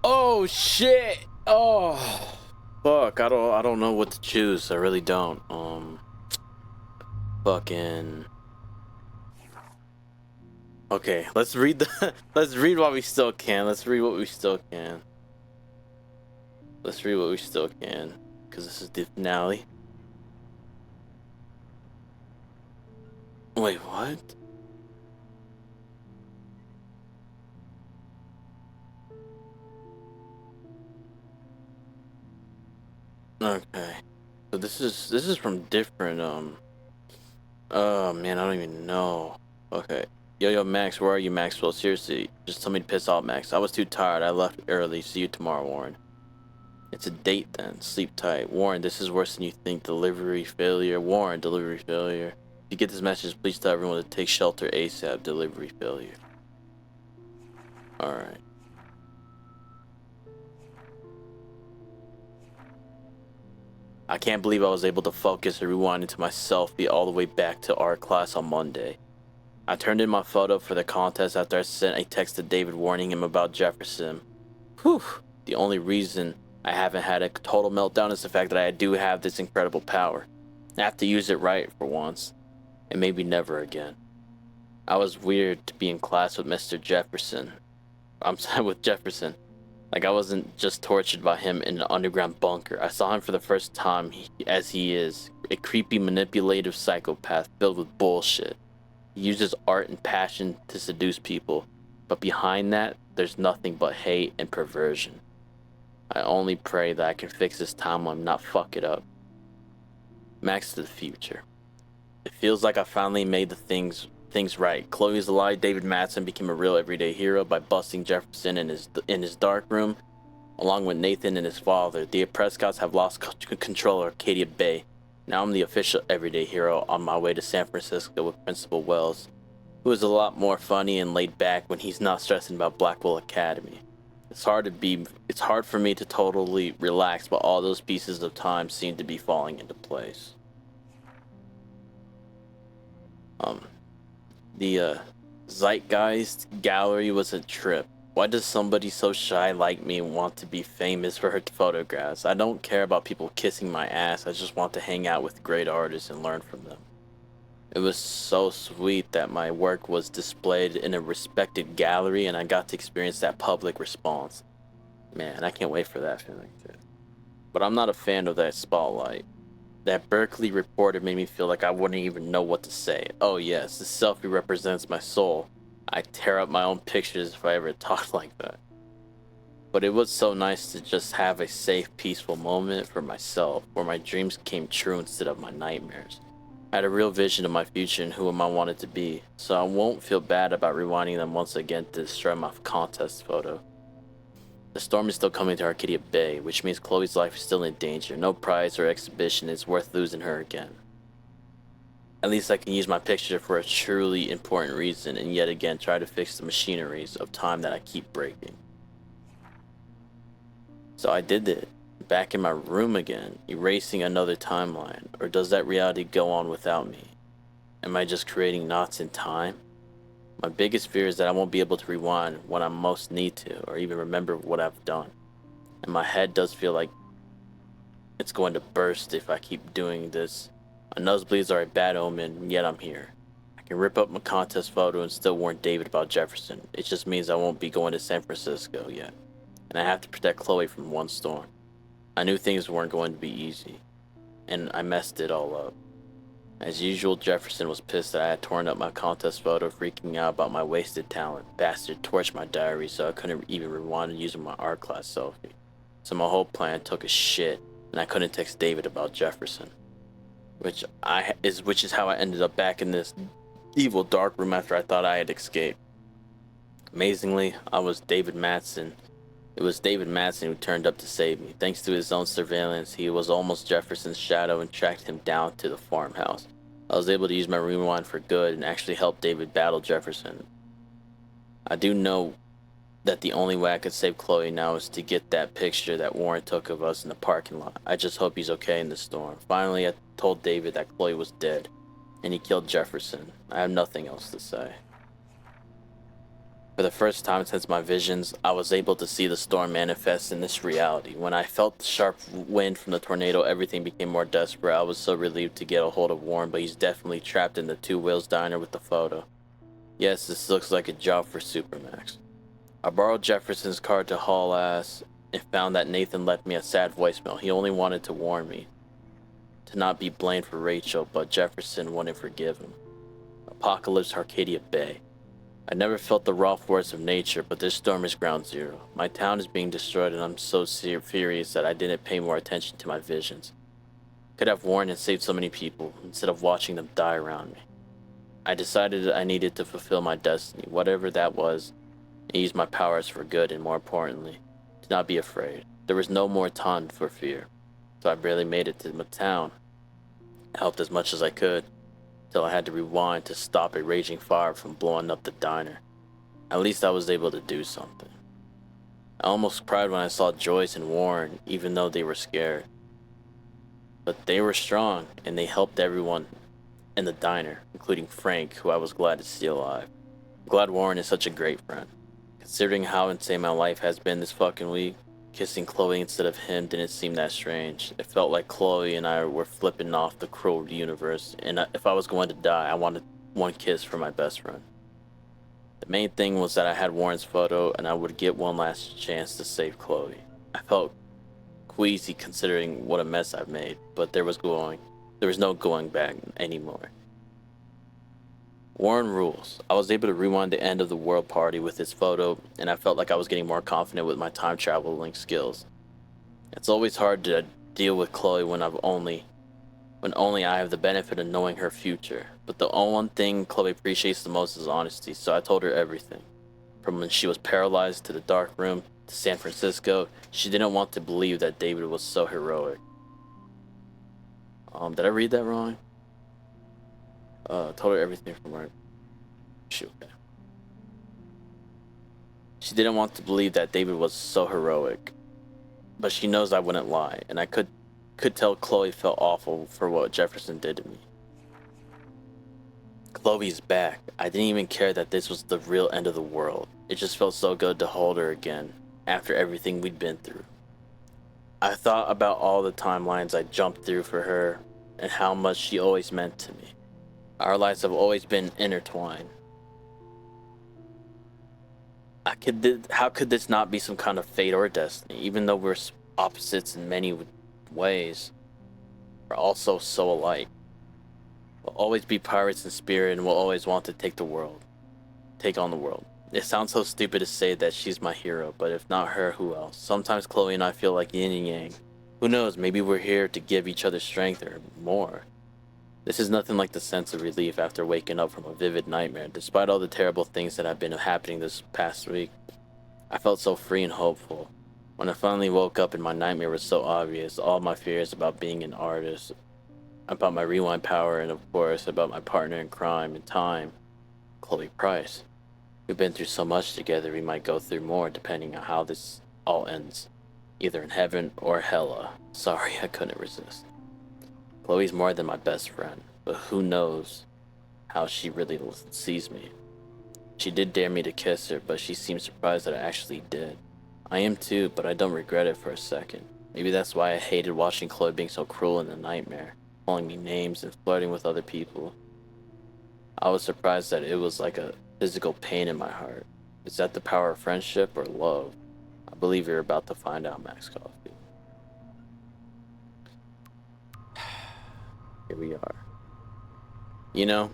Oh shit! Oh fuck! I don't know what to choose. I really don't. Fucking. Okay, let's read the. Let's read what we still can. Let's read what we still can. Let's read what we still can, because this is the finale. Wait, what? Okay, so this is from different oh man, I don't even know. Okay, yo Max, where are you, Maxwell? Seriously, just tell me to piss off, Max. I was too tired. I left early. See you tomorrow, Warren. It's a date then. Sleep tight. Warren, this is worse than you think. Delivery failure. Warren, delivery failure. If you get this message, please tell everyone to take shelter ASAP. Delivery failure. Alright. I can't believe I was able to focus and rewind into my selfie all the way back to art class on Monday. I turned in my photo for the contest after I sent a text to David warning him about Jefferson. Whew. The only reason I haven't had a total meltdown is the fact that I do have this incredible power. I have to use it right for once, and maybe never again. I was weird to be in class with Mr. Jefferson. I'm sorry, with Jefferson. Like I wasn't just tortured by him in an underground bunker. I saw him for the first time as he is, a creepy, manipulative psychopath filled with bullshit. He uses art and passion to seduce people, but behind that, there's nothing but hate and perversion. I only pray that I can fix this timeline and not fuck it up. Max to the future. It feels like I finally made the things right. Chloe's alive. David Madsen became a real everyday hero by busting Jefferson in his dark room, along with Nathan and his father. The Prescotts have lost control of Arcadia Bay. Now I'm the official everyday hero on my way to San Francisco with Principal Wells, who is a lot more funny and laid back when he's not stressing about Blackwell Academy. It's hard for me to totally relax, but all those pieces of time seem to be falling into place. The Zeitgeist Gallery was a trip. Why does somebody so shy like me want to be famous for her photographs? I don't care about people kissing my ass. I just want to hang out with great artists and learn from them. It was so sweet that my work was displayed in a respected gallery and I got to experience that public response. Man, I can't wait for that feeling too. But I'm not a fan of that spotlight. That Berkeley reporter made me feel like I wouldn't even know what to say. Oh yes, the selfie represents my soul. I tear up my own pictures if I ever talked like that. But it was so nice to just have a safe, peaceful moment for myself, where my dreams came true instead of my nightmares. I had a real vision of my future and who I wanted to be, so I won't feel bad about rewinding them once again to destroy my contest photo. The storm is still coming to Arcadia Bay, which means Chloe's life is still in danger. No prize or exhibition is worth losing her again. At least I can use my picture for a truly important reason and yet again try to fix the machineries of time that I keep breaking. So I did it. Back in my room again, erasing another timeline, or does that reality go on without me? Am I just creating knots in time? My biggest fear is that I won't be able to rewind when I most need to, or even remember what I've done. And my head does feel like it's going to burst if I keep doing this. My nosebleeds are a bad omen, yet I'm here. I can rip up my contest photo and still warn David about Jefferson. It just means I won't be going to San Francisco yet. And I have to protect Chloe from one storm. I knew things weren't going to be easy, and I messed it all up. As usual, Jefferson was pissed that I had torn up my contest photo, freaking out about my wasted talent. Bastard torched my diary so I couldn't even rewind and use my art class selfie. So my whole plan took a shit, and I couldn't text David about Jefferson. Which is how I ended up back in this evil dark room after I thought I had escaped. Amazingly, it was David Mattson who turned up to save me. Thanks to his own surveillance, he was almost Jefferson's shadow and tracked him down to the farmhouse. I was able to use my rewind for good and actually help David battle Jefferson. I do know that the only way I could save Chloe now is to get that picture that Warren took of us in the parking lot. I just hope he's okay in the storm. Finally, I told David that Chloe was dead, and he killed Jefferson. I have nothing else to say. For the first time since my visions, I was able to see the storm manifest in this reality. When I felt the sharp wind from the tornado, everything became more desperate. I was so relieved to get a hold of Warren, but he's definitely trapped in the Two Wheels diner with the photo. Yes, this looks like a job for Supermax. I borrowed Jefferson's car to haul ass and found that Nathan left me a sad voicemail. He only wanted to warn me to not be blamed for Rachel, but Jefferson wouldn't forgive him. Apocalypse Arcadia Bay. I never felt the raw force of nature, but this storm is ground zero. My town is being destroyed, and I'm so furious that I didn't pay more attention to my visions. Could have warned and saved so many people, instead of watching them die around me. I decided I needed to fulfill my destiny, whatever that was, and use my powers for good, and more importantly, to not be afraid. There was no more time for fear, so I barely made it to my town. I helped as much as I could, till I had to rewind to stop a raging fire from blowing up the diner. At least I was able to do something. I almost cried when I saw Joyce and Warren, even though they were scared. But they were strong, and they helped everyone in the diner, including Frank, who I was glad to see alive. I'm glad Warren is such a great friend. Considering how insane my life has been this fucking week, kissing Chloe instead of him didn't seem that strange. It felt like Chloe and I were flipping off the cruel universe, and if I was going to die, I wanted one kiss for my best friend. The main thing was that I had Warren's photo, and I would get one last chance to save Chloe. I felt queasy considering what a mess I've made, but there was no going back anymore. Warren rules. I was able to rewind the end of the world party with his photo, and I felt like I was getting more confident with my time traveling skills. It's always hard to deal with Chloe when only I have the benefit of knowing her future. But the one thing Chloe appreciates the most is honesty, so I told her everything. From when she was paralyzed to the dark room to San Francisco, she didn't want to believe that David was so heroic. Did I read that wrong? Told her everything from her. Shoot. She didn't want to believe that David was so heroic, but she knows I wouldn't lie, and I could tell Chloe felt awful for what Jefferson did to me. Chloe's back. I didn't even care that this was the real end of the world. It just felt so good to hold her again after everything we'd been through. I thought about all the timelines I jumped through for her and how much she always meant to me. Our lives have always been intertwined. How could this not be some kind of fate or destiny? Even though we're opposites in many ways, we're also so alike. We'll always be pirates in spirit, and we'll always want to take on the world. It sounds so stupid to say that she's my hero, but if not her, who else? Sometimes Chloe and I feel like yin and yang. Who knows, maybe we're here to give each other strength or more. This is nothing like the sense of relief after waking up from a vivid nightmare. Despite all the terrible things that have been happening this past week, I felt so free and hopeful. When I finally woke up and my nightmare was so obvious, all my fears about being an artist, about my rewind power, and of course about my partner in crime and time, Chloe Price. We've been through so much together, we might go through more depending on how this all ends. Either in heaven or hella. Sorry, I couldn't resist. Chloe's more than my best friend, but who knows how she really sees me. She did dare me to kiss her, but she seemed surprised that I actually did. I am too, but I don't regret it for a second. Maybe that's why I hated watching Chloe being so cruel in the nightmare, calling me names and flirting with other people. I was surprised that it was like a physical pain in my heart. Is that the power of friendship or love? I believe you're about to find out, Max Coffee. Here we are. you know.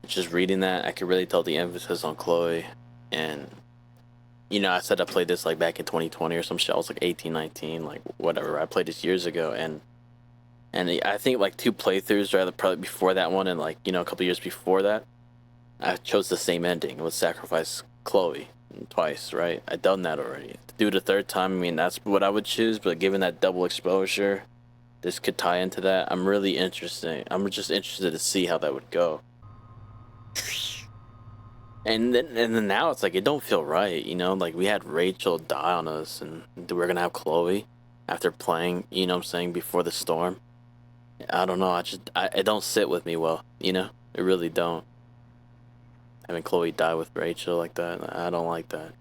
Just reading that, I could really tell the emphasis on Chloe. And you know, I said I played this like back in 2020 or some shit. I was like 18, 19, like whatever. I played this years ago, and I think like 2 playthroughs, rather probably before that one, and like, you know, a couple years before that, I chose the same ending. It was sacrifice Chloe twice, right? I'd done that already. To do it a third time, I mean, that's what I would choose. But given that double exposure, this could tie into that. I'm really interested. I'm just interested to see how that would go. And then now it's like it don't feel right, you know. Like we had Rachel die on us, and we're gonna have Chloe after playing. You know what I'm saying, before the storm. I don't know. It don't sit with me well, you know. It really don't. Having Chloe die with Rachel like that, I don't like that.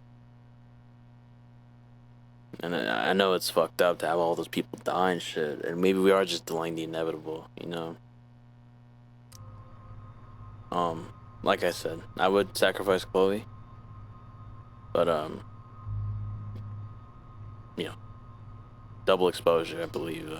And I know it's fucked up to have all those people die and shit. And maybe we are just delaying the inevitable, you know. Like I said, I would sacrifice Chloe. But you know, double exposure, I believe.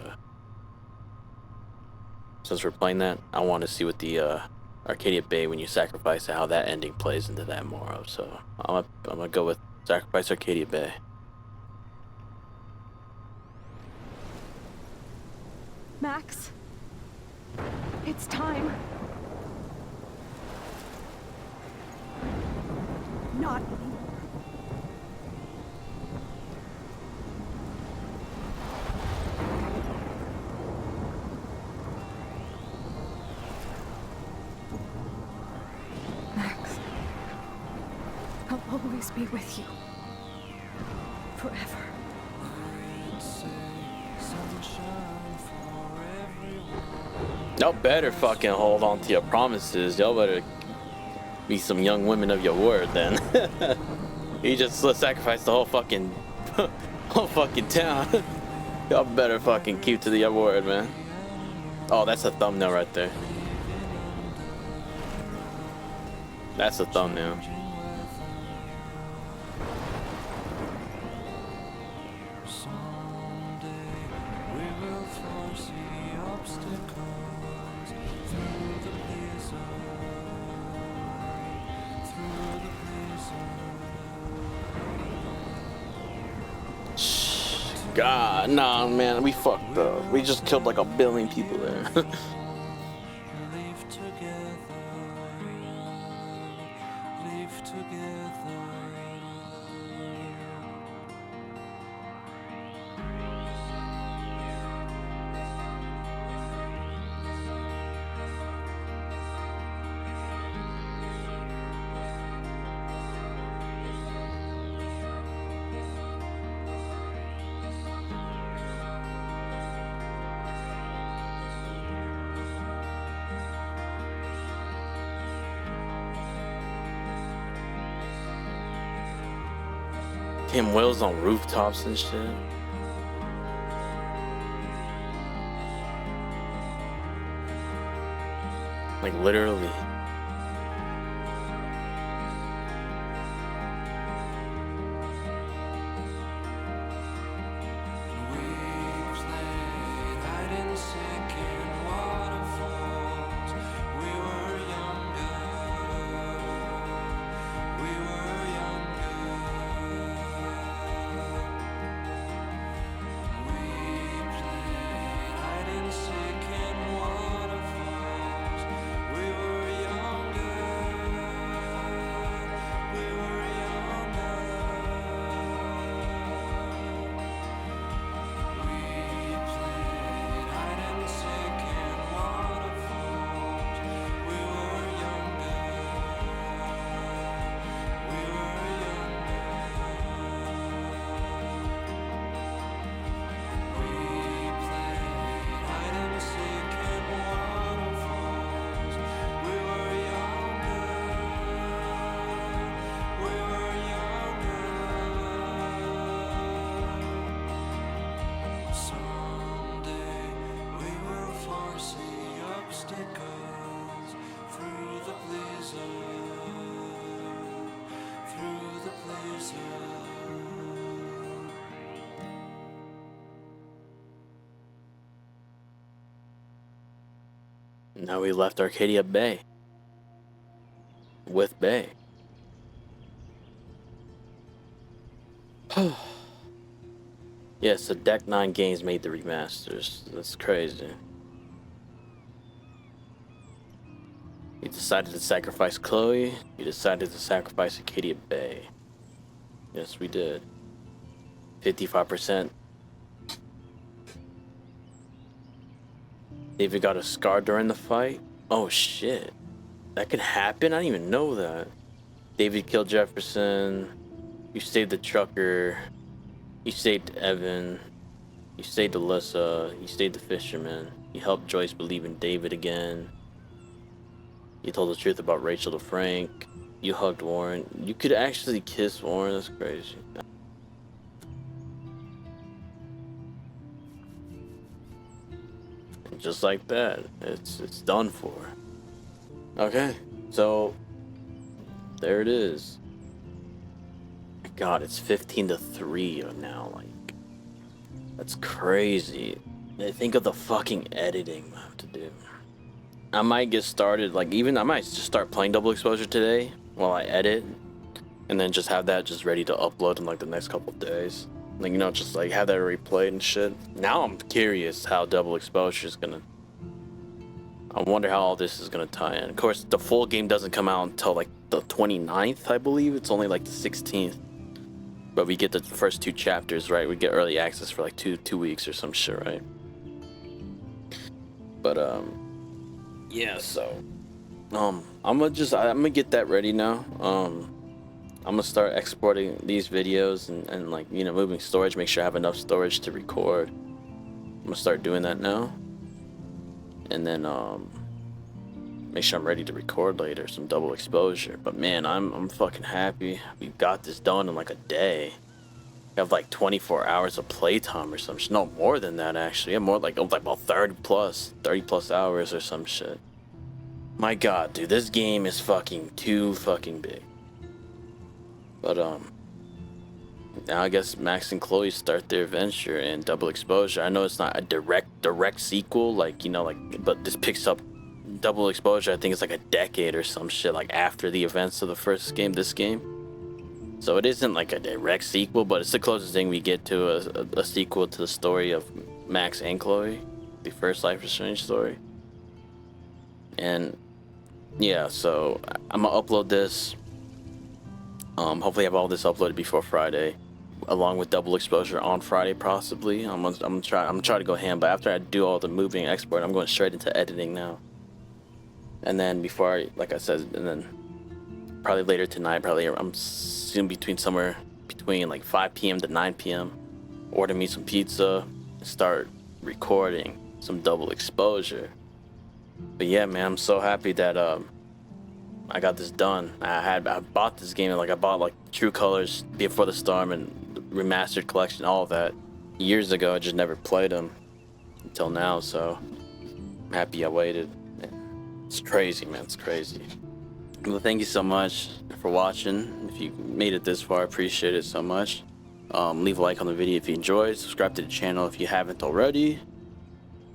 Since we're playing that, I want to see what the Arcadia Bay, when you sacrifice it, how that ending plays into that more of. So I'm gonna go with sacrifice Arcadia Bay. Max, it's time. Not anymore. Max, I'll always be with you. Forever. Y'all better fucking hold on to your promises. Y'all better be some young women of your word then. You just sacrificed the whole fucking town. Y'all better fucking keep to your word, man. Oh, that's a thumbnail right there. That's a thumbnail. God, nah, man, we fucked up. We just killed like 1 billion people there. Him Will's on rooftops and shit. Like literally. Now we left Arcadia Bay. With Bay. Yeah, so Deck 9 Games made the remasters. That's crazy. You decided to sacrifice Chloe. You decided to sacrifice Arcadia Bay. Yes, we did. 55%. David got a scar during the fight. Oh shit. That could happen? I didn't even know that. David killed Jefferson. You saved the trucker. You saved Evan. You saved Alyssa. You saved the fisherman. You helped Joyce believe in David again. You told the truth about Rachel to Frank. You hugged Warren. You could actually kiss Warren. That's crazy. And just like that, it's done for. Okay, so there it is. God, it's 15-3 now. Like, that's crazy. Think of the fucking editing I have to do. I might get started, like, I might just start playing Double Exposure today while I edit, and then just have that just ready to upload in like the next couple of days. Like, you know, just like have that replayed and shit. Now I'm curious how Double Exposure is gonna. I wonder how all this is gonna tie in. Of course, the full game doesn't come out until like the 29th, I believe. It's only like the 16th. But we get the first 2 chapters, right? We get early access for like two weeks or some shit, right? But yeah, so I'm gonna get that ready now. I'm gonna start exporting these videos and like, you know, moving storage, make sure I have enough storage to record. I'm gonna start doing that now. And then make sure I'm ready to record later some Double Exposure. But man, I'm fucking happy we got this done in like a day. I have like 24 hours of playtime or some shit. No, more than that actually. Yeah, more like about 30 plus hours or some shit. My god, dude, this game is fucking too fucking big. But now I guess Max and Chloe start their adventure in Double Exposure. I know it's not a direct sequel, like, you know, like, but this picks up Double Exposure. I think it's like a decade or some shit, like after the events of the first game, this game. So it isn't like a direct sequel, but it's the closest thing we get to a sequel to the story of Max and Chloe, the first Life is Strange story. And yeah, so I'm gonna upload this. Hopefully have all this uploaded before Friday, along with Double Exposure on Friday possibly. I'm gonna try to go ham, but after I do all the moving and export, I'm going straight into editing now. And then like I said, and then probably later tonight, I'm soon somewhere between like 5 p.m. to 9 p.m. order me some pizza and start recording some Double Exposure. But yeah, man, I'm so happy that I got this done. I bought this game, like I bought like True Colors, Before the Storm, and Remastered Collection, all of that years ago. I just never played them until now, so I'm happy I waited. It's crazy, man. It's crazy. Well, thank you so much for watching. If you made it this far, I appreciate it so much. Leave a like on the video if you enjoyed. Subscribe to the channel if you haven't already.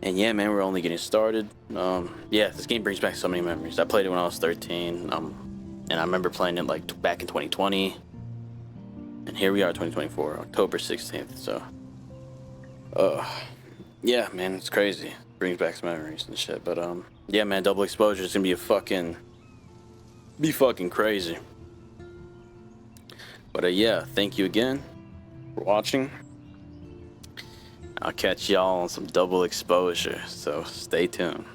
And yeah, man, we're only getting started. Yeah, this game brings back so many memories. I played it when I was 13. And I remember playing it like back in 2020. And here we are, 2024, October 16th. So, yeah, man, it's crazy. Brings back some memories and shit. But yeah, man, Double Exposure is gonna be fucking crazy. But yeah, thank you again for watching. I'll catch y'all on some Double Exposure, so stay tuned.